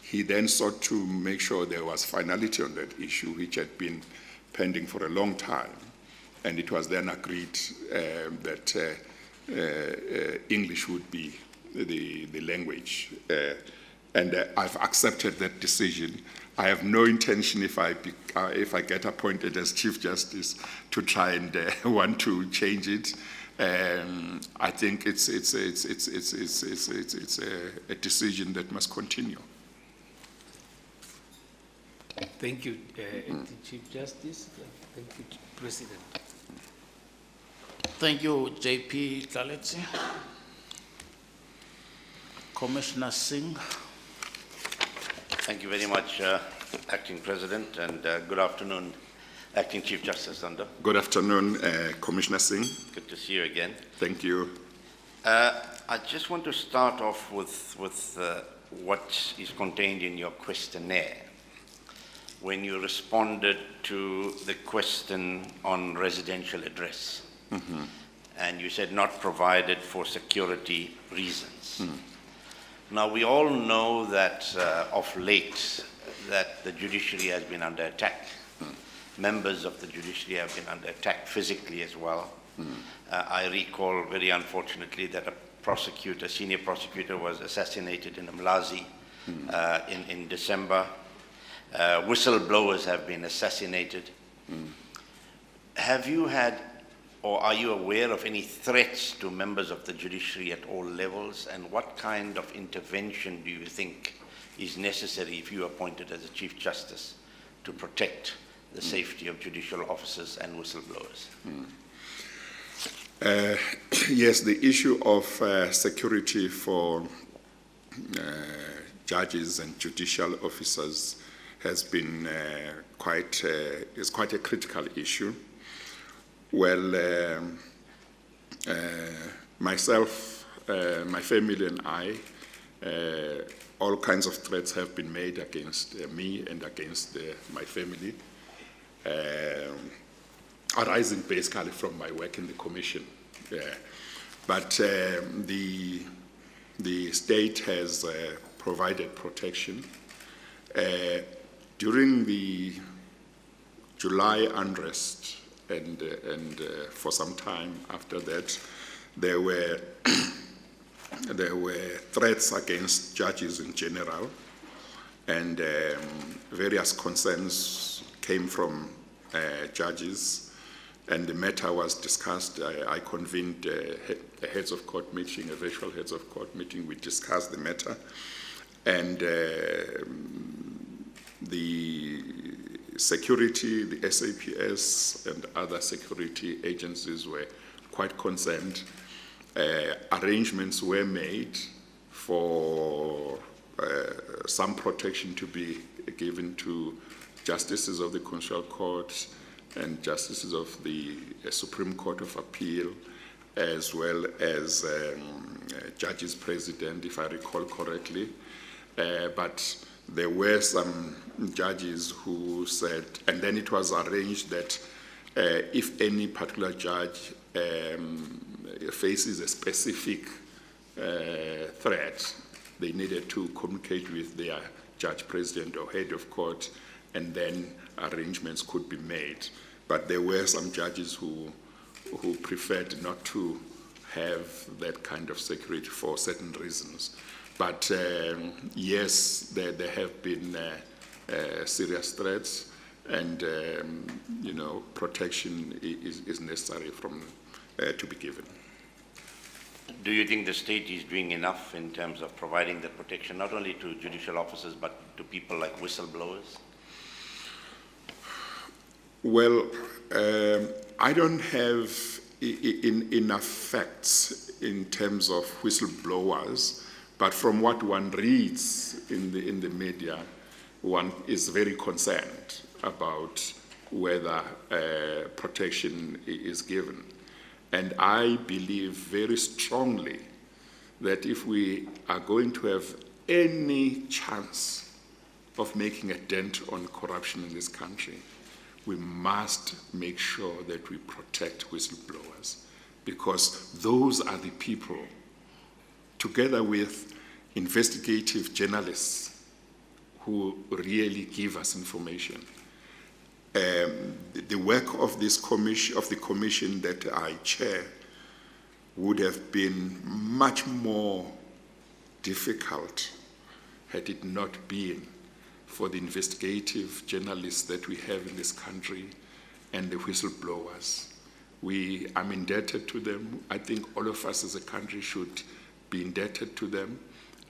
he then sought to make sure there was finality on that issue, which had been pending for a long time. And it was then agreed that English would be the language. And I've accepted that decision. I have no intention, if I get appointed as Chief Justice, to try and want to change it. I think it's a decision that must continue. Thank you, Chief Justice. Thank you, President. Thank you, JP Tlaletsi. Commissioner Singh. Thank you very much, Acting President, and good afternoon, Acting Chief Justice Zondo. Good afternoon, Commissioner Singh. Good to see you again. Thank you. I just want to start off with what is contained in your questionnaire. When you responded to the question on residential address, and you said not provided for security reasons. Now, we all know that of late that the judiciary has been under attack. Members of the judiciary have been under attack physically as well. I recall, very unfortunately, that a senior prosecutor was assassinated in Umlazi in December. Whistleblowers have been assassinated. Have you had or are you aware of any threats to members of the judiciary at all levels? And what kind of intervention do you think is necessary if you are appointed as a Chief Justice to protect the safety of judicial officers and whistleblowers? Yes, the issue of security for judges and judicial officers has been is quite a critical issue. Well, myself, my family and I, all kinds of threats have been made against me and against my family, arising basically from my work in the commission. But the state has provided protection. During the July unrest and for some time after that, there were threats against judges in general, and various concerns came from judges, and the matter was discussed. I convened a heads of court meeting, a virtual heads of court meeting. We discussed the matter, and the security, the SAPS and other security agencies were quite concerned. Arrangements were made for some protection to be given to justices of the Constitutional Court and justices of the Supreme Court of Appeal, as well as judges president, if I recall correctly. But there were some judges who said, and then it was arranged that if any particular judge faces a specific threat, they needed to communicate with their judge president or head of court, and then arrangements could be made. But there were some judges who preferred not to have that kind of security for certain reasons. But yes, there have been serious threats, and protection is necessary to be given. Do you think the state is doing enough in terms of providing that protection, not only to judicial officers, but to people like whistleblowers? Well, I don't have enough facts in terms of whistleblowers, but from what one reads in the media, one is very concerned about whether protection is given. And I believe very strongly that if we are going to have any chance of making a dent on corruption in this country, we must make sure that we protect whistleblowers, because those are the people, together with investigative journalists, who really give us information. The work of this commission, of the commission that I chair, would have been much more difficult had it not been for the investigative journalists that we have in this country and the whistleblowers. I'm indebted to them. I think all of us as a country should be indebted to them,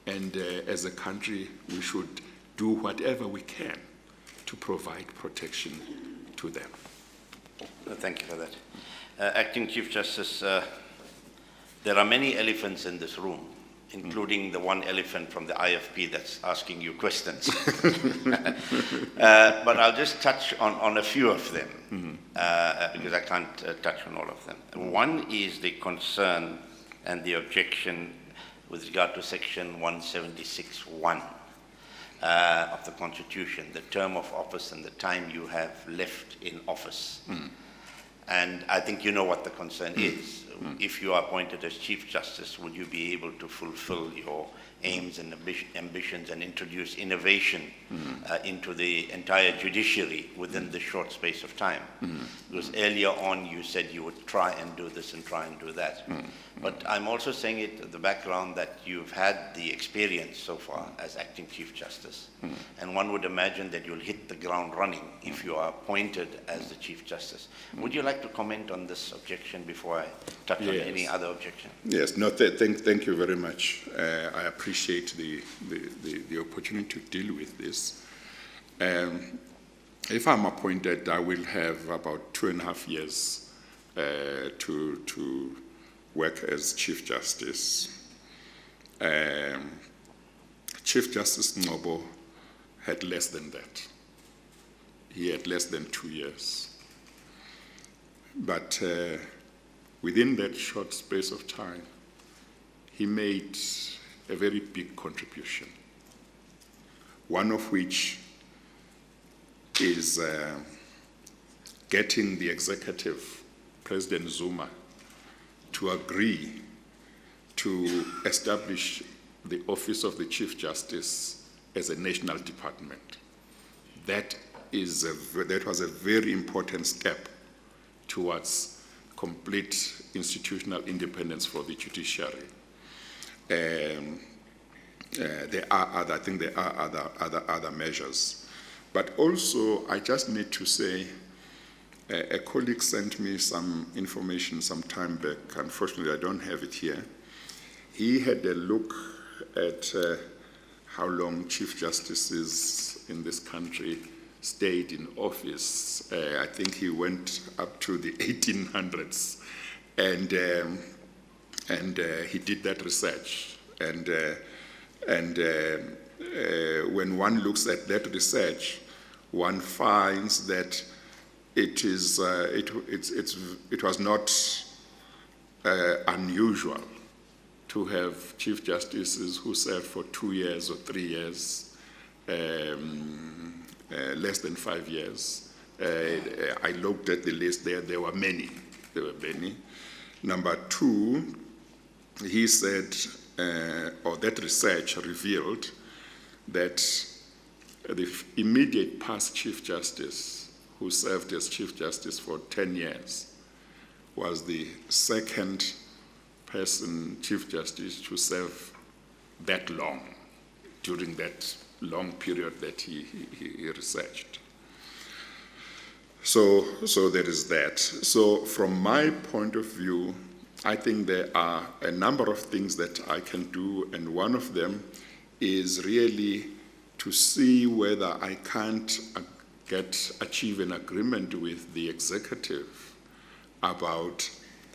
and as a country we should do whatever we can to provide protection to them. Thank you for that. Acting Chief Justice, there are many elephants in this room, including the one elephant from the IFP that's asking you questions. But I'll just touch on a few of them, because I can't touch on all of them. One is the concern and the objection with regard to Section 176(1). Of the Constitution, the term of office and the time you have left in office. And I think you know what the concern is. if you are appointed as Chief Justice, will you be able to fulfill your aims and ambitions and introduce innovation into the entire judiciary within the short space of time? Because earlier on you said you would try and do this and try and do that. But I'm also saying it, the background that you've had the experience so far as acting Chief Justice. And one would imagine that you'll hit the ground running if you are appointed as the Chief Justice. Would you like to comment on this objection before I touch on any other objection? Yes, no, thank you very much. I appreciate the opportunity to deal with this. If I'm appointed, I will have about 2.5 years to work as Chief Justice. Chief Justice Ngobo had less than that. He had less than 2 years. But within that short space of time, he made a very big contribution, one of which is getting the executive, President Zuma, to agree to establish the Office of the Chief Justice as a national department. That was a very important step towards complete institutional independence for the judiciary. There are other measures. But also, I just need to say, a colleague sent me some information some time back. Unfortunately, I don't have it here. He had a look at how long Chief Justices in this country stayed in office. I think he went up to the 1800s, and he did that research. And when one looks at that research, one finds that it was not unusual to have Chief Justices who served for 2 years or 3 years, less than 5 years. I looked at the list there were many. Number two, he said, or that research revealed that the immediate past Chief Justice who served as Chief Justice for 10 years was the second person, Chief Justice, to serve that long during that long period that he researched. So there is that. So from my point of view, I think there are a number of things that I can do, and one of them is really to see whether I can't achieve an agreement with the executive about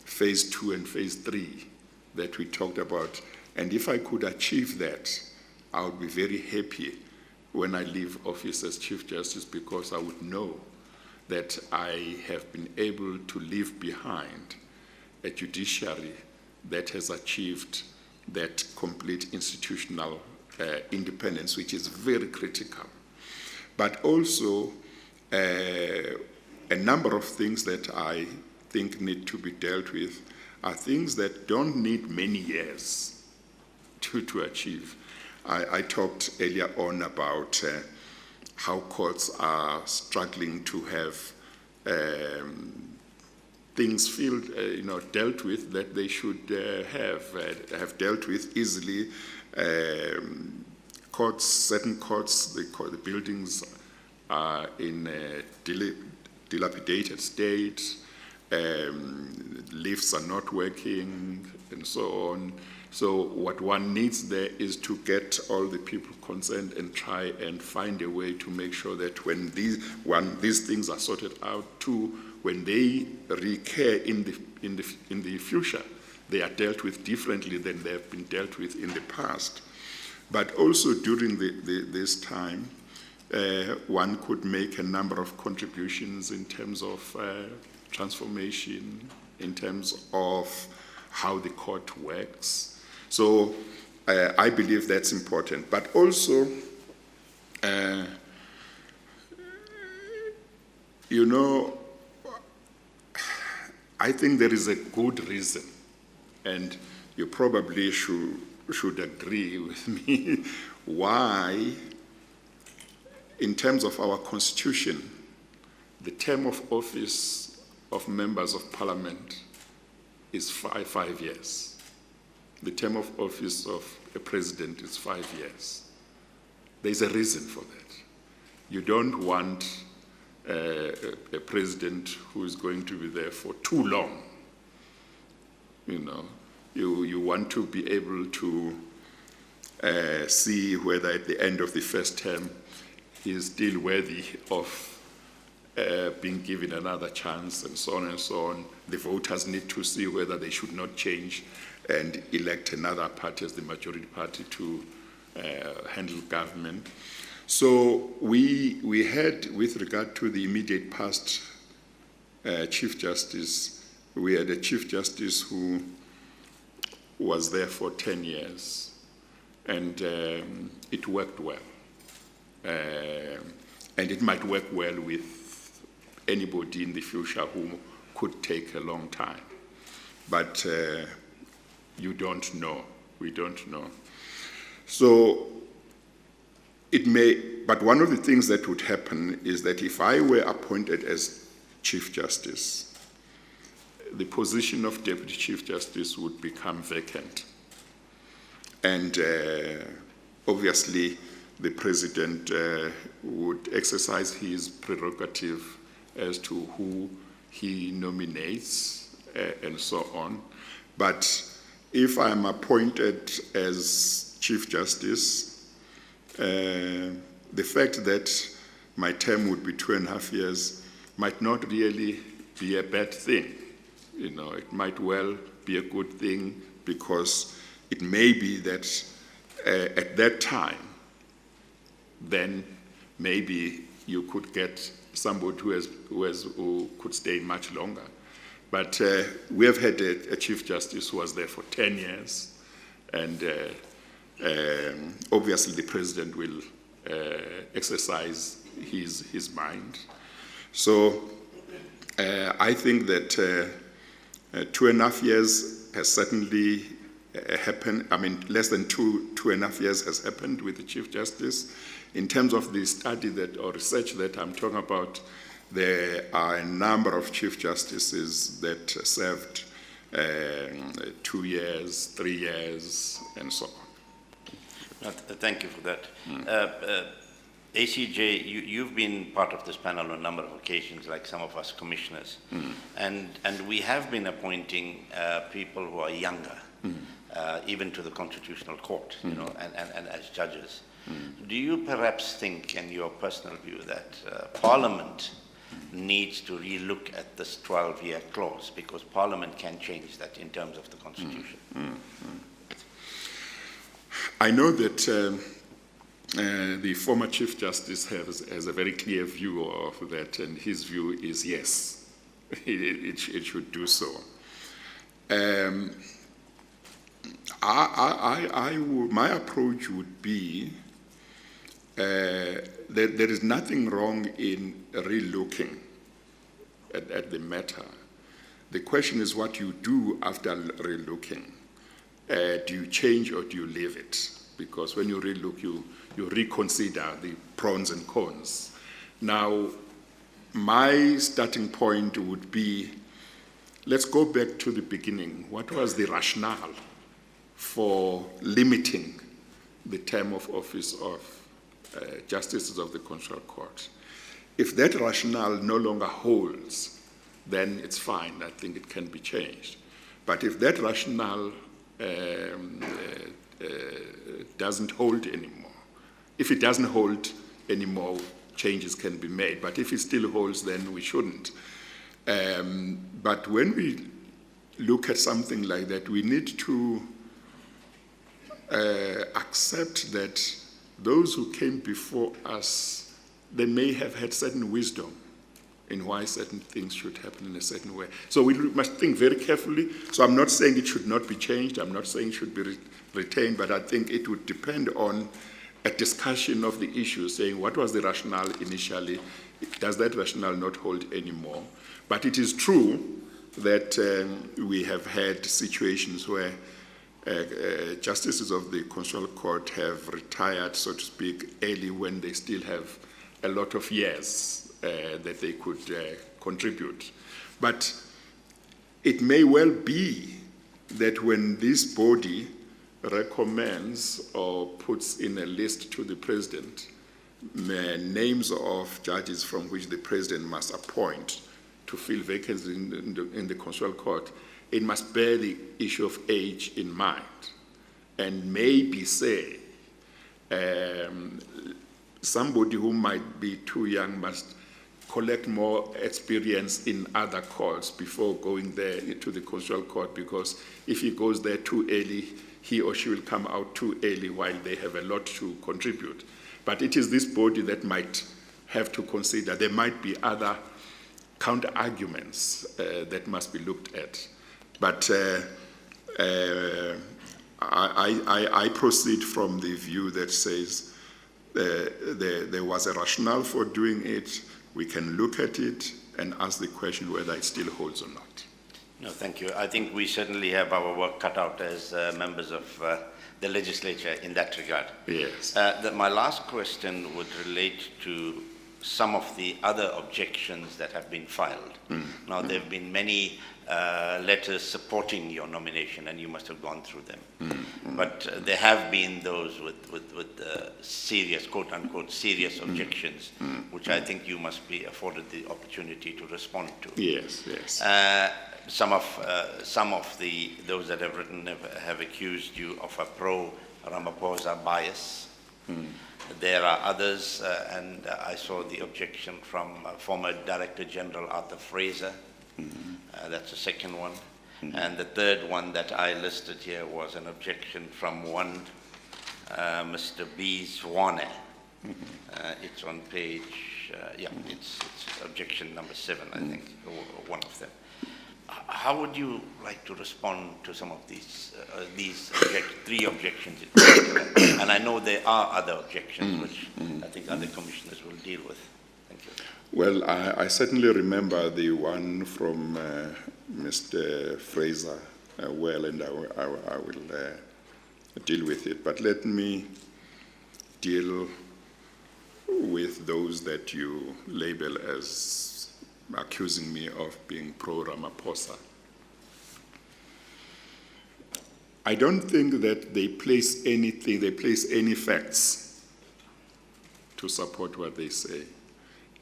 phase 2 and phase 3 that we talked about. And if I could achieve that, I would be very happy when I leave office as Chief Justice, because I would know that I have been able to leave behind a judiciary that has achieved that complete institutional independence, which is very critical. But also, a number of things that I think need to be dealt with are things that don't need many years to achieve. I talked earlier on about how courts are struggling to have things dealt with that they should have dealt with easily. Certain courts, the buildings are in a dilapidated state, lifts are not working, and so on. So what one needs there is to get all the people concerned and try and find a way to make sure that when these things are sorted out, too, when they recur in the future, they are dealt with differently than they have been dealt with in the past. But also during this time, one could make a number of contributions in terms of transformation, in terms of how the court works. So I believe that's important. But also, I think there is a good reason and you probably should agree with me, why, in terms of our constitution, the term of office of members of parliament is five years. The term of office of a president is 5 years. There's a reason for that. You don't want a president who is going to be there for too long. You know, you want to be able to see whether at the end of the first term he is still worthy of being given another chance, and so on and so on. The voters need to see whether they should not change and elect another party as the majority party to handle government. So we had, with regard to the immediate past Chief Justice, we had a Chief Justice who was there for 10 years, and it worked well. And it might work well with anybody in the future who could take a long time. But you don't know. We don't know. So it may, but one of the things that would happen is that if I were appointed as Chief Justice, the position of Deputy Chief Justice would become vacant. And obviously, the President would exercise his prerogative as to who he nominates and so on. But if I'm appointed as Chief Justice, the fact that my term would be 2.5 years might not really be a bad thing. You know, it might well be a good thing, because it may be that at that time, then maybe you could get somebody who could stay much longer. But we have had a Chief Justice who was there for 10 years, and obviously the President will exercise his mind. So I think that 2.5 years has certainly happened. I mean, less than 2.5 years has happened with the Chief Justice. In terms of the study that, or research that I'm talking about, there are a number of Chief Justices that served 2 years, 3 years, and so on. Thank you for that. ACJ, you've been part of this panel on a number of occasions, like some of us commissioners, and we have been appointing people who are younger, even to the Constitutional Court, you know, and as judges. Do you perhaps think, in your personal view, that Parliament needs to relook at this 12-year clause, because Parliament can change that in terms of the Constitution? I know that the former Chief Justice has a very clear view of that, and his view is yes, it should do so. My approach would be that there is nothing wrong in relooking at the matter. The question is what you do after relooking. Do you change or do you leave it? Because when you relook, you reconsider the pros and cons. Now, my starting point would be, let's go back to the beginning. What was the rationale for limiting the term of office of justices of the Constitutional Court? If that rationale no longer holds, then it's fine. I think it can be changed. But if that rationale doesn't hold anymore, if it doesn't hold anymore, changes can be made. But if it still holds, then we shouldn't. But when we look at something like that, we need to accept that those who came before us, they may have had certain wisdom in why certain things should happen in a certain way. So we must think very carefully. So I'm not saying it should not be changed. I'm not saying it should be retained, but I think it would depend on a discussion of the issue, saying what was the rationale initially? Does that rationale not hold anymore? But it is true that we have had situations where justices of the Constitutional Court have retired, so to speak, early when they still have a lot of years that they could contribute. But it may well be that when this body recommends or puts in a list to the president names of judges from which the president must appoint to fill vacancies in the Constitutional Court, it must bear the issue of age in mind and maybe say somebody who might be too young must collect more experience in other courts before going there to the Constitutional Court, because if he goes there too early, he or she will come out too early while they have a lot to contribute. But it is this body that might have to consider. There might be other counter-arguments that must be looked at. But I proceed from the view that says there was a rationale for doing it. We can look at it and ask the question whether it still holds or not. No, thank you. I think we certainly have our work cut out as members of the legislature in that regard. Yes. My last question would relate to some of the other objections that have been filed. Now, there have been many letters supporting your nomination, and you must have gone through them. But there have been those with serious, quote-unquote, serious objections, which I think you must be afforded the opportunity to respond to. Yes, yes. Some of those that have written have accused you of a pro-Ramaphosa bias. There are others, and I saw the objection from former Director General Arthur Fraser. That's the second one. And the third one that I listed here was an objection from one Mr. B. Swane. It's on page, it's objection number 7, I think, or one of them. How would you like to respond to some of these three objections in particular? And I know there are other objections which I think other commissioners will deal with. Thank you. Well, I certainly remember the one from Mr. Fraser well, and I will deal with it. But let me deal with those that you label as accusing me of being pro-Ramaphosa. I don't think that they place any facts to support what they say.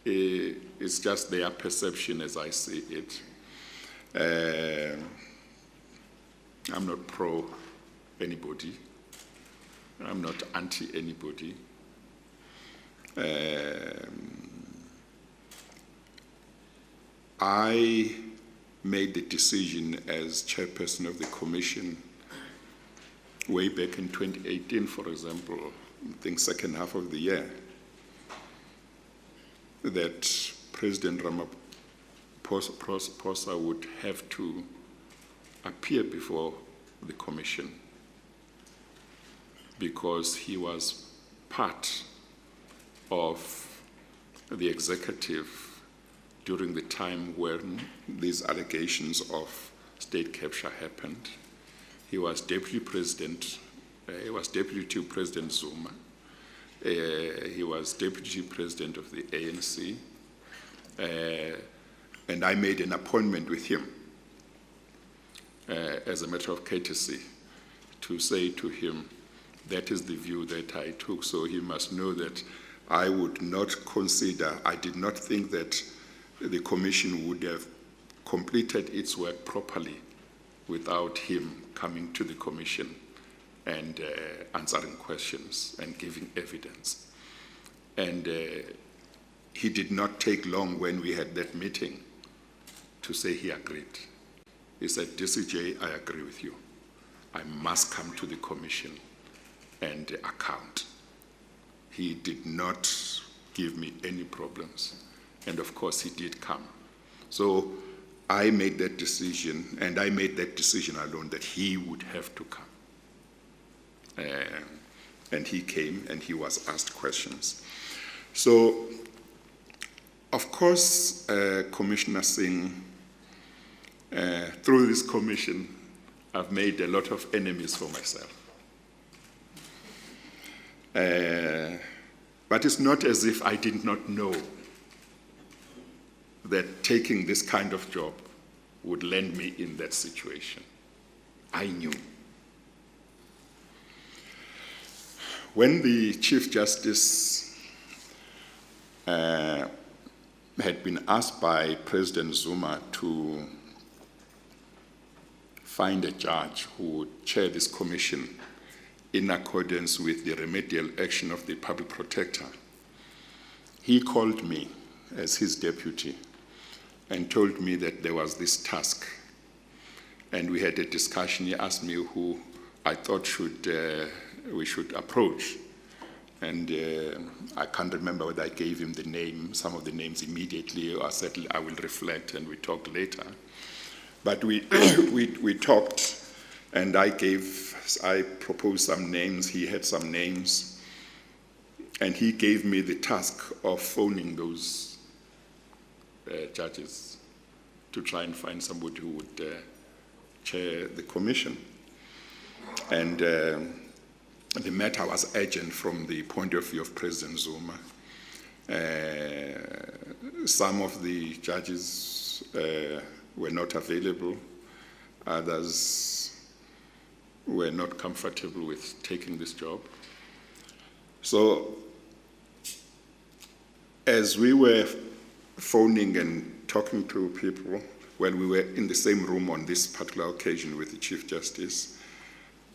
It's just their perception as I see it. I'm not pro anybody. I'm not anti anybody. I made the decision as chairperson of the commission way back in 2018, for example, I think second half of the year, that President Ramaphosa would have to appear before the commission because he was part of the executive during the time when these allegations of state capture happened. He was deputy president, he was deputy to President Zuma, he was deputy president of the ANC, and I made an appointment with him as a matter of courtesy to say to him, that is the view that I took, so he must know that I would not consider, I did not think that the commission would have completed its work properly without him coming to the commission and answering questions and giving evidence. And he did not take long when we had that meeting to say he agreed. He said, DCJ, I agree with you. I must come to the commission and account. He did not give me any problems. And of course, he did come. So I made that decision, and I made that decision alone that he would have to come. And he came, and he was asked questions. So, of course, Commissioner Singh through this commission, I've made a lot of enemies for myself. But it's not as if I did not know that taking this kind of job would land me in that situation. I knew. When the Chief Justice had been asked by President Zuma to find a judge who would chair this commission in accordance with the remedial action of the public protector, he called me as his deputy and told me that there was this task. And we had a discussion. He asked me who I thought we should approach. And I can't remember whether I gave him the name, some of the names immediately, or I said I will reflect and we talk later. But we talked, and I proposed some names, he had some names, and he gave me the task of phoning those judges to try and find somebody who would chair the commission. And the matter was urgent from the point of view of President Zuma. Some of the judges were not available. Others were not comfortable with taking this job. So as we were phoning and talking to people, well, we were in the same room on this particular occasion with the Chief Justice,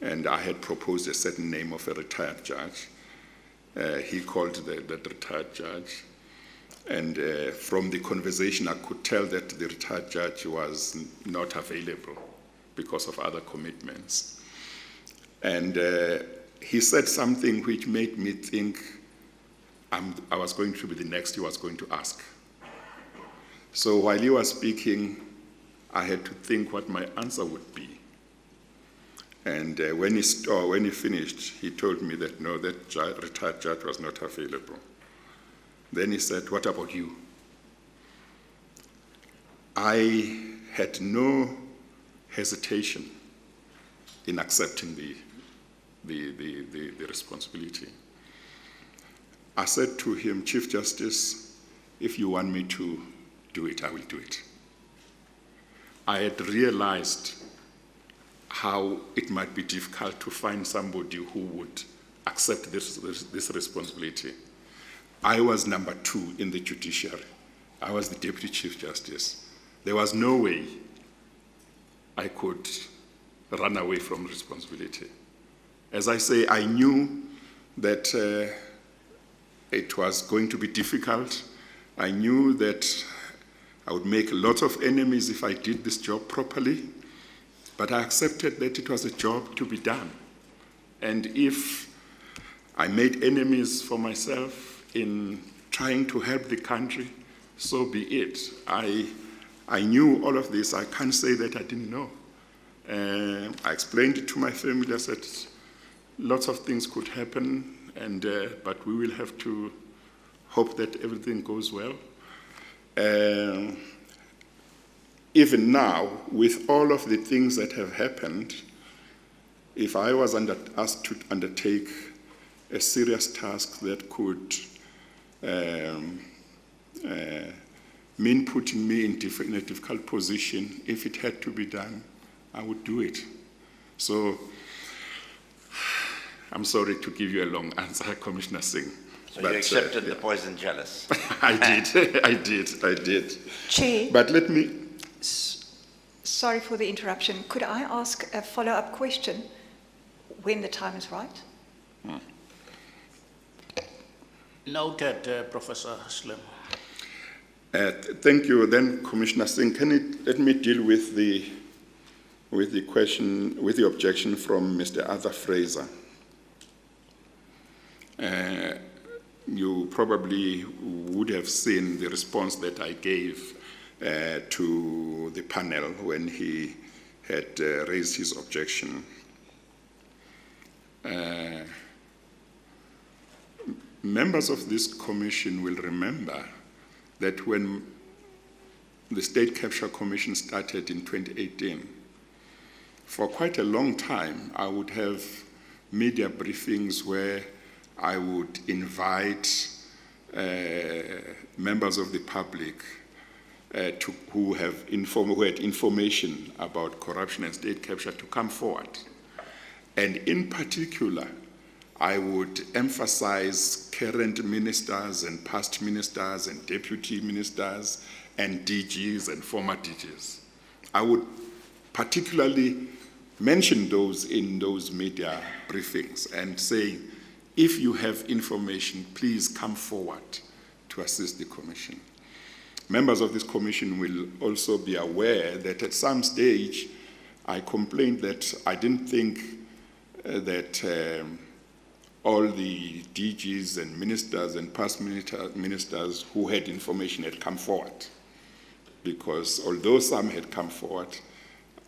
and I had proposed a certain name of a retired judge. He called that retired judge, and from the conversation I could tell that the retired judge was not available because of other commitments. And he said something which made me think I was going to be the next he was going to ask. So while he was speaking, I had to think what my answer would be. And when he finished, he told me that no, that retired judge was not available. Then he said, "What about you?" I had no hesitation in accepting the responsibility. I said to him, "Chief Justice, if you want me to do it, I will do it." I had realized how it might be difficult to find somebody who would accept this responsibility. I was number 2 in the judiciary. I was the Deputy Chief Justice. There was no way I could run away from responsibility. As I say, I knew that it was going to be difficult. I knew that I would make lots of enemies if I did this job properly, but I accepted that it was a job to be done. And if I made enemies for myself in trying to help the country, so be it. I knew all of this. I can't say that I didn't know. I explained it to my family. I said, lots of things could happen, but we will have to hope that everything goes well. Even now, with all of the things that have happened, if I was asked to undertake a serious task that could mean putting me in a difficult position, if it had to be done, I would do it. So, I'm sorry to give you a long answer, Commissioner Singh. So you accepted the poison chalice? I did. Chair. But let me... Sorry for the interruption. Could I ask a follow-up question when the time is right? Noted, Professor Slim. Thank you. Then, Commissioner Singh, let me deal with the question, with the objection from Mr. Arthur Fraser. You probably would have seen the response that I gave to the panel when he had raised his objection. Members of this commission will remember that when the State Capture Commission started in 2018, for quite a long time, I would have media briefings where I would invite members of the public who had information about corruption and state capture to come forward. And in particular, I would emphasize current ministers and past ministers and deputy ministers and DGs and former DGs. I would particularly mention those in those media briefings and say, if you have information, please come forward to assist the commission. Members of this commission will also be aware that at some stage, I complained that I didn't think that all the DGs and ministers and past ministers who had information had come forward. Because although some had come forward,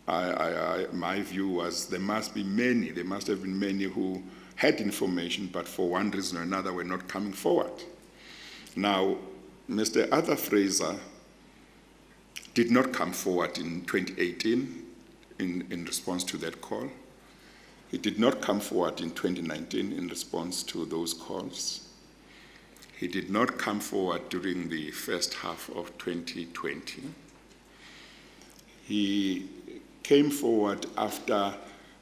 my view was there must have been many who had information, but for one reason or another were not coming forward. Now, Mr. Arthur Fraser did not come forward in 2018 in response to that call. He did not come forward in 2019 in response to those calls. He did not come forward during the first half of 2020. He came forward after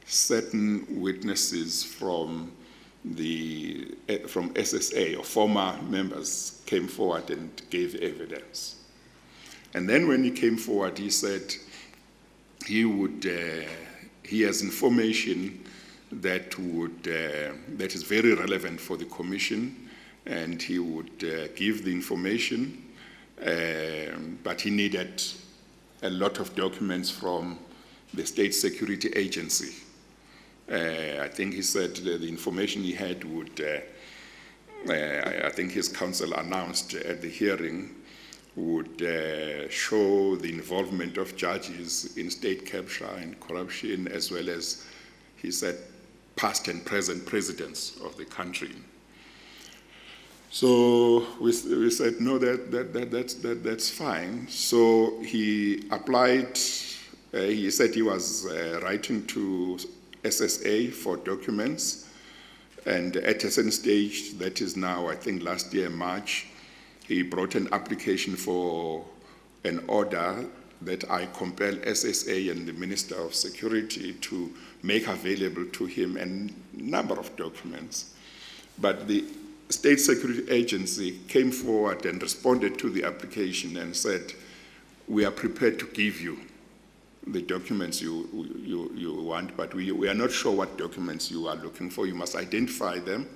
certain witnesses from SSA, or former members, came forward and gave evidence. And then when he came forward, he said he has information that is very relevant for the commission, and he would give the information, but he needed a lot of documents from the State Security Agency. I think he said the information he had would, I think his counsel announced at the hearing, would show the involvement of judges in state capture and corruption, as well as, he said, past and present presidents of the country. So we said, no, that's fine. So he applied, he said he was writing to SSA for documents, and at a certain stage, that is now, I think last year, March, he brought an application for an order that I compel SSA and the Minister of Security to make available to him a number of documents. But the State Security Agency came forward and responded to the application and said, we are prepared to give you the documents you want, but we are not sure what documents you are looking for. You must identify them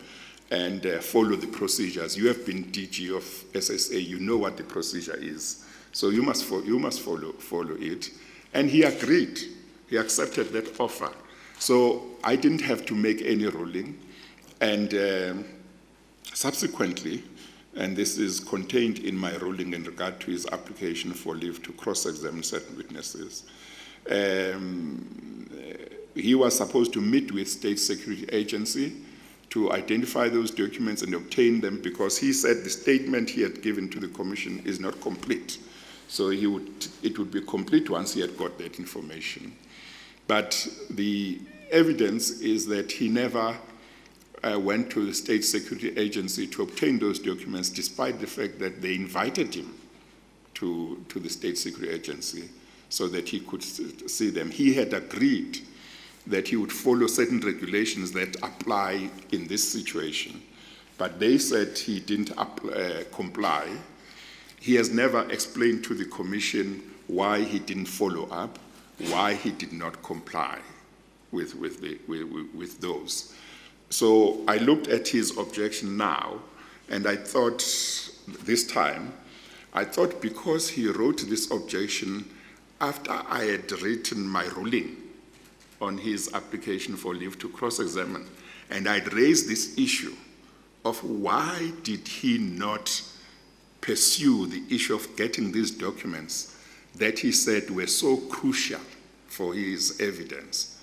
and follow the procedures. You have been DG of SSA, you know what the procedure is. So you must follow it. And he agreed, he accepted that offer. So I didn't have to make any ruling. And subsequently, and this is contained in my ruling in regard to his application for leave to cross-examine certain witnesses, he was supposed to meet with State Security Agency to identify those documents and obtain them, because he said the statement he had given to the commission is not complete. So it would be complete once he had got that information. But the evidence is that he never went to the State Security Agency to obtain those documents, despite the fact that they invited him to the State Security Agency so that he could see them. He had agreed that he would follow certain regulations that apply in this situation, but they said he didn't comply. He has never explained to the commission why he didn't follow up, why he did not comply with those. So I looked at his objection now, and I thought this time, because he wrote this objection after I had written my ruling on his application for leave to cross-examine, and I'd raised this issue of why did he not pursue the issue of getting these documents that he said were so crucial for his evidence.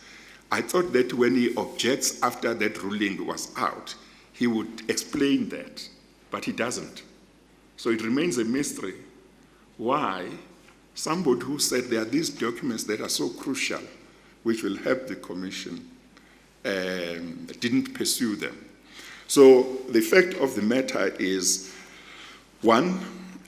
I thought that when he objects after that ruling was out, he would explain that, but he doesn't. So it remains a mystery why somebody who said there are these documents that are so crucial, which will help the commission, didn't pursue them. So the fact of the matter is, one,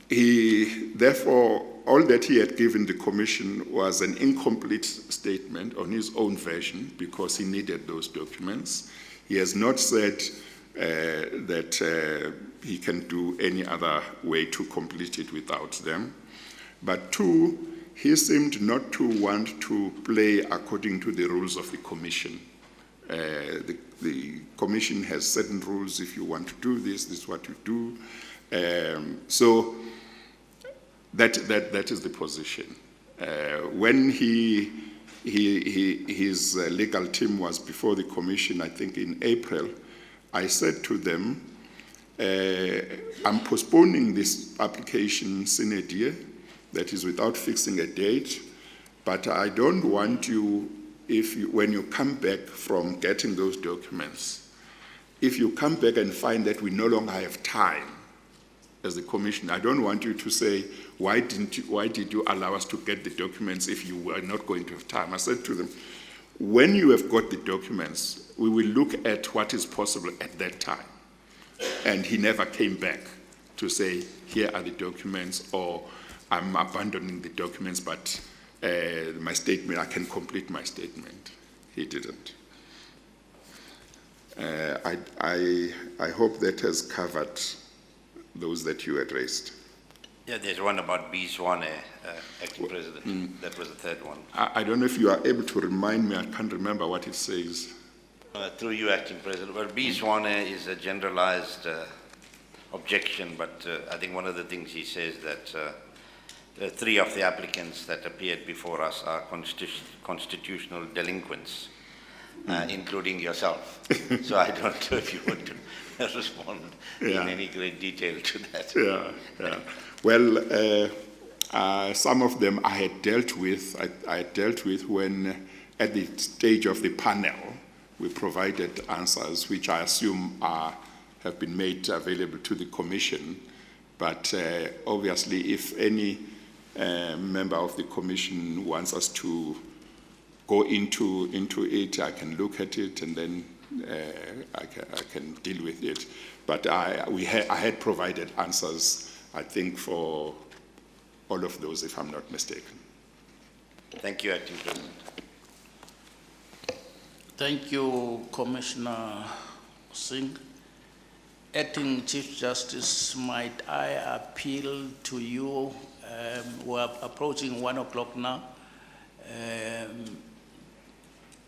therefore, all that he had given the commission was an incomplete statement on his own version because he needed those documents. He has not said that he can do any other way to complete it without them. But two, he seemed not to want to play according to the rules of the commission. The commission has certain rules. If you want to do this, this is what you do. So that is the position. When his legal team was before the commission, I think in April, I said to them, I'm postponing this application sine die, that is without fixing a date, but I don't want you, when you come back from getting those documents, if you come back and find that we no longer have time as the commission, I don't want you to say, why did you allow us to get the documents if you were not going to have time? I said to them, when you have got the documents, we will look at what is possible at that time. And he never came back to say, here are the documents, or I'm abandoning the documents, but my statement, I can complete my statement. He didn't. I hope that has covered those that you had raised. Yeah, there's one about B. Swane, acting president. That was the third one. I don't know if you are able to remind me. I can't remember what it says. Through you, acting president. Well, B. Swane is a generalized objection, but I think one of the things he says that three of the applicants that appeared before us are constitutional delinquents, including yourself. So I don't know if you want to respond in any great detail to that. Yeah. Well, some of them I had dealt with. I dealt with when, at the stage of the panel, we provided answers, which I assume have been made available to the commission. But obviously, if any member of the commission wants us to go into it, I can look at it and then I can deal with it. But I had provided answers, I think, for all of those, if I'm not mistaken. Thank you, acting president. Thank you, Commissioner Singh. Acting Chief Justice, might I appeal to you? We're approaching 1 o'clock now.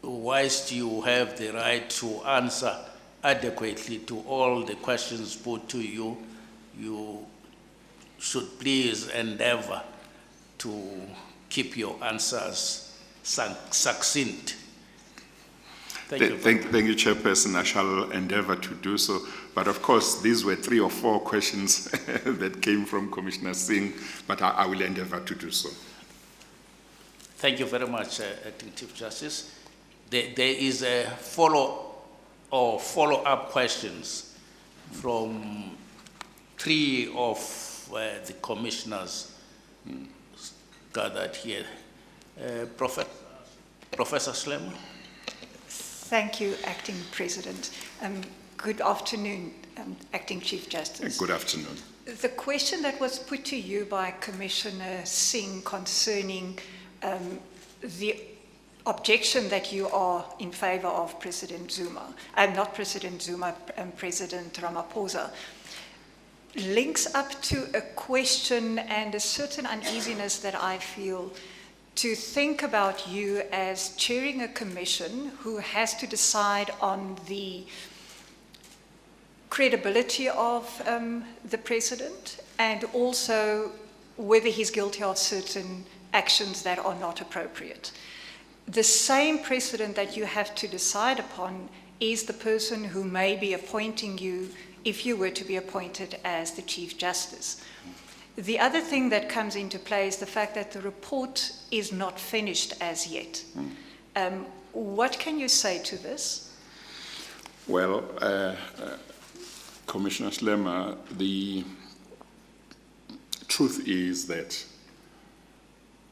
Whilst you have the right to answer adequately to all the questions put to you, you should please endeavor to keep your answers succinct. Thank you, Chairperson. I shall endeavor to do so. But of course, these were 3 or 4 questions that came from Commissioner Singh, but I will endeavor to do so. Thank you very much, Acting Chief Justice. There is a follow-up questions from 3 of the commissioners gathered here. Professor Slema. Thank you, Acting President. Good afternoon, Acting Chief Justice. Good afternoon. The question that was put to you by Commissioner Singh concerning the objection that you are in favor of President Zuma, not President Zuma, President Ramaphosa, links up to a question and a certain uneasiness that I feel to think about you as chairing a commission who has to decide on the credibility of the president and also whether he's guilty of certain actions that are not appropriate. The same precedent that you have to decide upon is the person who may be appointing you if you were to be appointed as the Chief Justice. The other thing that comes into play is the fact that the report is not finished as yet. What can you say to this? Well, Commissioner Slema, the truth is that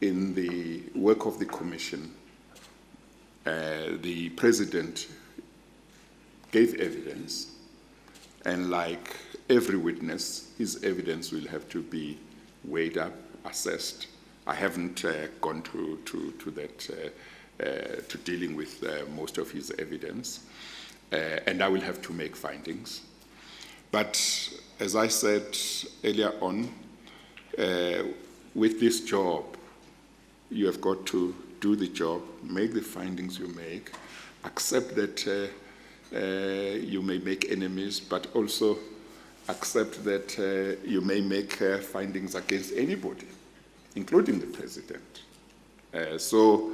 in the work of the commission, the president gave evidence, and like every witness, his evidence will have to be weighed up, assessed. I haven't gone to that, to dealing with most of his evidence, and I will have to make findings. But as I said earlier on, with this job, you have got to do the job, make the findings you make, accept that you may make enemies, but also accept that you may make findings against anybody, including the president. So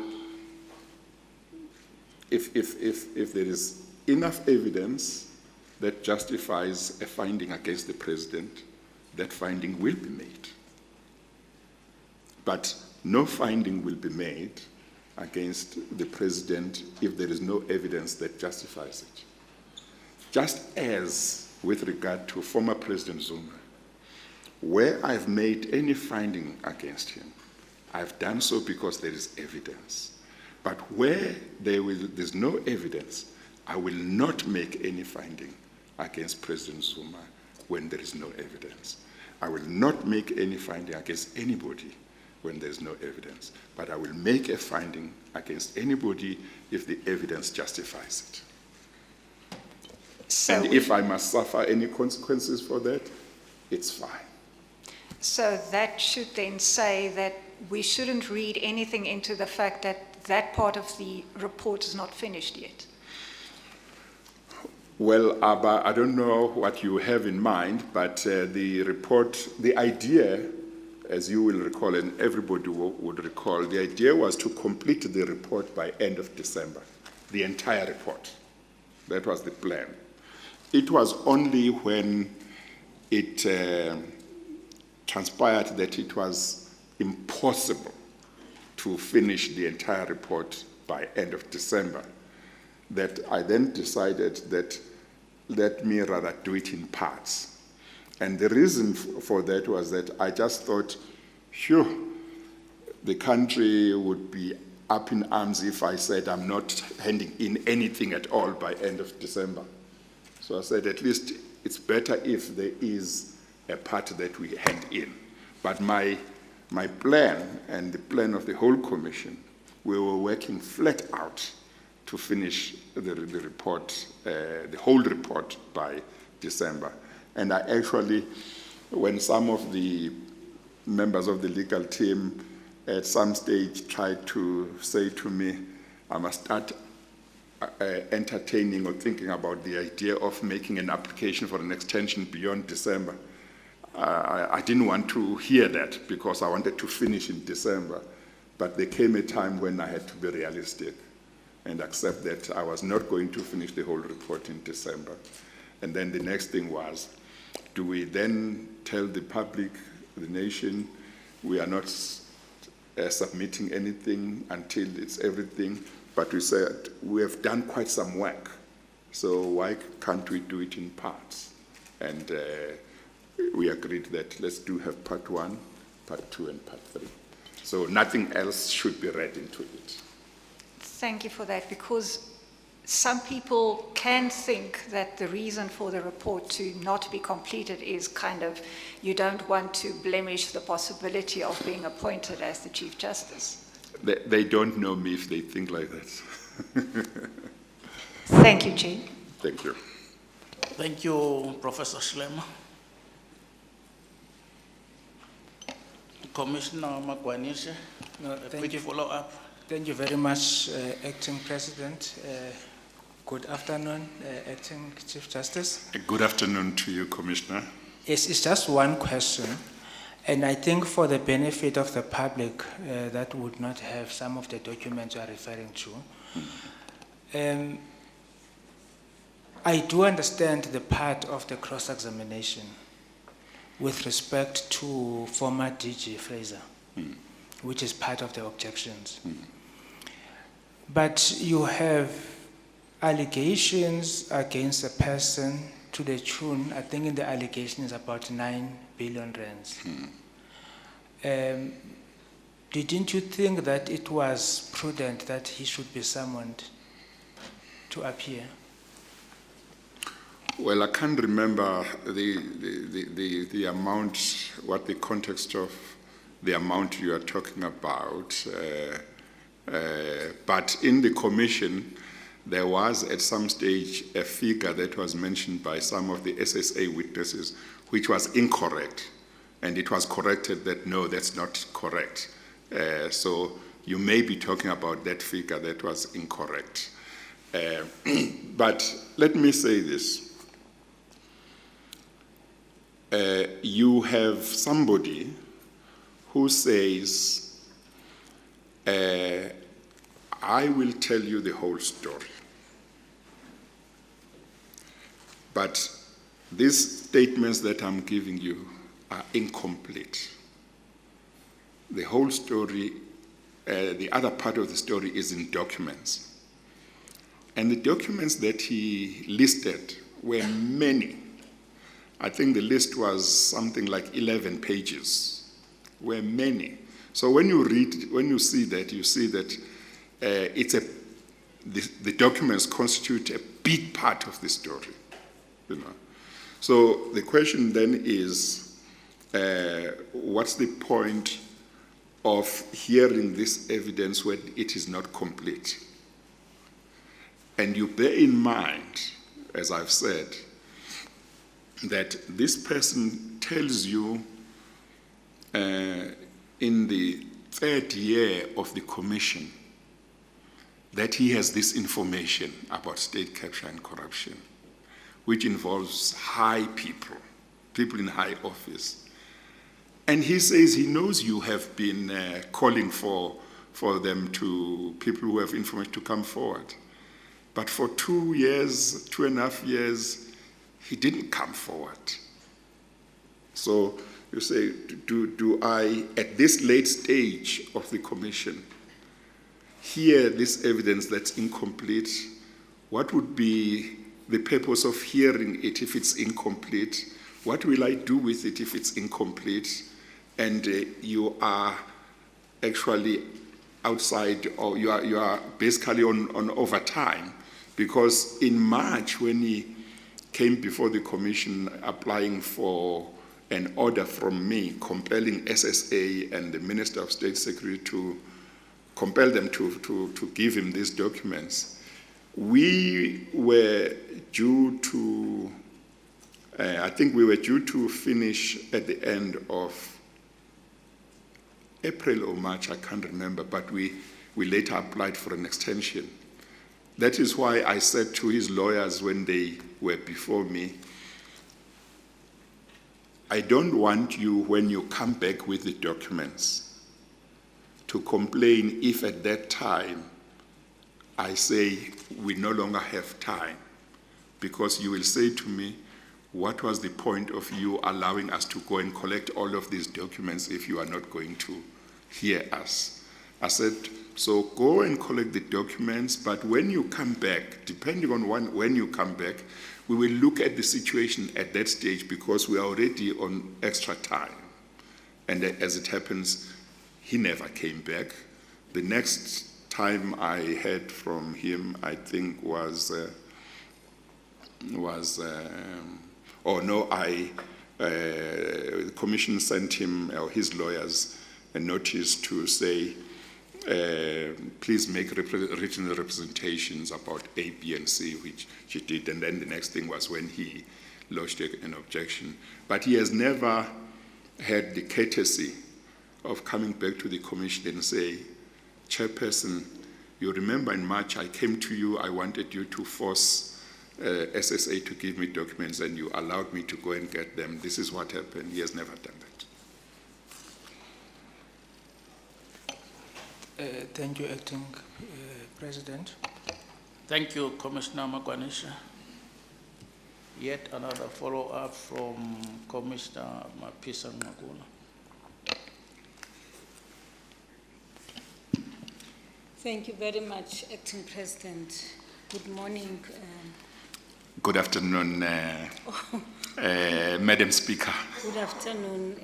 if there is enough evidence that justifies a finding against the president, that finding will be made. But no finding will be made against the president if there is no evidence that justifies it. Just as with regard to former President Zuma, where I've made any finding against him, I've done so because there is evidence. But where there's no evidence, I will not make any finding against President Zuma when there is no evidence. I will not make any finding against anybody when there's no evidence, but I will make a finding against anybody if the evidence justifies it. So And if I must suffer any consequences for that, it's fine. So that should then say that we shouldn't read anything into the fact that that part of the report is not finished yet. Well, Abba, I don't know what you have in mind, but the report, the idea, as you will recall and everybody would recall, the idea was to complete the report by end of December, the entire report. That was the plan. It was only when it transpired that it was impossible to finish the entire report by end of December that I then decided that let me rather do it in parts. And the reason for that was that I just thought, phew, the country would be up in arms if I said I'm not handing in anything at all by end of December. So I said, at least it's better if there is a part that we hand in. But my plan and the plan of the whole commission, we were working flat out to finish the report, the whole report by December. And I actually, when some of the members of the legal team at some stage tried to say to me, I must start entertaining or thinking about the idea of making an application for an extension beyond December. I didn't want to hear that because I wanted to finish in December. But there came a time when I had to be realistic and accept that I was not going to finish the whole report in December. And then the next thing was, do we then tell the public, the nation, we are not submitting anything until it's everything? But we said, we have done quite some work, so why can't we do it in parts? And we agreed that let's have part 1, part 2, and part 3. So nothing else should be read into it. Thank you for that, because some people can think that the reason for the report to not be completed is kind of you don't want to blemish the possibility of being appointed as the Chief Justice. They don't know me if they think like that. Thank you, Chair. Thank you. Thank you, Professor Schlema. Commissioner Magwanishe, No, a thank quick you. follow-up. Thank you very much, Acting President. Good afternoon, Acting Chief Justice. Good afternoon to you, Commissioner. Yes, it's just one question, and I think for the benefit of the public that would not have some of the documents you are referring to. I do understand the part of the cross-examination with respect to former DG Fraser, which is part of the objections. But you have allegations against a person to the tune, I think in the allegation is about 9 billion rands. didn't you think that it was prudent that he should be summoned to appear? Well, I can't remember the amount, what the context of the amount you are talking about. But in the commission, there was at some stage a figure that was mentioned by some of the SSA witnesses, which was incorrect. And it was corrected that, no, that's not correct. So you may be talking about that figure that was incorrect. But let me say this. You have somebody who says, I will tell you the whole story. But these statements that I'm giving you are incomplete. The whole story, the other part of the story is in documents. And the documents that he listed were many. I think the list was something like 11 pages, were many. So when you read, when you see that, you see that the documents constitute a big part of the story, you know. So the question then is, what's the point of hearing this evidence when it is not complete? And you bear in mind, as I've said, that this person tells you in the third year of the commission that he has this information about state capture and corruption, which involves high people, people in high office. And he says he knows you have been calling for them to, people who have information to come forward. But for 2 years, 2.5 years, he didn't come forward. So you say, do I, at this late stage of the commission, hear this evidence that's incomplete? What would be the purpose of hearing it if it's incomplete? What will I do with it if it's incomplete? And you are actually outside, or you are basically on overtime, because in March, when he came before the commission applying for an order from me compelling SSA and the Minister of State Security to compel them to give him these documents, we were due to, I think we were due to finish at the end of April or March, I can't remember, but we later applied for an extension. That is why I said to his lawyers when they were before me, I don't want you, when you come back with the documents, to complain if at that time I say we no longer have time, because you will say to me, what was the point of you allowing us to go and collect all of these documents if you are not going to hear us? I said, so go and collect the documents, but when you come back, depending on when you come back, we will look at the situation at that stage, because we are already on extra time. And as it happens, he never came back. The next time I heard from him, I think the commission sent him, or his lawyers, a notice to say, please make written representations about A, B, and C, which he did. And then the next thing was when he lodged an objection. But he has never had the courtesy of coming back to the commission and say, Chairperson, you remember in March I came to you, I wanted you to force SSA to give me documents, and you allowed me to go and get them. This is what happened. He has never done that. Thank you, Acting President. Thank you, Commissioner Magwanisha. Yet another follow-up from Commissioner Mapisa Ngakula. Thank you very much, Acting President. Good morning. Good afternoon, Madam Speaker. Good afternoon,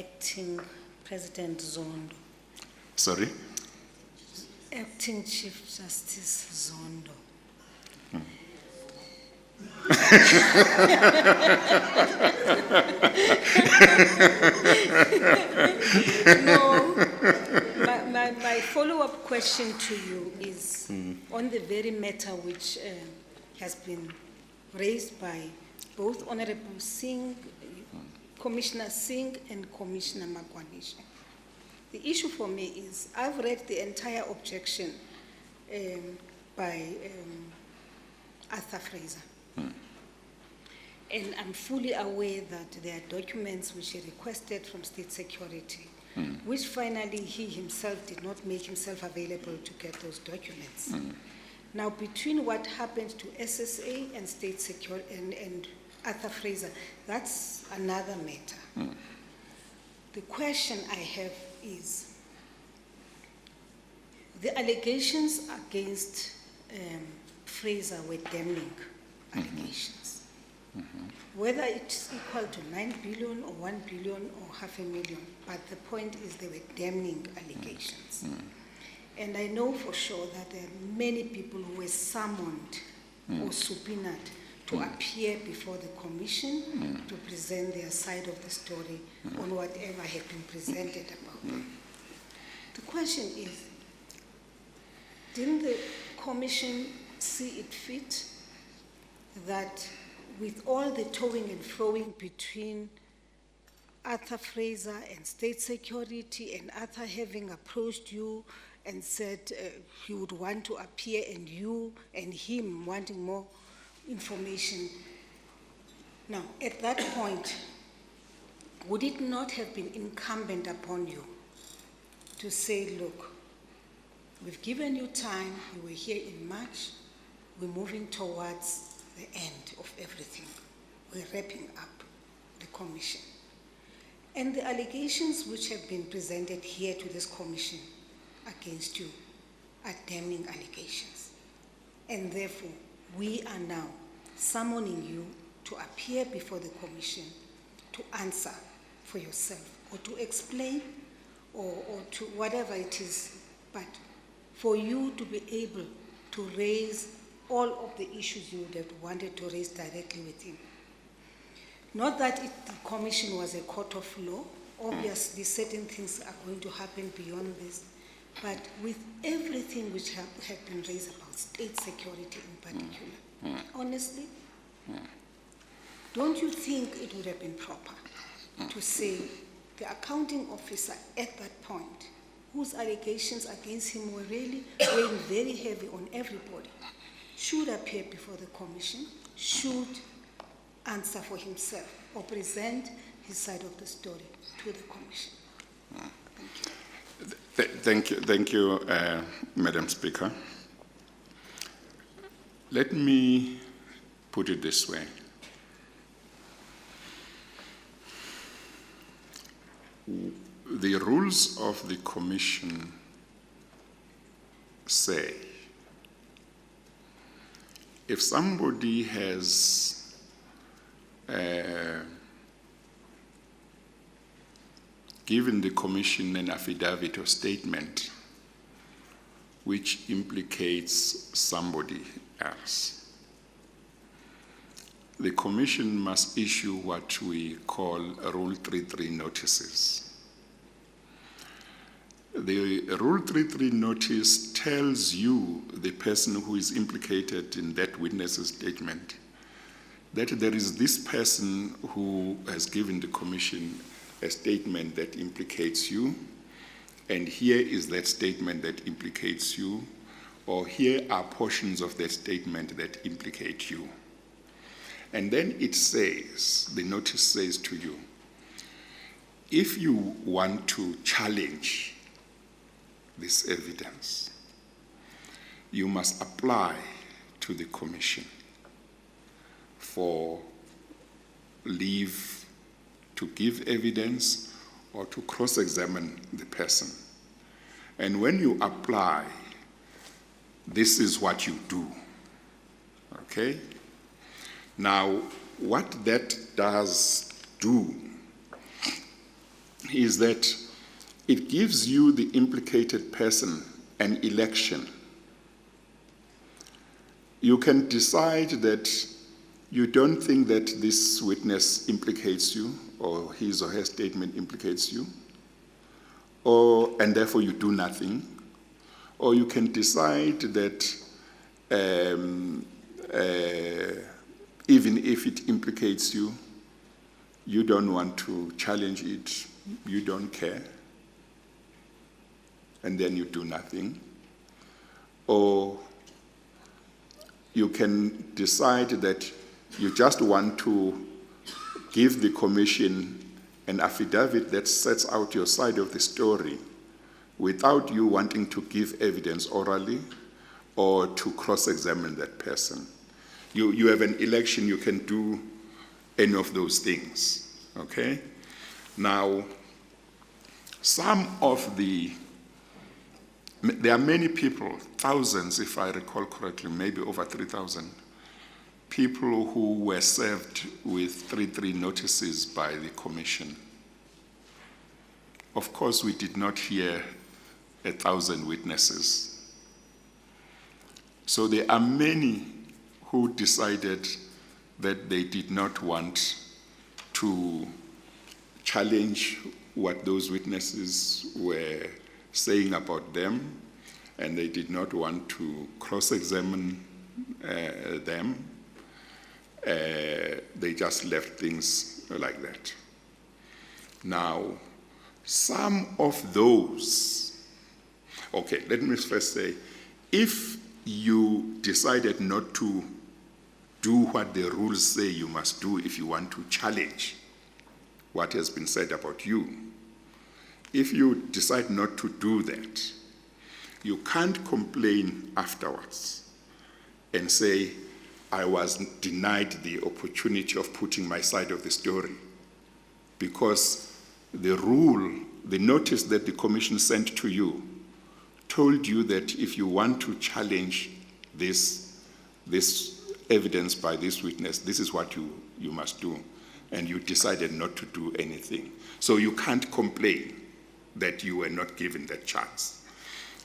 Acting President Zondo, Sorry? Acting Chief Justice Zondo. No, my follow-up question to you is on the very matter which has been raised by both Honorable Singh, Commissioner Singh and Commissioner Magwanisha. The issue for me is, I've read the entire objection by Arthur Fraser. And I'm fully aware that there are documents which he requested from State Security, which finally he himself did not make himself available to get those documents. Now, between what happened to SSA and State Security and Arthur Fraser, that's another matter. The question I have is, the allegations against Fraser were damning allegations. Whether it's equal to 9 billion or 1 billion or 500,000, but the point is they were damning allegations. And I know for sure that there are many people who were summoned or subpoenaed to appear before the commission to present their side of the story on whatever had been presented about them. The question is, didn't the commission see it fit that with all the toing and froing between Arthur Fraser and State Security, and Arthur having approached you and said he would want to appear, and you and him wanting more information. Now, at that point, would it not have been incumbent upon you to say, look, we've given you time, you were here in March, we're moving towards the end of everything. We're wrapping up the commission. And the allegations which have been presented here to this commission against you are damning allegations. And therefore, we are now summoning you to appear before the commission to answer for yourself, or to explain, or to whatever it is, but for you to be able to raise all of the issues you would have wanted to raise directly with him. Not that the commission was a court of law. Obviously, certain things are going to happen beyond this. But with everything which had been raised about state security in particular, honestly, don't you think it would have been proper to say the accounting officer at that point, whose allegations against him were really weighing very heavy on everybody, should appear before the commission, should answer for himself, or present his side of the story to the commission? Thank you. Thank you, Madam Speaker. Let me put it this way. The rules of the commission say if somebody has given the commission an affidavit or statement which implicates somebody else, the commission must issue what we call Rule 33 notices. The Rule 33 notice tells you, the person who is implicated in that witness's statement, that there is this person who has given the commission a statement that implicates you, and here is that statement that implicates you, or here are portions of that statement that implicate you. And then it says, the notice says to you, if you want to challenge this evidence, you must apply to the commission for leave to give evidence or to cross-examine the person. And when you apply, this is what you do, okay? Now, what that does do is that it gives you, the implicated person, an election. You can decide that you don't think that this witness implicates you, or his or her statement implicates you, and therefore you do nothing. Or you can decide that even if it implicates you, you don't want to challenge it, you don't care, and then you do nothing. Or you can decide that you just want to give the commission an affidavit that sets out your side of the story without you wanting to give evidence orally or to cross-examine that person. You have an election, you can do any of those things, okay? Now, there are many people, thousands if I recall correctly, maybe over 3,000, people who were served with 3-3 notices by the commission. Of course, we did not hear 1,000 witnesses. So there are many who decided that they did not want to challenge what those witnesses were saying about them, and they did not want to cross-examine them. They just left things like that. Now, some of those, okay, let me first say, if you decided not to do what the rules say you must do if you want to challenge what has been said about you, if you decide not to do that, you can't complain afterwards and say, I was denied the opportunity of putting my side of the story, because the rule, the notice that the commission sent to you told you that if you want to challenge this evidence by this witness, this is what you must do, and you decided not to do anything. So you can't complain that you were not given that chance.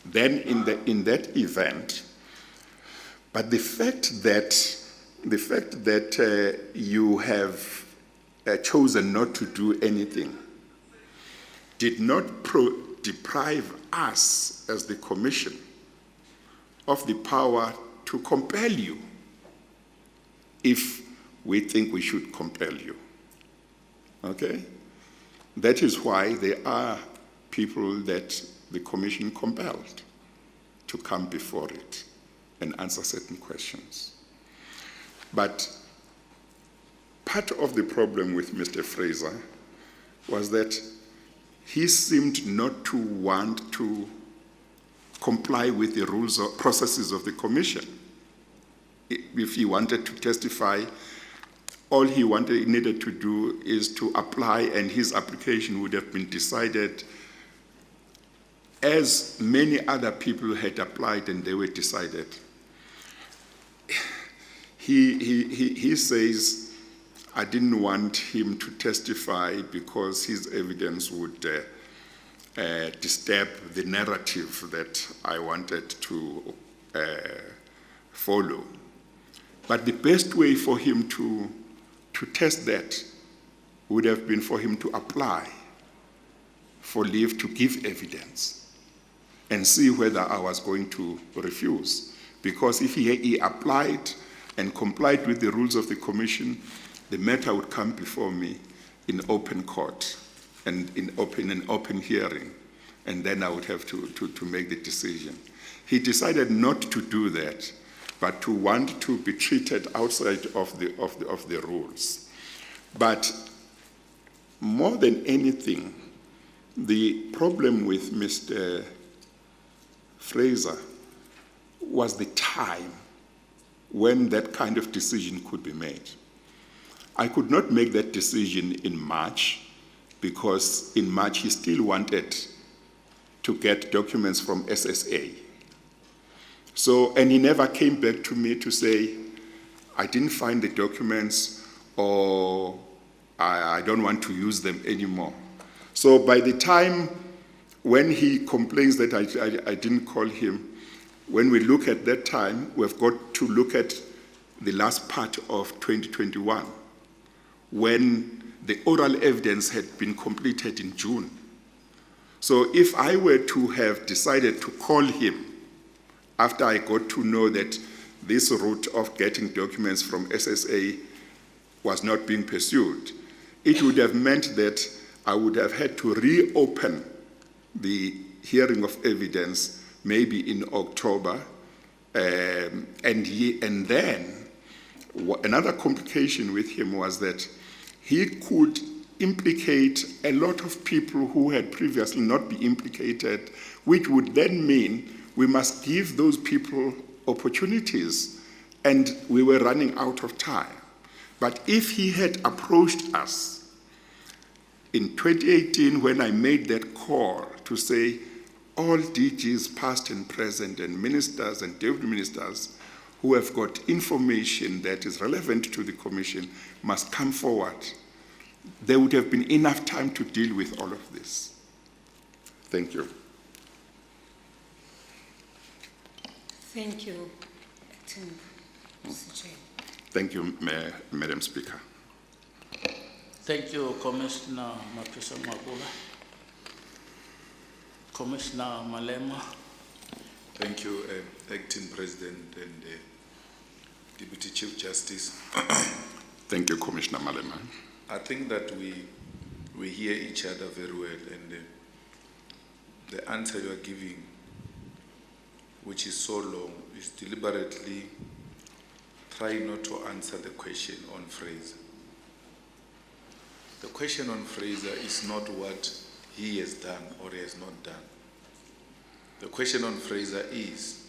Then in that event, but the fact that you have chosen not to do anything did not deprive us as the commission of the power to compel you if we think we should compel you. Okay? That is why there are people that the commission compelled to come before it and answer certain questions. But part of the problem with Mr. Fraser was that he seemed not to want to comply with the rules or processes of the commission. If he wanted to testify, all he needed to do is to apply, and his application would have been decided as many other people had applied and they were decided. He says, I didn't want him to testify because his evidence would disturb the narrative that I wanted to follow. But the best way for him to test that would have been for him to apply for leave to give evidence and see whether I was going to refuse. Because if he applied and complied with the rules of the commission, the matter would come before me in open court and in an open hearing, and then I would have to make the decision. He decided not to do that, but to want to be treated outside of the rules. But more than anything, the problem with Mr. Fraser was the time when that kind of decision could be made. I could not make that decision in March, because in March he still wanted to get documents from SSA. So, and he never came back to me to say, I didn't find the documents, or I don't want to use them anymore. So by the time when he complains that I didn't call him, when we look at that time, we've got to look at the last part of 2021, when the oral evidence had been completed in June. So if I were to have decided to call him after I got to know that this route of getting documents from SSA was not being pursued, it would have meant that I would have had to reopen the hearing of evidence maybe in October, and then another complication with him was that he could implicate a lot of people who had previously not been implicated, which would then mean we must give those people opportunities, and we were running out of time. But if he had approached us in 2018, when I made that call to say all DGs past and present and ministers and deputy ministers who have got information that is relevant to the commission must come forward, there would have been enough time to deal with all of this. Thank you. Thank you, Acting Mr. Chair. Thank you, Madam Speaker. Thank you, Commissioner Mapisa Mabula. Commissioner Malema. Thank you, Acting President and Deputy Chief Justice. Thank you, Commissioner Malema. I think that we hear each other very well, and the answer you are giving, which is so long, is deliberately trying not to answer the question on Fraser. The question on Fraser is not what he has done or he has not done. The question on Fraser is,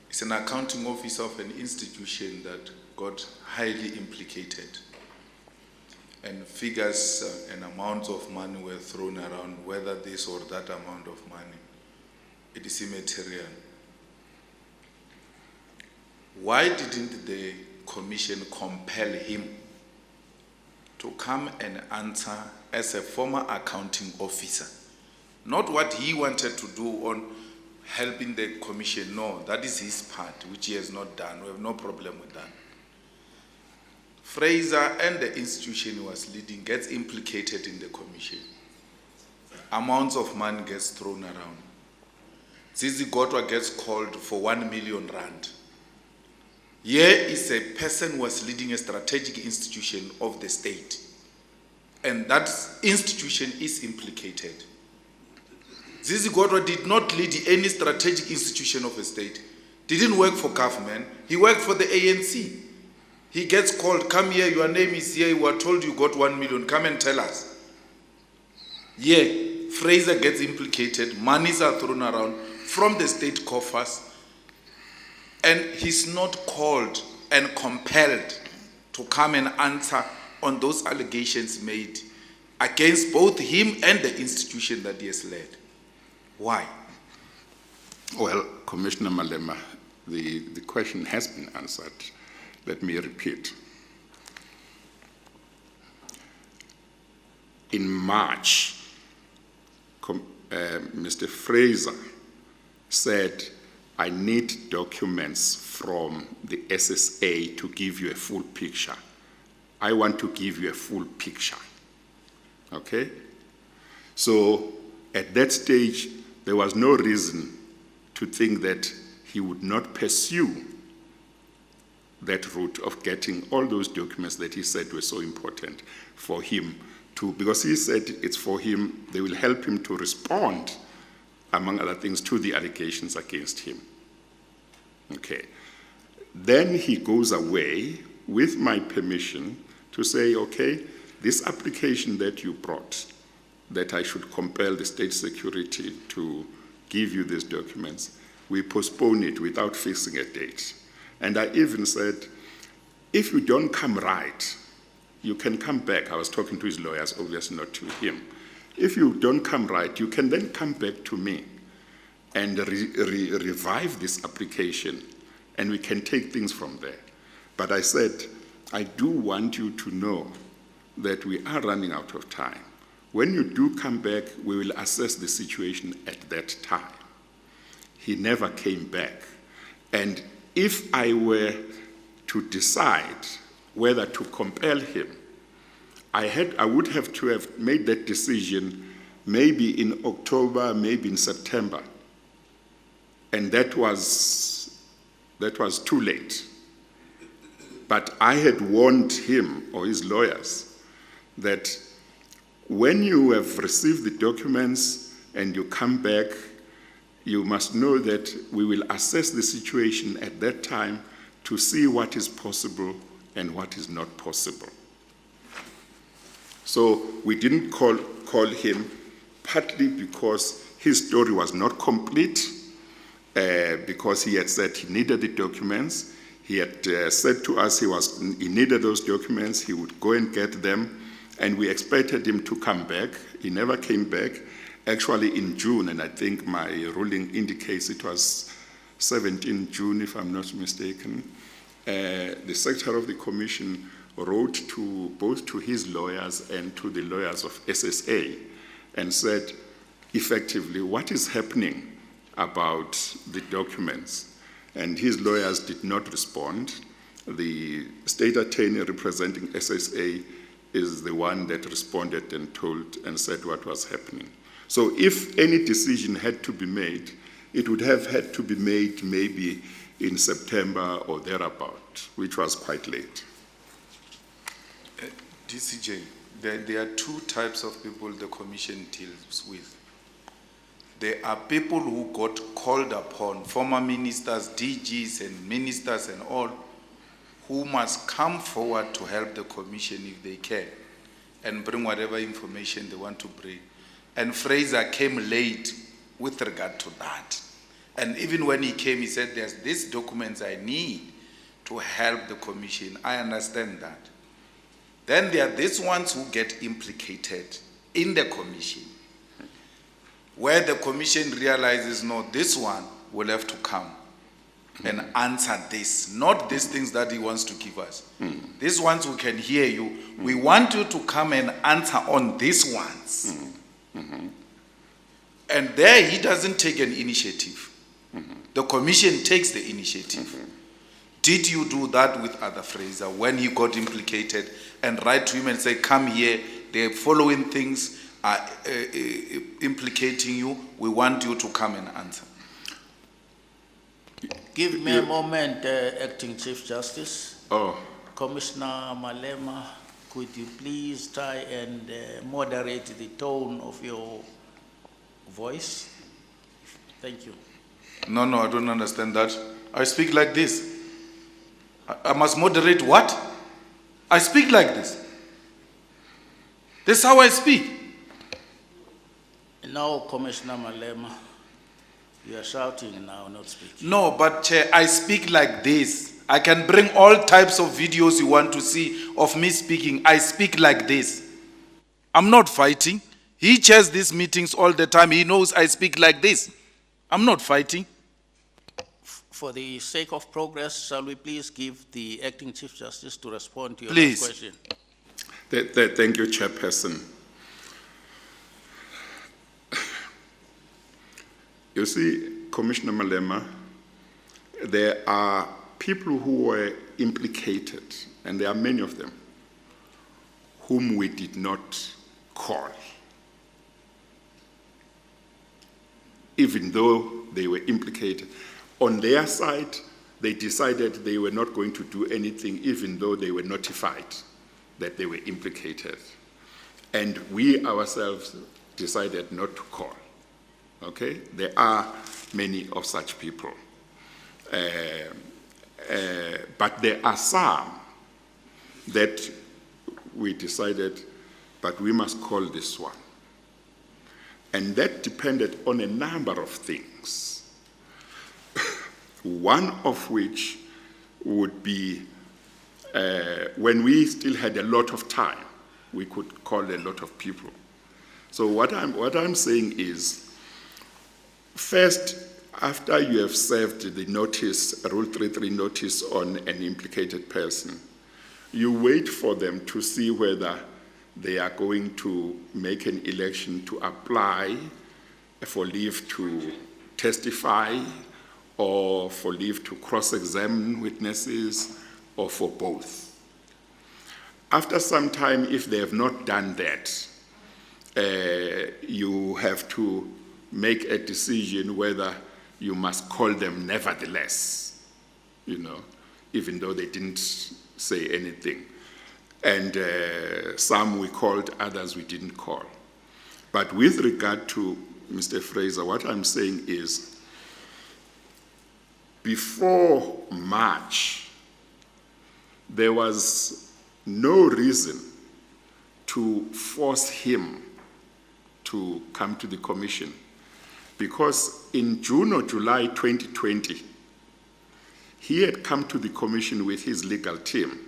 it's an accounting officer of an institution that got highly implicated, and figures and amounts of money were thrown around, whether this or that amount of money. It is immaterial. Why didn't the commission compel him to come and answer as a former accounting officer? Not what he wanted to do on helping the commission. No, that is his part, which he has not done. We have no problem with that. Fraser and the institution he was leading gets implicated in the commission. Amounts of money gets thrown around. Zizi Gotwa gets called for 1 million rand. Here is a person who was leading a strategic institution of the state, and that institution is implicated. Zizi Gotwa did not lead any strategic institution of a state. Didn't work for government. He worked for the ANC. He gets called, come here, your name is here, we were told you got 1 million, come and tell us. Yeah, Fraser gets implicated, monies are thrown around from the state coffers, and he's not called and compelled to come and answer on those allegations made against both him and the institution that he has led. Why? Well, Commissioner Malema, the question has been answered. Let me repeat. In March, Mr. Fraser said, I need documents from the SSA to give you a full picture. I want to give you a full picture. Okay? So at that stage, there was no reason to think that he would not pursue that route of getting all those documents that he said were so important for him to, because he said it's for him, they will help him to respond, among other things, to the allegations against him. Okay. Then he goes away with my permission to say, okay, this application that you brought, that I should compel the state security to give you these documents, we postpone it without fixing a date. And I even said, if you don't come right, you can come back. I was talking to his lawyers, obviously not to him. If you don't come right, you can then come back to me and revive this application, and we can take things from there. But I said, I do want you to know that we are running out of time. when you do come back, we will assess the situation at that time. He never came back. And if I were to decide whether to compel him, I would have to have made that decision maybe in October, maybe in September. And that was too late. But I had warned him or his lawyers that when you have received the documents and you come back, you must know that we will assess the situation at that time to see what is possible and what is not possible. So we didn't call him, partly because his story was not complete, because he had said he needed the documents. He had said to us he needed those documents, he would go and get them, and we expected him to come back. He never came back. Actually in June, and I think my ruling indicates it was 17 June, if I'm not mistaken, the Secretary of the Commission wrote both to his lawyers and to the lawyers of SSA and said, effectively, what is happening about the documents? And his lawyers did not respond. The state attorney representing SSA is the one that responded and told and said what was happening. So if any decision had to be made, it would have had to be made maybe in September or thereabout, which was quite late. DCJ, there are two types of people the commission deals with. There are people who got called upon, former ministers, DGs and ministers and all, who must come forward to help the commission if they can and bring whatever information they want to bring. And Fraser came late with regard to that. And even when he came, he said, there's these documents I need to help the commission. I understand that. Then there are these ones who get implicated in the commission, where the commission realizes, no, this one will have to come and answer this, not these things that he wants to give us. These ones we can hear you. We want you to come and answer on these ones. And there he doesn't take an initiative. The commission takes the initiative. Did you do that with other Fraser when he got implicated and write to him and say, come here, the following things are implicating you, we want you to come and answer? Give me a moment, Acting Chief Justice. Oh, Commissioner Malema, could you please try and moderate the tone of your voice? Thank you. No, I don't understand that. I speak like this. I must moderate what? I speak like this. This is how I speak. Now, Commissioner Malema, you are shouting now, not speaking. No, but Chair, I speak like this. I can bring all types of videos you want to see of me speaking. I speak like this. I'm not fighting. He chairs these meetings all the time. He knows I speak like this. I'm not fighting. For the sake of progress, shall we please give the Acting Chief Justice to respond to your Please. last question? thank you, Chairperson. You see, Commissioner Malema, there are people who were implicated, and there are many of them, whom we did not call, even though they were implicated. On their side, they decided they were not going to do anything, even though they were notified that they were implicated. And we ourselves decided not to call. Okay? There are many of such people. But there are some that we decided, but we must call this one. And that depended on a number of things. One of which would be when we still had a lot of time, we could call a lot of people. So what I'm saying is, first, after you have served the notice, Rule 33 notice on an implicated person, you wait for them to see whether they are going to make an election to apply for leave to testify or for leave to cross-examine witnesses or for both. After some time, if they have not done that, you have to make a decision whether you must call them nevertheless, even though they didn't say anything. And some we called, others we didn't call. But with regard to Mr. Fraser, what I'm saying is, before March, there was no reason to force him to come to the commission, because in June or July 2020, he had come to the commission with his legal team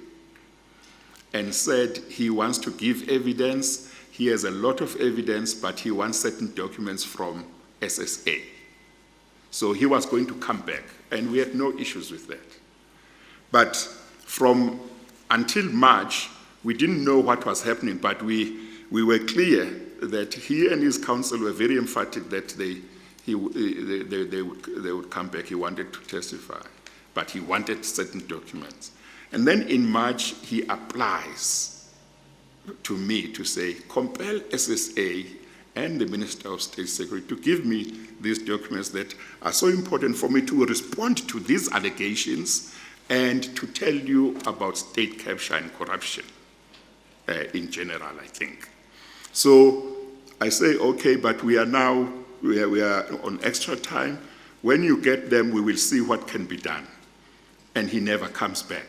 and said he wants to give evidence. He has a lot of evidence, but he wants certain documents from SSA. So he was going to come back, and we had no issues with that. But until March, we didn't know what was happening, but we were clear that he and his counsel were very emphatic that they would come back. He wanted to testify, but he wanted certain documents. And then in March, he applies to me to say, compel SSA and the Minister of State Security to give me these documents that are so important for me to respond to these allegations and to tell you about state capture and corruption in general, I think. So I say, okay, but we are on extra time. When you get them, we will see what can be done. And he never comes back.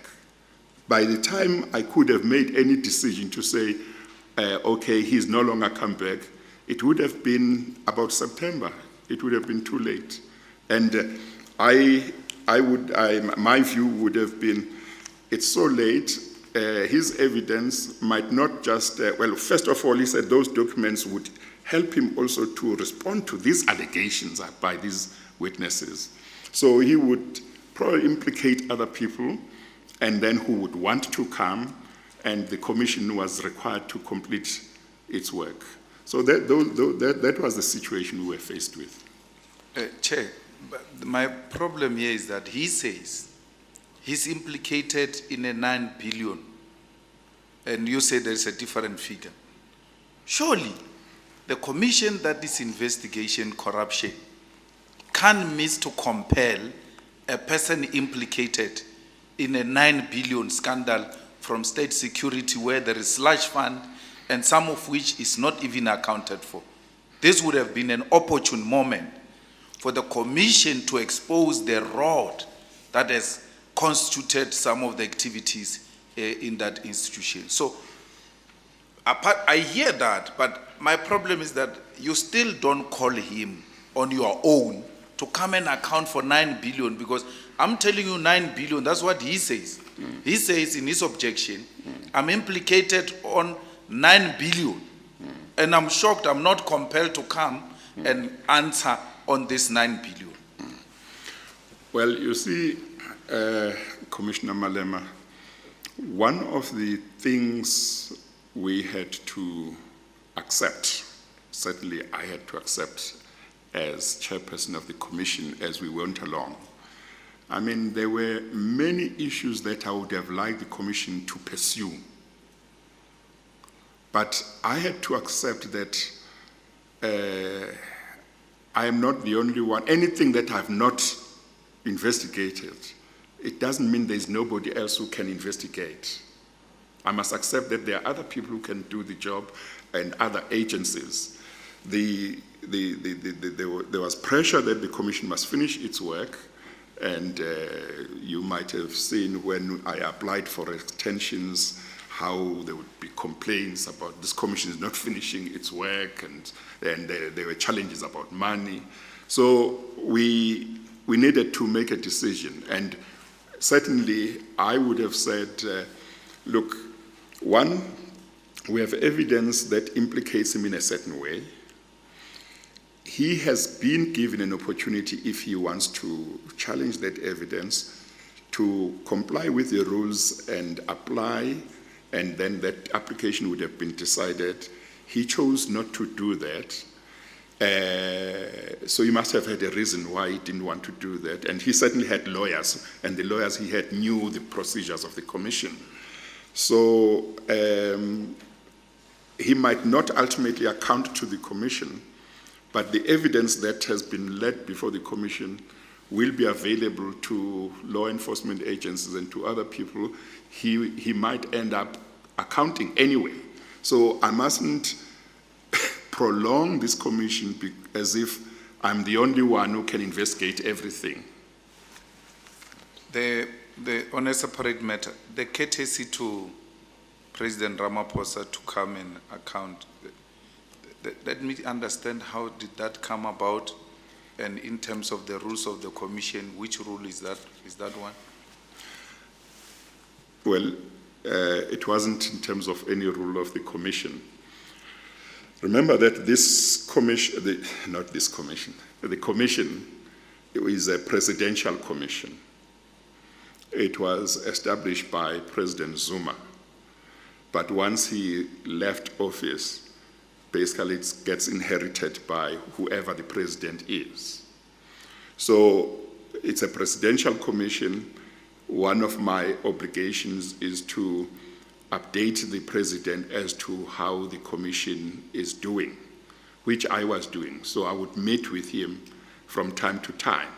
By the time I could have made any decision to say, okay, he's no longer come back, it would have been about September. It would have been too late. And my view would have been, it's so late, his evidence might not just, well, first of all, he said those documents would help him also to respond to these allegations by these witnesses. So he would probably implicate other people, and then who would want to come, and the commission was required to complete its work. So that was the situation we were faced with. Chair, but my problem here is that he says he's implicated in a 9 billion, and you say there's a different figure. Surely, the commission that is investigating corruption can't miss to compel a person implicated in a 9 billion scandal from state security where there is slush fund and some of which is not even accounted for. This would have been an opportune moment for the commission to expose the rot that has constituted some of the activities in that institution. So I hear that, but my problem is that you still don't call him on your own to come and account for 9 billion, because I'm telling you 9 billion, that's what he says. He says in his objection, I'm implicated on 9 billion. And I'm shocked I'm not compelled to come and answer on this 9 billion. Well, you see, Commissioner Malema, one of the things we had to accept, certainly I had to accept as chairperson of the commission as we went along. I mean, there were many issues that I would have liked the commission to pursue. But I had to accept that I am not the only one. Anything that I've not investigated, it doesn't mean there's nobody else who can investigate. I must accept that there are other people who can do the job and other agencies. There was pressure that the commission must finish its work, and you might have seen when I applied for extensions how there would be complaints about this commission is not finishing its work, and there were challenges about money. So we needed to make a decision, and certainly I would have said, look, one, we have evidence that implicates him in a certain way. He has been given an opportunity, if he wants to challenge that evidence, to comply with the rules and apply and then that application would have been decided. He chose not to do that. So he must have had a reason why he didn't want to do that. And he certainly had lawyers, and the lawyers he had knew the procedures of the commission. So he might not ultimately account to the commission, but the evidence that has been led before the commission will be available to law enforcement agencies and to other people. He might end up accounting anyway. So I mustn't prolong this commission as if I'm the only one who can investigate everything. On a separate matter, the courtesy to President Ramaphosa to come and account, let me understand how did that come about, and in terms of the rules of the commission, which rule is that? Is that one? Well, it wasn't in terms of any rule of the commission. Remember that this commission, the commission is a presidential commission. It was established by President Zuma. But once he left office, basically it gets inherited by whoever the president is. So it's a presidential commission. One of my obligations is to update the president as to how the commission is doing, which I was doing. So I would meet with him from time to time.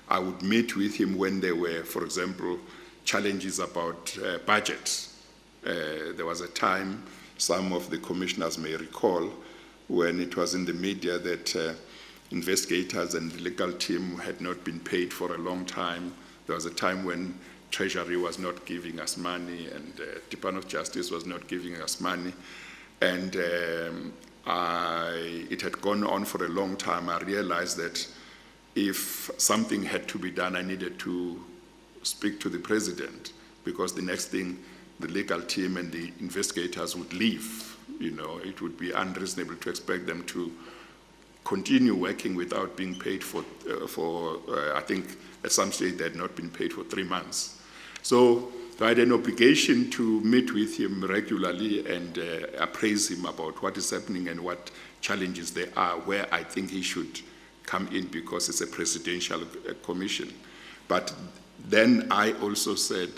I would meet with him when there were, for example, challenges about budgets. There was a time, some of the commissioners may recall, when it was in the media that investigators and the legal team had not been paid for a long time. There was a time when Treasury was not giving us money, and Department of Justice was not giving us money. And it had gone on for a long time. I realized that if something had to be done, I needed to speak to the president, because the next thing, the legal team and the investigators would leave. You know, it would be unreasonable to expect them to continue working without being paid for I think at some stage they had not been paid for 3 months. So I had an obligation to meet with him regularly and appraise him about what is happening and what challenges there are, where I think he should come in, because it's a presidential commission. But then I also said,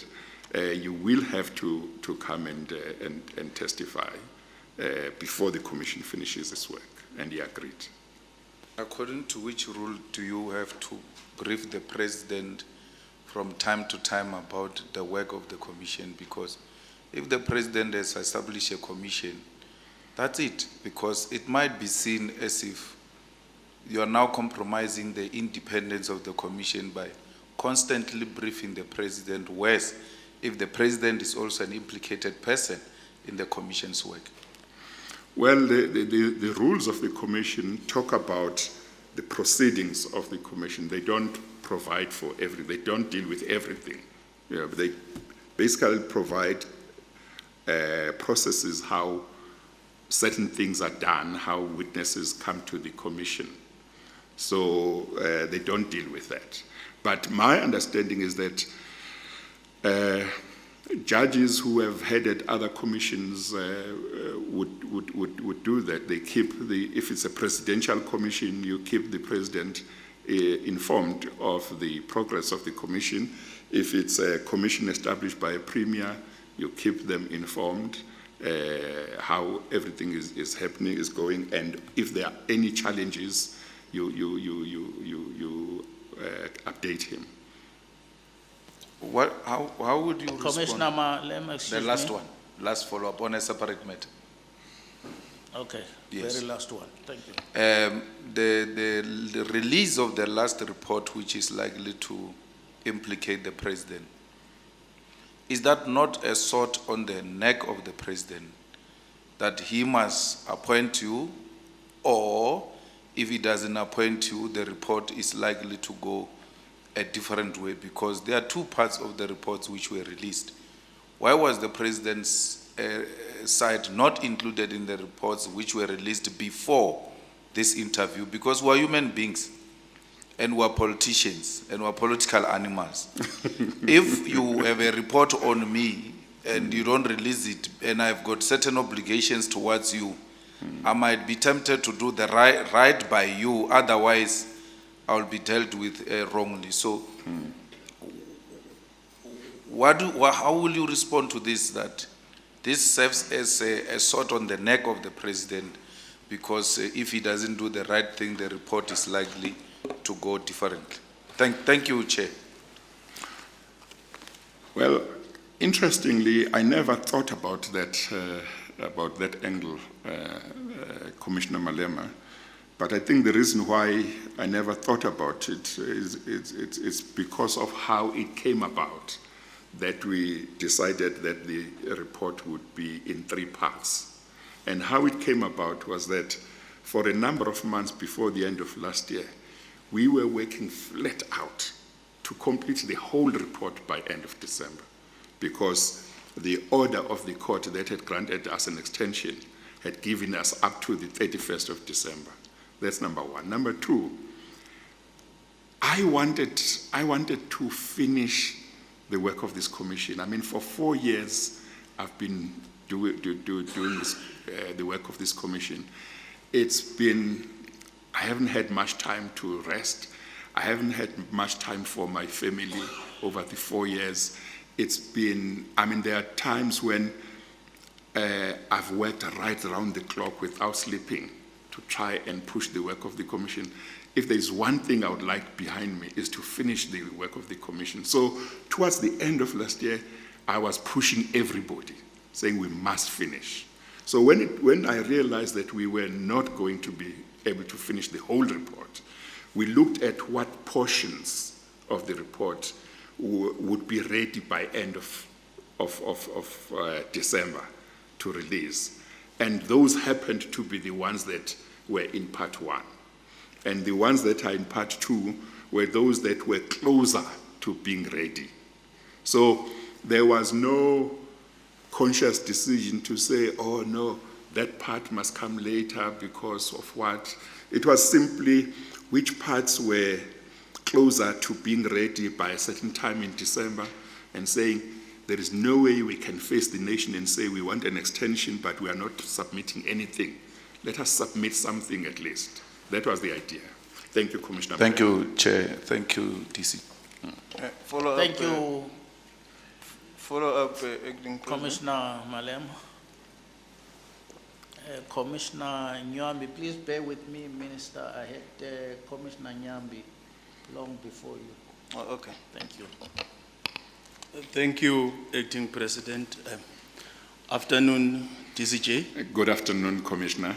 you will have to come and testify before the commission finishes its work, and he agreed. According to which rule do you have to brief the president from time to time about the work of the commission? Because if the president has established a commission, that's it, because it might be seen as if you are now compromising the independence of the commission by constantly briefing the president, whereas if the president is also an implicated person in the commission's work. Well, the rules of the commission talk about the proceedings of the commission. They don't provide for everything. They don't deal with everything. You know, they basically provide processes how certain things are done, how witnesses come to the commission. So they don't deal with that. But my understanding is that judges who have headed other commissions would do that. They keep if it's a presidential commission, you keep the president informed of the progress of the commission. If it's a commission established by a premier, you keep them informed how everything is happening, is going, and if there are any challenges, you update him. How would you Commissioner respond? Malema, excuse The last me. one, last follow-up on a separate matter. Okay, Yes. very last one. Thank you. The release of the last report, which is likely to implicate the president, is that not a sword on the neck of the president, that he must appoint you, or if he doesn't appoint you, the report is likely to go a different way? Because there are two parts of the reports which were released. Why was the president's side not included in the reports which were released before this interview? Because we're human beings and we're politicians and we're political animals. If you have a report on me and you don't release it, and I've got certain obligations towards you, I might be tempted to do the right by you, otherwise I'll be dealt with wrongly. So how will you respond to this, that this serves as a sword on the neck of the president, because if he doesn't do the right thing, the report is likely to go differently? Thank you, Chair. Well, interestingly, I never thought about that angle, Commissioner Malema. But I think the reason why I never thought about it is because of how it came about that we decided that the report would be in 3 parts. And how it came about was that for a number of months before the end of last year, we were working flat out to complete the whole report by end of December, because the order of the court that had granted us an extension had given us up to the 31st of December. That's number one. Number two, I wanted to finish the work of this commission. I mean, for 4 years, I've been doing this, the work of this commission. I haven't had much time to rest. I haven't had much time for my family over the 4 years. There are times when I've worked right around the clock without sleeping to try and push the work of the commission. If there's one thing I would like behind me, is to finish the work of the commission. So towards the end of last year, I was pushing everybody, saying we must finish. So when I realized that we were not going to be able to finish the whole report, we looked at what portions of the report would be ready by end of December to release. And those happened to be the ones that were in part 1. And the ones that are in part 2 were those that were closer to being ready. So there was no conscious decision to say, oh no, that part must come later because of what. It was simply which parts were closer to being ready by a certain time in December, and saying there is no way we can face the nation and say we want an extension but we are not submitting anything. Let us submit something at least. That was the idea. Thank you, Commissioner. Thank you, Chair. Thank you, DC. Follow Thank up, you, Follow up, Acting President. Commissioner Malema. Commissioner Nyambi, please bear with me, Minister. I had Commissioner Nyambi long before you. Oh, okay. Thank you. Thank you, Acting President. Afternoon, DCJ. Good afternoon, Commissioner.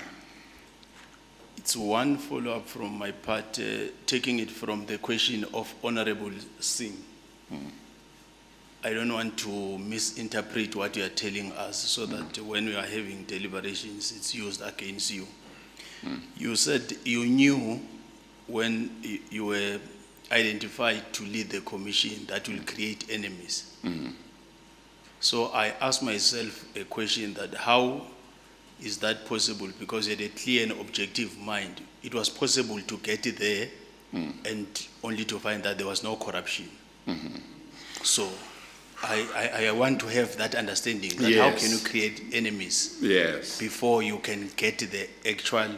It's one follow-up from my part, taking it from the question of Honorable Singh. I don't want to misinterpret what you are telling us so that when we are having deliberations, it's used against you. You said you knew when you were identified to lead the commission that will create enemies. So I asked myself a question that how is that possible? Because you had a clear and objective mind. It was possible to get it there and only to find that there was no corruption. So I want to have that understanding that Yes. how can you create enemies Yes. before you can get the actual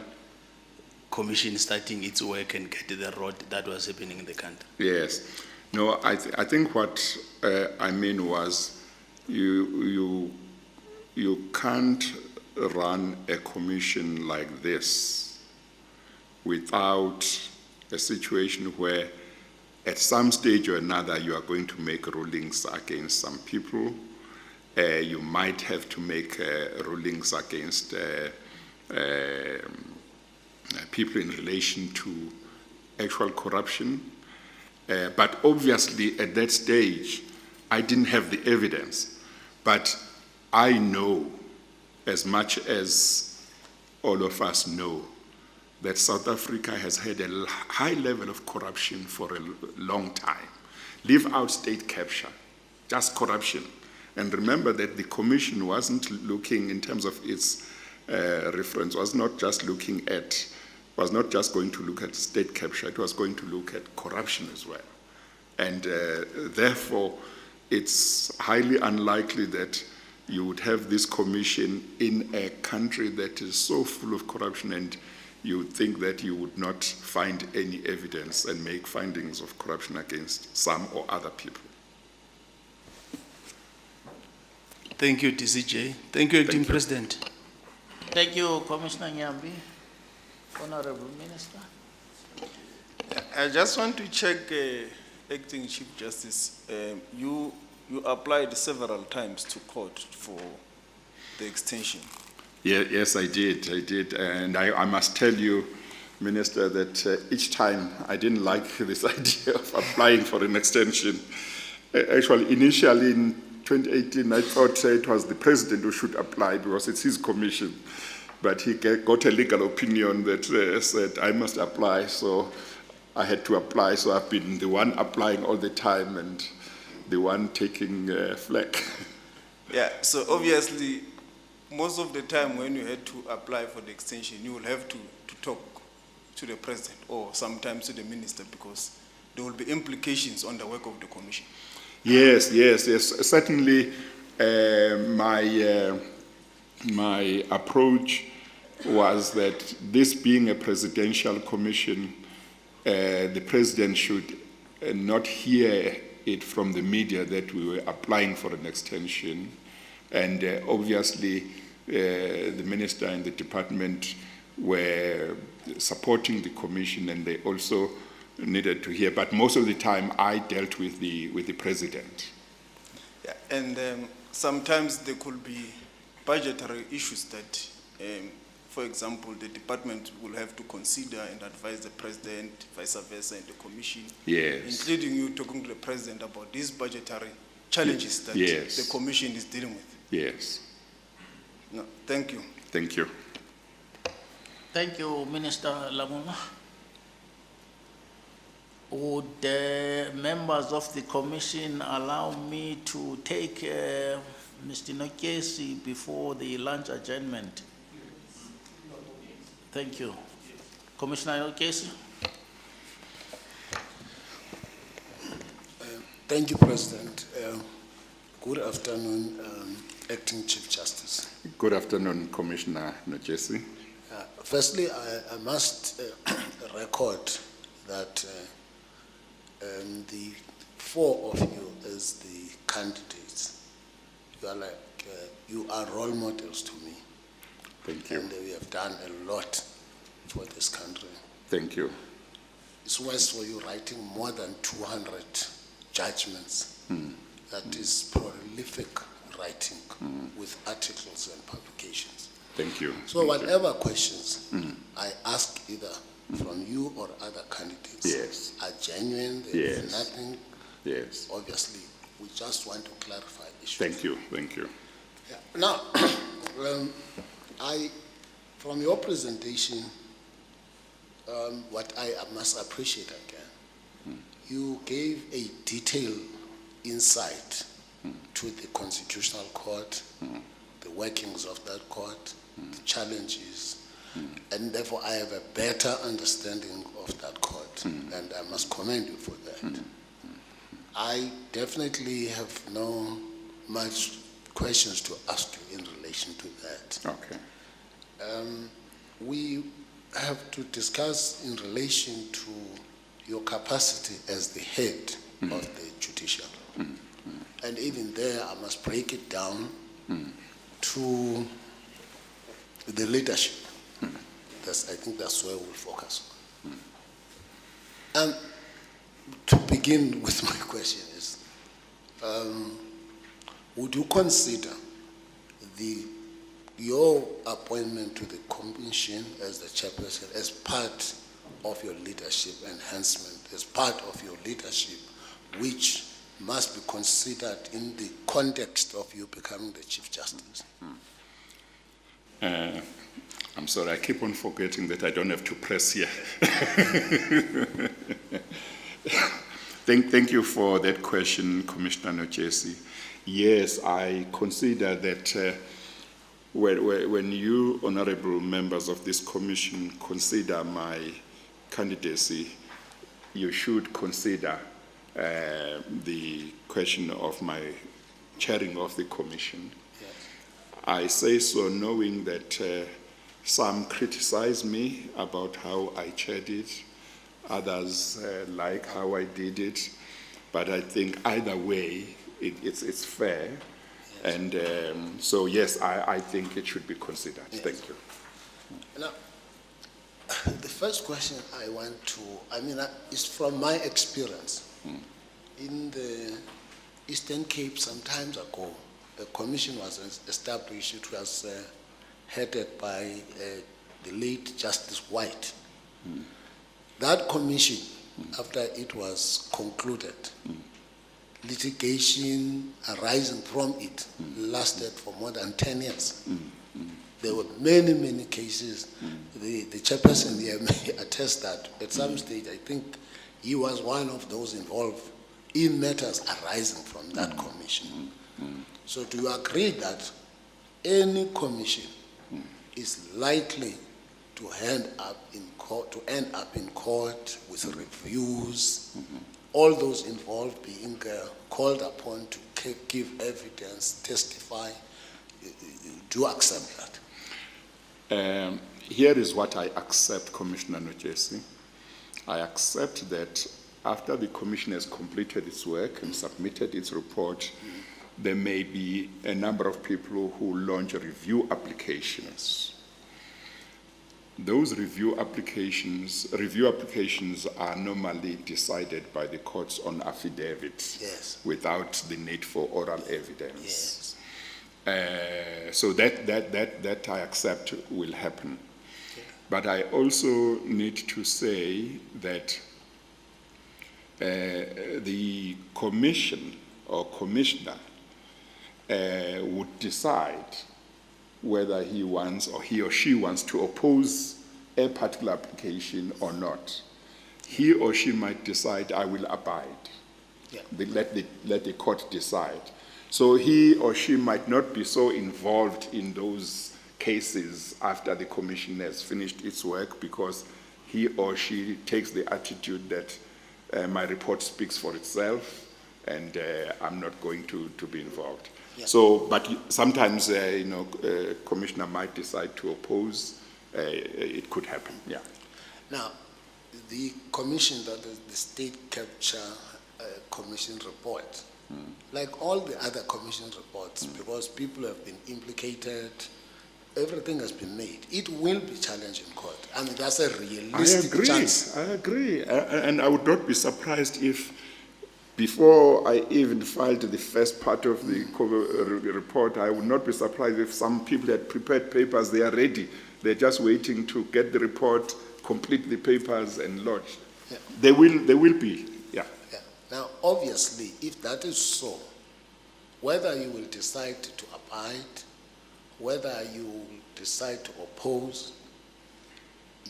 commission starting its work and get the road that was happening in the country. Yes. No, I think what I mean was you can't run a commission like this without a situation where at some stage or another you are going to make rulings against some people. You might have to make rulings against people in relation to actual corruption. But obviously at that stage, I didn't have the evidence. But I know, as much as all of us know, that South Africa has had a high level of corruption for a long time. Leave out state capture, just corruption. And remember that the commission wasn't looking, in terms of its reference, was not just going to look at state capture, it was going to look at corruption as well. And therefore, it's highly unlikely that you would have this commission in a country that is so full of corruption, and you would think that you would not find any evidence and make findings of corruption against some or other people. Thank you, DCJ. Thank you, Acting you. President. Thank you, Commissioner Nyambi. Honorable Minister. I just want to check, Acting Chief Justice, you applied several times to court for the extension. Yeah, yes, I did. And I must tell you, Minister, that each time I didn't like this idea of applying for an extension. Actually, initially in 2018, I thought it was the President who should apply because it's his commission. But he got a legal opinion that said I must apply, so I had to apply. So I've been the one applying all the time and the one taking flack. Yeah, so obviously, most of the time when you had to apply for the extension, you will have to talk to the President or sometimes to the Minister, because there will be implications on the work of the Commission. Yes. Certainly, my approach was that this being a presidential commission, the President should not hear it from the media that we were applying for an extension. And obviously, the Minister and the Department were supporting the Commission, and they also needed to hear. But most of the time, I dealt with the President. Yeah, and sometimes there could be budgetary issues that, for example, the Department will have to consider and advise the President, vice versa, and the Commission. Yes. Including you talking to the President about these budgetary challenges that Yes. the Commission is dealing with. Yes. No, thank you. Thank you. Thank you, Minister Lamuma. Would the members of the commission allow me to take Mr. Nokesi before the lunch adjournment? Thank you. Commissioner Nokesi. Thank you, President. Good afternoon, Acting Chief Justice. Good afternoon, Commissioner Njesi. Firstly, I must record that the four of you as the candidates, you are role models to me. Thank you. And we have done a lot for this country. Thank you. It's worse for you writing more than 200 judgments. That is prolific writing with articles and publications. Thank you. So whatever questions I ask either from you or other candidates Yes. are genuine, there is Yes. nothing, Yes. obviously, we just want to clarify issues. Thank you. Thank you. Yeah. Now, from your presentation, what I must appreciate again, you gave a detailed insight to the Constitutional Court, the workings of that court, the challenges, and therefore I have a better understanding of that court, and I must commend you for that. I definitely have no much questions to ask you in relation to that. Okay. We have to discuss in relation to your capacity as the head of the judiciary. And even there, I must break it down to the leadership. I think that's where we'll focus on. And to begin with, my question is, would you consider your appointment to the commission as the chairperson as part of your leadership enhancement, as part of your leadership, which must be considered in the context of you becoming the Chief Justice? I'm sorry, I keep on forgetting that I don't have to press here. Thank you for that question, Commissioner Njesi. Yes, I consider that when you, honorable members of this commission, consider my candidacy, you should consider the question of my chairing of the commission. Yes. I say so knowing that some criticize me about how I chaired it, others like how I did it, but I think either way it's fair. And so yes, I think it should be considered. Yes. Thank you. Now, the first question I want to, is from my experience. In the Eastern Cape some times ago, a commission was established. It was headed by the late Justice White. That commission, after it was concluded, litigation arising from it lasted for more than 10 years. There were many, many cases. The chairperson here may attest that at some stage, I think he was one of those involved in matters arising from that commission. So do you agree that any commission is likely to end up in court with reviews, all those involved being called upon to give evidence, testify? Do you accept that? Here is what I accept, Commissioner Njesi. I accept that after the commission has completed its work and submitted its report, there may be a number of people who launch review applications. Those review applications are normally decided by the courts on affidavits, Yes. without the need for oral evidence. Yes. So that I accept will happen. But I also need to say that the commission or commissioner would decide whether he or she wants to oppose a particular application or not. He or she might decide, I will abide. Yeah. Let the court decide. So he or she might not be so involved in those cases after the commission has finished its work, because he or she takes the attitude that my report speaks for itself and I'm not going to be involved. Yeah. So, but sometimes, commissioner might decide to oppose. It could happen, yeah. Now, the commission, that is the State Capture Commission report, like all the other commission reports, because people have been implicated, everything has been made, it will be challenged in court. I mean, that's a realistic chance. I agree. And I would not be surprised if, before I even filed the first part of the report, I would not be surprised if some people had prepared papers, they are ready. They're just waiting to get the report, complete the papers, and lodge. Yeah. They will be, yeah. Yeah. Now, obviously, if that is so, whether you will decide to abide, whether you will decide to oppose,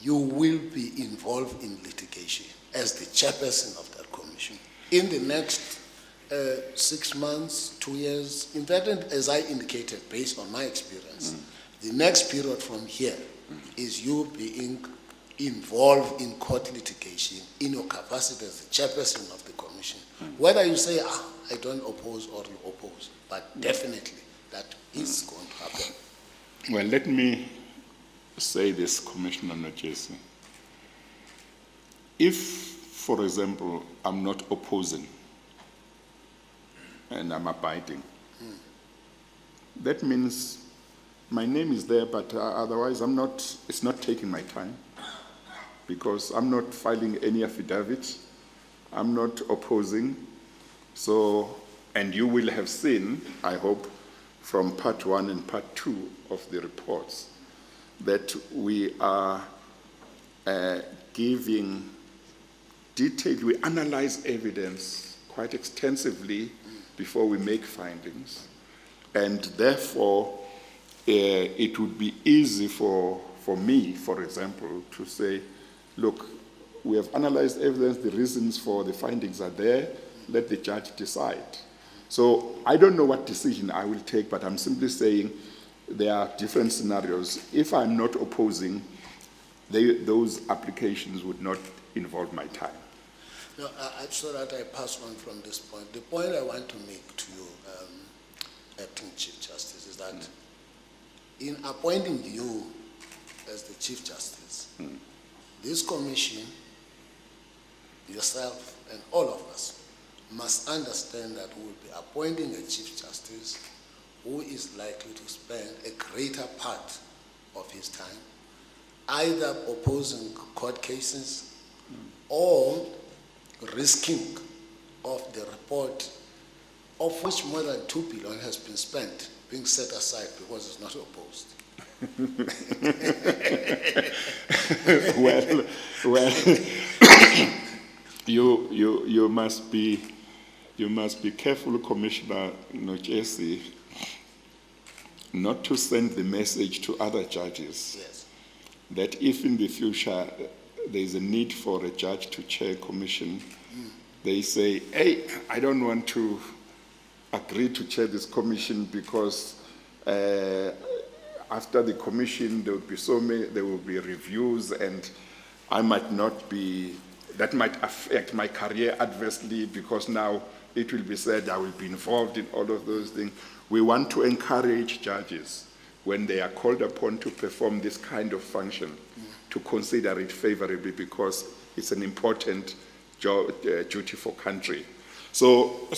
you will be involved in litigation as the chairperson of that commission. In the next 6 months, 2 years, in fact, as I indicated, based on my experience, the next period from here is you being involved in court litigation in your capacity as the chairperson of the commission. Whether you say, I don't oppose, or you oppose, but definitely that is going to happen. Well, let me say this, Commissioner Njesi. If, for example, I'm not opposing and I'm abiding, that means my name is there, but otherwise it's not taking my time, because I'm not filing any affidavit, I'm not opposing. So, and you will have seen, I hope, from part 1 and part 2 of the reports, that we are giving detailed, we analyze evidence quite extensively before we make findings. And therefore, it would be easy for me, for example, to say, look, we have analyzed evidence, the reasons for the findings are there, let the judge decide. So I don't know what decision I will take, but I'm simply saying there are different scenarios. If I'm not opposing, those applications would not involve my time. No, I'm sure that I pass on from this point. The point I want to make to you, Acting Chief Justice, is that in appointing you as the Chief Justice, this commission, yourself, and all of us must understand that we will be appointing a Chief Justice who is likely to spend a greater part of his time either opposing court cases or risking of the report, of which more than 2 billion has been spent, being set aside because it's not opposed. You must be careful, Commissioner JSC, not to send the message to other judges that if in the future there is a need for a judge to chair a commission, they say, hey, I don't want to agree to chair this commission because after the commission there will be so many, there will be reviews and I might not be, that might affect my career adversely because now it will be said I will be involved in all of those things. We want to encourage judges when they are called upon to perform this kind of function to consider it favorably because it's an important duty for country. So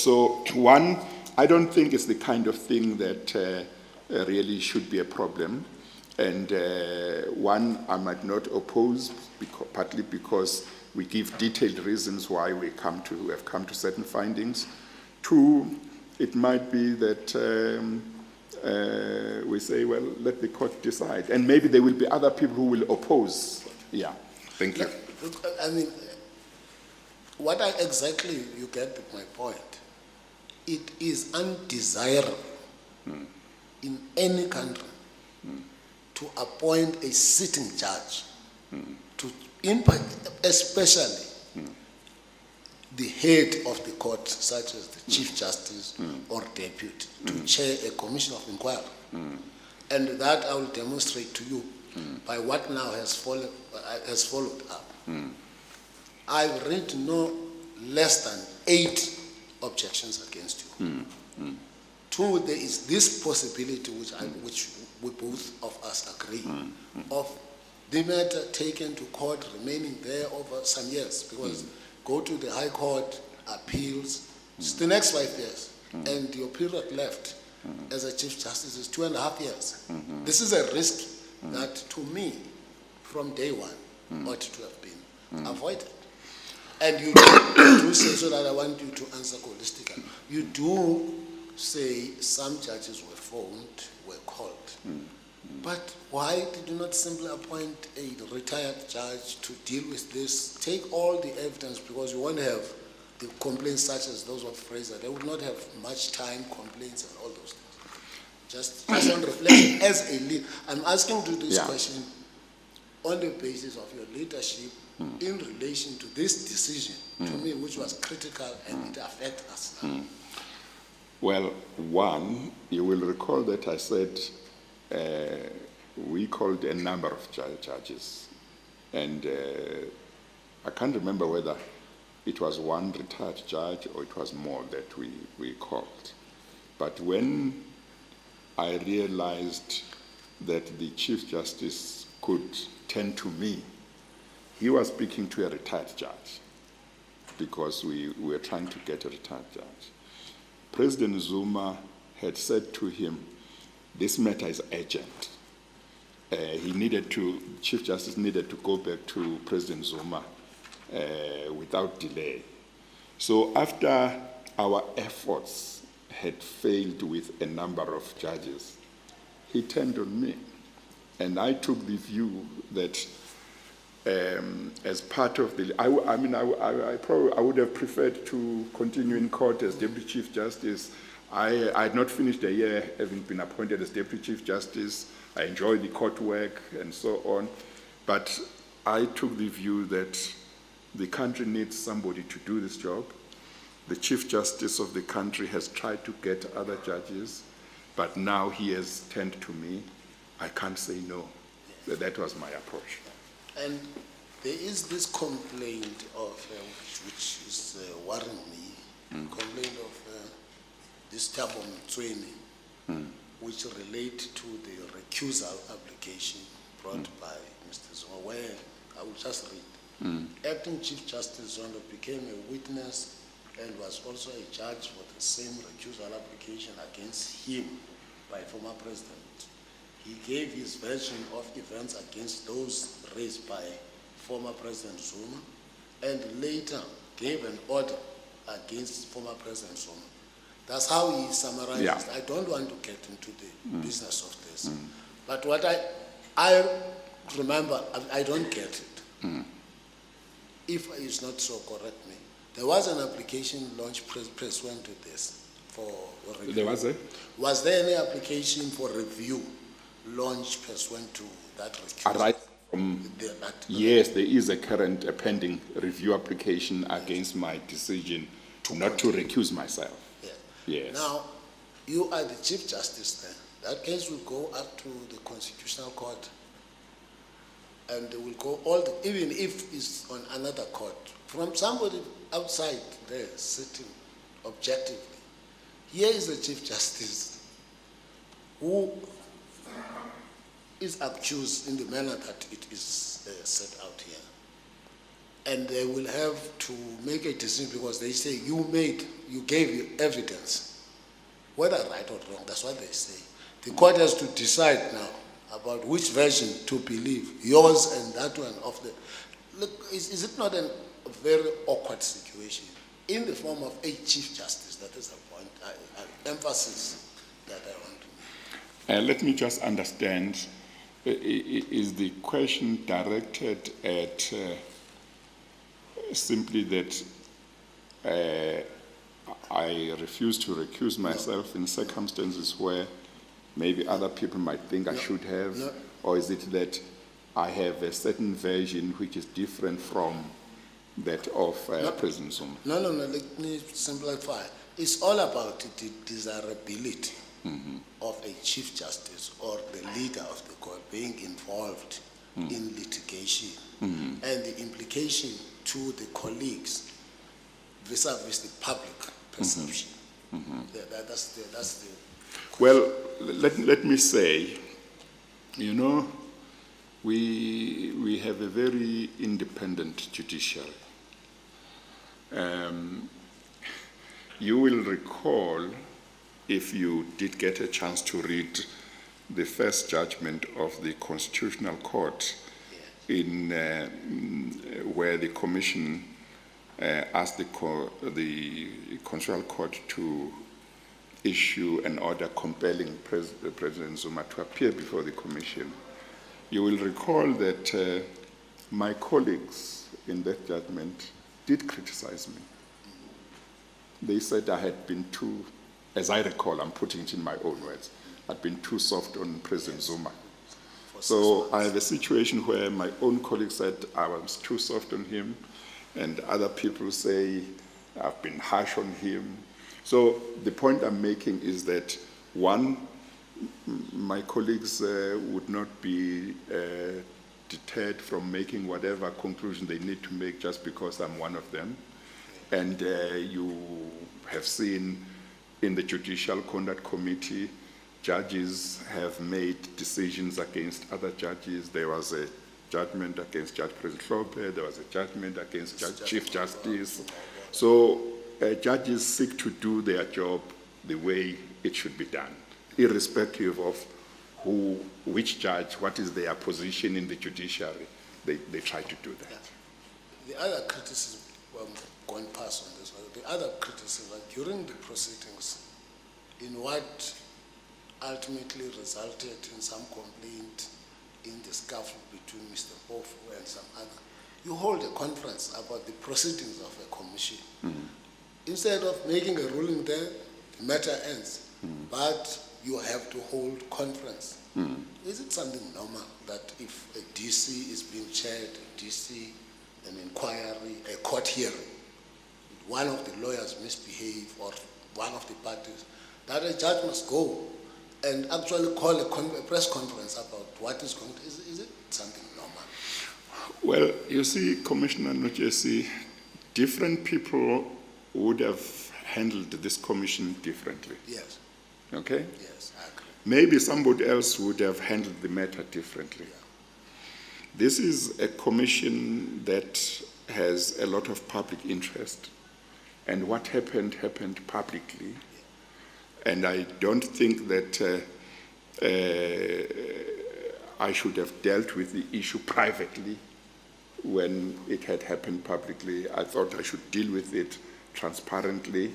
one, I don't think it's the kind of thing that really should be a problem. And one, I might not oppose, partly because we give detailed reasons why we have come to certain findings. Two, it might be that we say, well, let the court decide. And maybe there will be other people who will oppose. Yeah, thank you. I mean, what exactly you get my point. It is undesirable in any country to appoint a sitting judge to impact, especially the head of the court, such as the Chief Justice or Deputy, to chair a commission of inquiry. And that I will demonstrate to you by what now has followed up. I've read no less than 8 objections against you. 2, there is this possibility which we both of us agree of the matter taken to court remaining there over some years because go to the High Court, appeals, it's the next 5 years, and your period left as a Chief Justice is 2.5 years. This is a risk that, to me, from day one, ought to have been avoided. And you do say, so that I want you to answer holistically, you do say some judges were phoned, were called. But why did you not simply appoint a retired judge to deal with this? Take all the evidence, because you won't have the complaints such as those of Fraser. They would not have much time, complaints and all those things. Just on reflection, as a leader, I'm asking you this question on the basis of your leadership in relation to this decision, to me, which was critical and it affects us now. Well, one, you will recall that I said we called a number of judges, and I can't remember whether it was one retired judge or it was more that we called. But when I realized that the Chief Justice could turn to me, he was speaking to a retired judge because we were trying to get a retired judge. President Zuma had said to him, this matter is urgent. Chief Justice needed to go back to President Zuma without delay. So after our efforts had failed with a number of judges, he turned on me. And I took the view that as part of the, I would have preferred to continue in court as Deputy Chief Justice. I had not finished a year having been appointed as Deputy Chief Justice. I enjoyed the court work and so on. But I took the view that the country needs somebody to do this job. The Chief Justice of the country has tried to get other judges, but now he has turned to me. I can't say no. That was my approach. And there is this complaint of, which is worrying me, complaint of this Thabo Mtsweni, which relate to the recusal application brought by Mr. Zuma, where I will just read. Acting Chief Justice Zondo became a witness and was also a judge for the same recusal application against him by former president. He gave his version of events against those raised by former President Zuma and later gave an order against former President Zuma. That's how he summarized Yeah. it. I don't want to get into the business of this. But what I remember, I don't get it. If it's not so, correct me. There was an application launched pursuant to this for review. There was a? Was there any application for review launched pursuant to that recusal? Right from, yes, there is a current pending review application against my decision not to recuse myself. Yeah. Yes. Now, you are the Chief Justice there. That case will go up to the Constitutional Court. And they will go even if it's on another court, from somebody outside there sitting objectively. Here is the Chief Justice who is accused in the manner that it is set out here. And they will have to make a decision because they say you gave evidence, whether right or wrong, that's what they say. The court has to decide now about which version to believe, yours and that one of the... Look, is it not a very awkward situation in the form of a Chief Justice? That is a point, emphasis that I want to make. Let me just understand, is the question directed at simply that I refuse to recuse myself in circumstances where maybe other people might think I should have, or is it that I have a certain version which is different from that of President Zuma? No, let me simplify. It's all about the desirability of a Chief Justice or the leader of the court being involved in litigation and the implication to the colleagues vis-a-vis the public perception. That's the Well, let me say, you know, we have a very independent judiciary. You will recall, if you did get a chance to read the first judgment of the Constitutional Court in where the Commission asked the Constitutional Court to issue an order compelling President Zuma to appear before the Commission. You will recall that my colleagues in that judgment did criticize me. They said I had been too, as I recall, I'm putting it in my own words, I'd been too soft on President Zuma. So I have a situation where my own colleagues said I was too soft on him, and other people say I've been harsh on him. So the point I'm making is that, one, my colleagues would not be deterred from making whatever conclusion they need to make just because I'm one of them. And you have seen in the Judicial Conduct Committee, judges have made decisions against other judges. There was a judgment against Judge President Lope, there was a judgment against Chief Justice. So judges seek to do their job the way it should be done, irrespective of which judge, what is their position in the judiciary. They try to do that. The other criticism, going past on this one, the other criticism during the proceedings, in what ultimately resulted in some complaint in the scuffle between Mr. Bofu and some other, you hold a conference about the proceedings of a commission. Instead of making a ruling there, the matter ends. But you have to hold conference. Is it something normal that if a DC is being chaired, a DC, an inquiry, a court hearing, one of the lawyers misbehave or one of the parties, that a judge must go and actually call a press conference about what is going to, is it something normal? Well, you see, Commissioner Njesi, different people would have handled this commission differently. Yes. Okay? Yes, I agree. maybe somebody else would have handled the matter differently. This is a commission that has a lot of public interest, and what happened, happened publicly. And I don't think that I should have dealt with the issue privately when it had happened publicly. I thought I should deal with it transparently.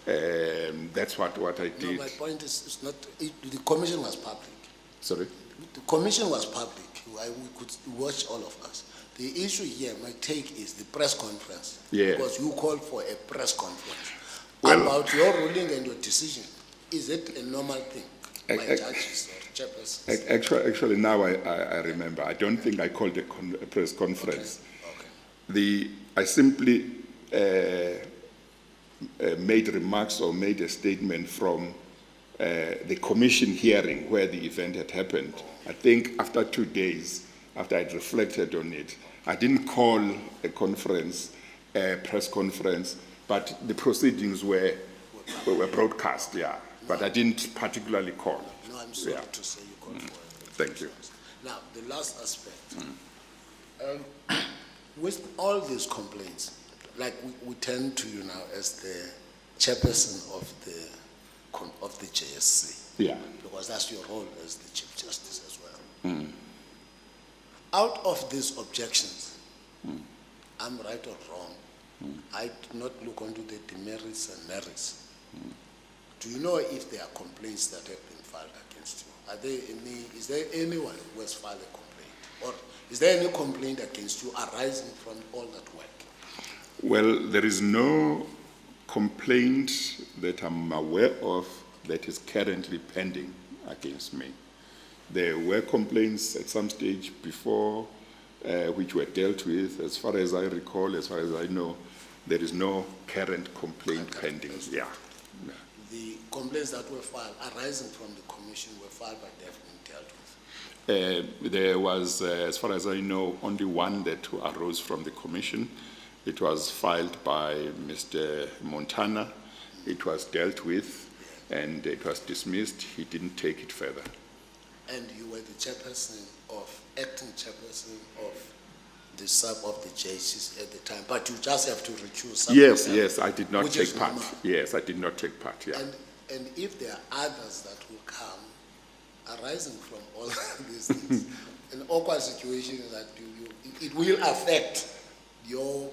That's what I No, did. my point is, it's not, the commission was public. Sorry? The commission was public. We could watch, all of us. The issue here, my take, is the press conference. Yes. Because you called for a press conference. Well- About your ruling and your decision, is it a normal thing by judges or chairpersons? Actually, now I remember. I don't think I called a press conference. Okay. I simply made remarks or made a statement from the commission hearing where the event had happened. I think after 2 days, after I'd reflected on it, I didn't call a conference, a press conference, but the proceedings were broadcast, yeah. But I didn't particularly call. No, I'm sorry Yeah. to say you called for it. Thank you. Now, the last aspect. With all these complaints, like we turn to you now as the chairperson of the JSC, Yeah. because that's your role as the Chief Justice as well. Out of these objections, I'm right or wrong, I do not look onto the demerits and merits. Do you know if there are complaints that have been filed against you? Is there anyone who has filed a complaint? Or is there any complaint against you arising from all that work? Well, there is no complaint that I'm aware of that is currently pending against me. There were complaints at some stage before which were dealt with. As far as I recall, as far as I know, there is no current complaint pending. Yeah. The complaints that were filed arising from the commission were filed but they have been dealt with. There was, as far as I know, only one that arose from the commission. It was filed by Mr. Montana. It was dealt with and it was dismissed. He didn't take it further. And you were the acting chairperson of the sub of the JSC at the time, but you just have to recuse. Yes, I did not which take is part. normal. Yes, I did not take part, yeah. And if there are others that will come arising from all these things, an awkward situation is that it will affect your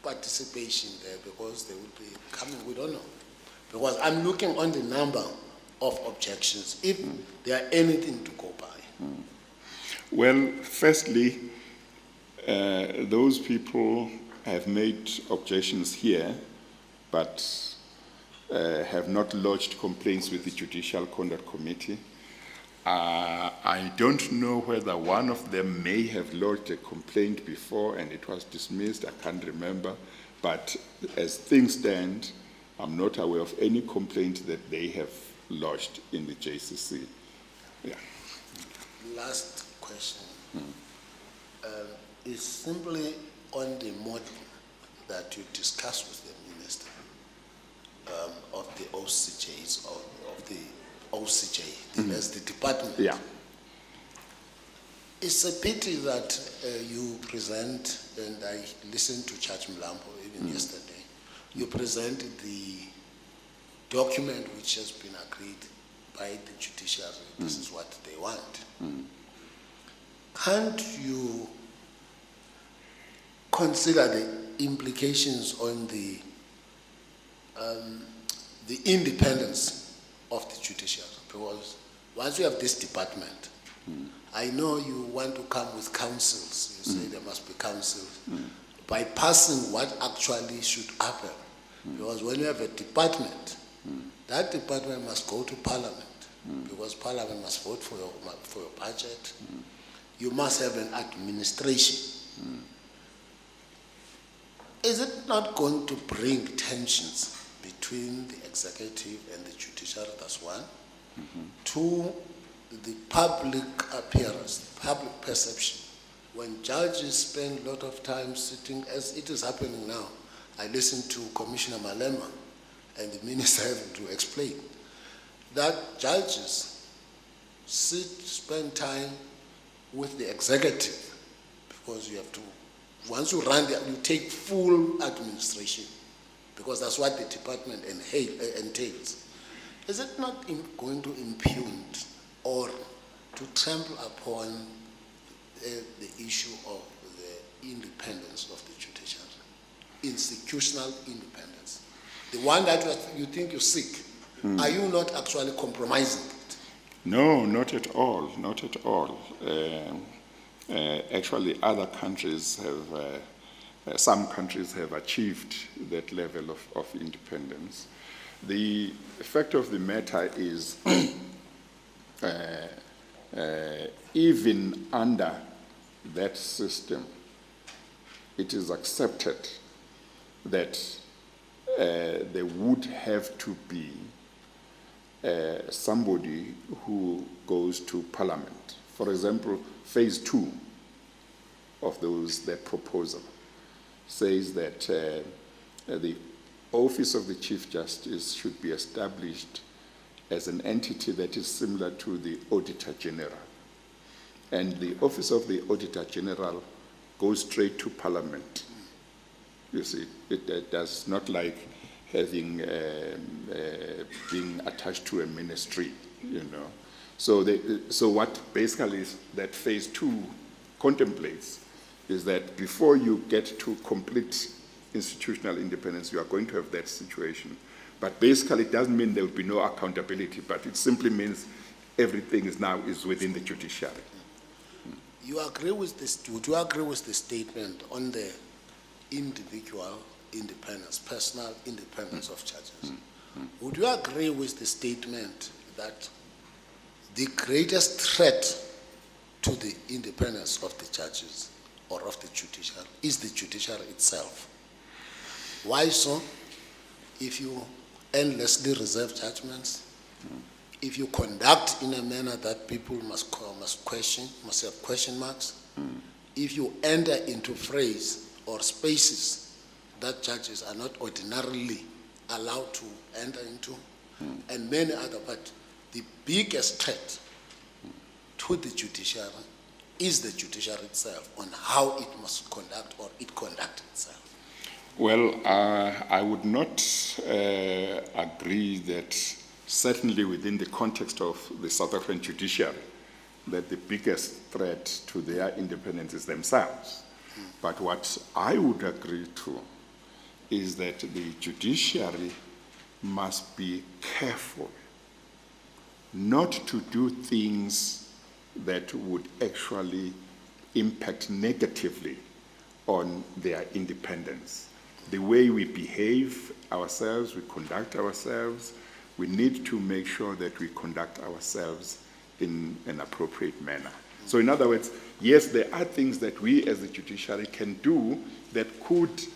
participation there because they will be coming, we don't know. Because I'm looking on the number of objections, if there are anything to go by. Well, firstly, those people have made objections here, but have not lodged complaints with the Judicial Conduct Committee. I don't know whether one of them may have lodged a complaint before and it was dismissed. I can't remember. But as things stand, I'm not aware of any complaint that they have lodged in the JCC. Yeah. Last question is simply on the model that you discussed with the minister of the OCJs, or of the OCJ, as the department. Yeah. It's a pity that you present, and I listened to Judge Mlambo even yesterday, you presented the document which has been agreed by the judiciary. This is what they want. Can't you consider the implications on the independence of the judiciary? Because once you have this department, I know you want to come with councils. You say there must be councils. Bypassing what actually should happen. Because when you have a department, that department must go to Parliament. Because Parliament must vote for your budget. You must have an administration. Is it not going to bring tensions between the executive and the judiciary? That's one. Two, the public appearance, public perception. When judges spend a lot of time sitting, as it is happening now, I listened to Commissioner Malema and the minister having to explain. that judges spend time with the executive, because you have to, once you run, you take full administration, because that's what the department entails. Is it not going to impugn or to trample upon the issue of the independence of the judiciary, institutional independence, the one that you think you seek? Are you not actually compromising it? No, not at all, not at all. Actually, other countries have, some countries have achieved that level of independence. The fact of the matter is, even under that system, it is accepted that there would have to be somebody who goes to Parliament. For example, phase 2 of that proposal says that the Office of the Chief Justice should be established as an entity that is similar to the Auditor General. And the Office of the Auditor General goes straight to Parliament. You see, it does not like having being attached to a ministry, you know. So what basically is that phase 2 contemplates is that before you get to complete institutional independence, you are going to have that situation. But basically it doesn't mean there will be no accountability, but it simply means everything is within the judiciary. You agree with this? Would you agree with the statement on the individual independence, personal independence of judges? Would you agree with the statement that the greatest threat to the independence of the judges or of the judiciary is the judiciary itself? Why so? If you endlessly reserve judgments, if you conduct in a manner that people must question, must have question marks, if you enter into phrase or spaces that judges are not ordinarily allowed to enter into, and many other, but the biggest threat to the judiciary is the judiciary itself on how it must conduct or it conduct itself. Well, I would not agree that certainly within the context of the South African judiciary that the biggest threat to their independence is themselves. But what I would agree to is that the judiciary must be careful not to do things that would actually impact negatively on their independence. The way we behave ourselves, we conduct ourselves, we need to make sure that we conduct ourselves in an appropriate manner. So in other words, yes, there are things that we as the judiciary can do that could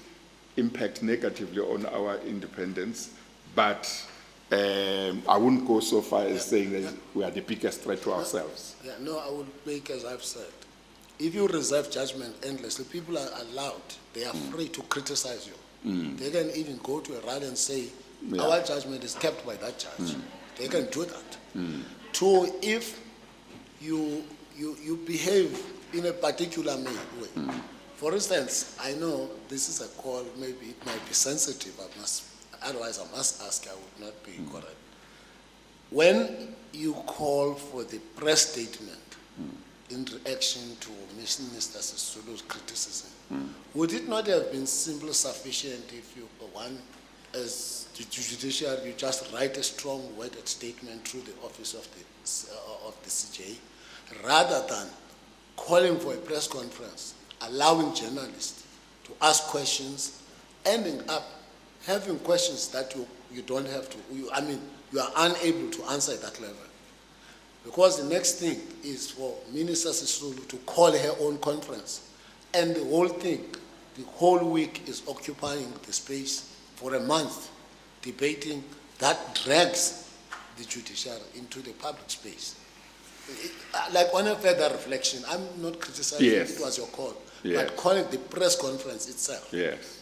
impact negatively on our independence, but I wouldn't go so far as saying that we are the biggest threat to ourselves. Yeah, no, I would make as I've said. If you reserve judgment endlessly, people are allowed, they are free to criticize you. They can even go to a rally and say, our judgment is kept by that judge. They can do that. Two, if you behave in a particular way. For instance, I know this is a call, maybe it might be sensitive, otherwise I must ask, I would not be correct. When you call for the press statement in reaction to Minister Sisulu's criticism, would it not have been simply sufficient if you, as the judiciary, you just write a strong worded statement through the office of the CJ, rather than calling for a press conference, allowing journalists to ask questions, ending up having questions that you don't have to, you are unable to answer at that level. Because the next thing is for Minister Sisulu to call her own conference, and the whole thing, the whole week is occupying the space for a month, debating, that drags the judiciary into the public space. Like on a further reflection, I'm not criticizing it was your call, but calling the press conference itself,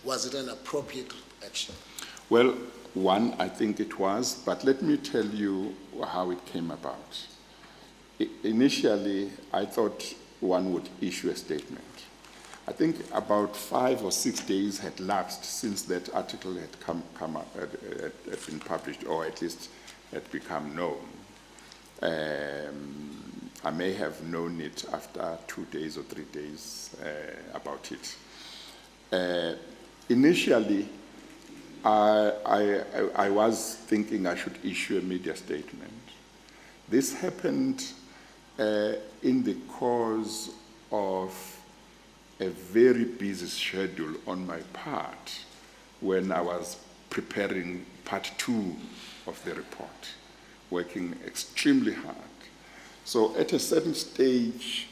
was it an appropriate action? Well, one, I think it was, but let me tell you how it came about. Initially, I thought one would issue a statement. I think about 5 or 6 days had lapsed since that article had had been published, or at least had become known. I may have known it after 2 days or 3 days about it. Initially, I was thinking I should issue a media statement. This happened in the course of a very busy schedule on my part when I was preparing part 2 of the report, working extremely hard. So at a certain stage,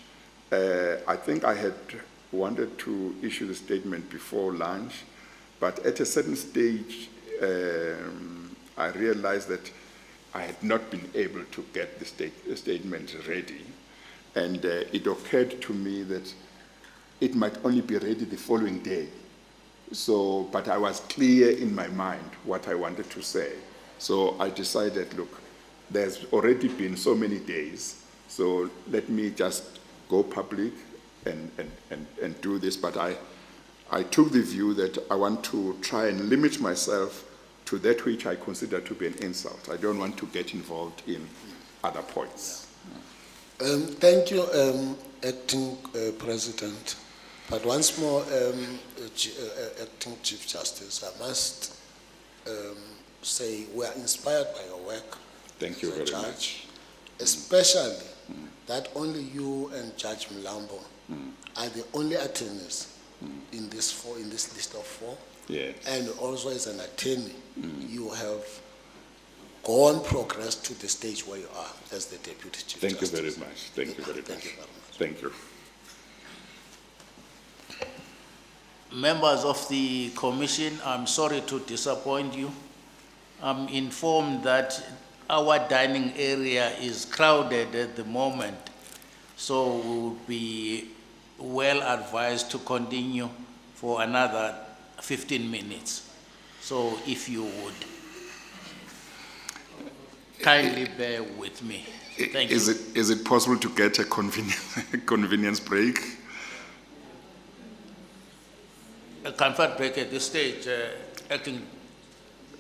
I think I had wanted to issue the statement before lunch, but at a certain stage, I realized that I had not been able to get the statement ready. And it occurred to me that it might only be ready the following day. So, but I was clear in my mind what I wanted to say. So I decided, look, there's already been so many days, so let me just go public and do this. But I took the view that I want to try and limit myself to that which I consider to be an insult. I don't want to get involved in other points. Thank you, Acting President. But once more, Acting Chief Justice, I must say we are inspired by your work. Thank you as a very judge, much. especially that only you and Judge Mlambo are the only attorneys in this list of 4. Yes. And also as an attorney, you have gone progress to the stage where you are as the Deputy Chief Thank you Justice. very much. Thank you very much. Thank you very much. Thank you. Members of the commission, I'm sorry to disappoint you. I'm informed that our dining area is crowded at the moment, so we would be well advised to continue for another 15 minutes. So if you would kindly bear with me. Thank you. Is it possible to get a convenience break? A comfort break at this stage, Acting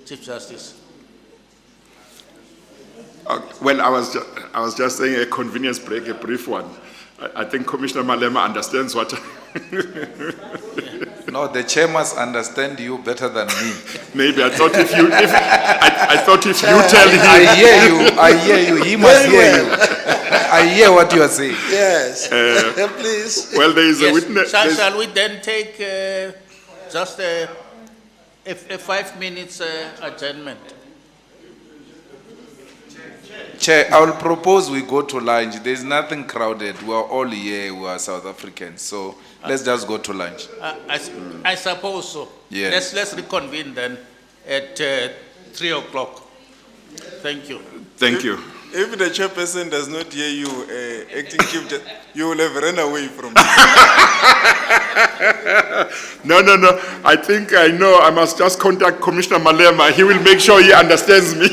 Chief Justice. Well, I was just saying a convenience break, a brief one. I think Commissioner Malema understands what. No, the chair must understand you better than me. Maybe I thought if you tell him. I hear you. He must hear you. I hear what you are saying. Yes, please. Well, there is a Yes, witness. shall we then take just a 5 minutes adjournment? Chair, I will propose we go to lunch. There is nothing crowded. We are all here. We are South Africans. So let's just go to lunch. I suppose so. Yes. Let's reconvene then at 3 o'clock. Thank you. Thank you. If the chairperson does not hear you, Acting Chief Justice, you will have run away from No. I think I know. I must just contact Commissioner Malema. He will make sure he understands me.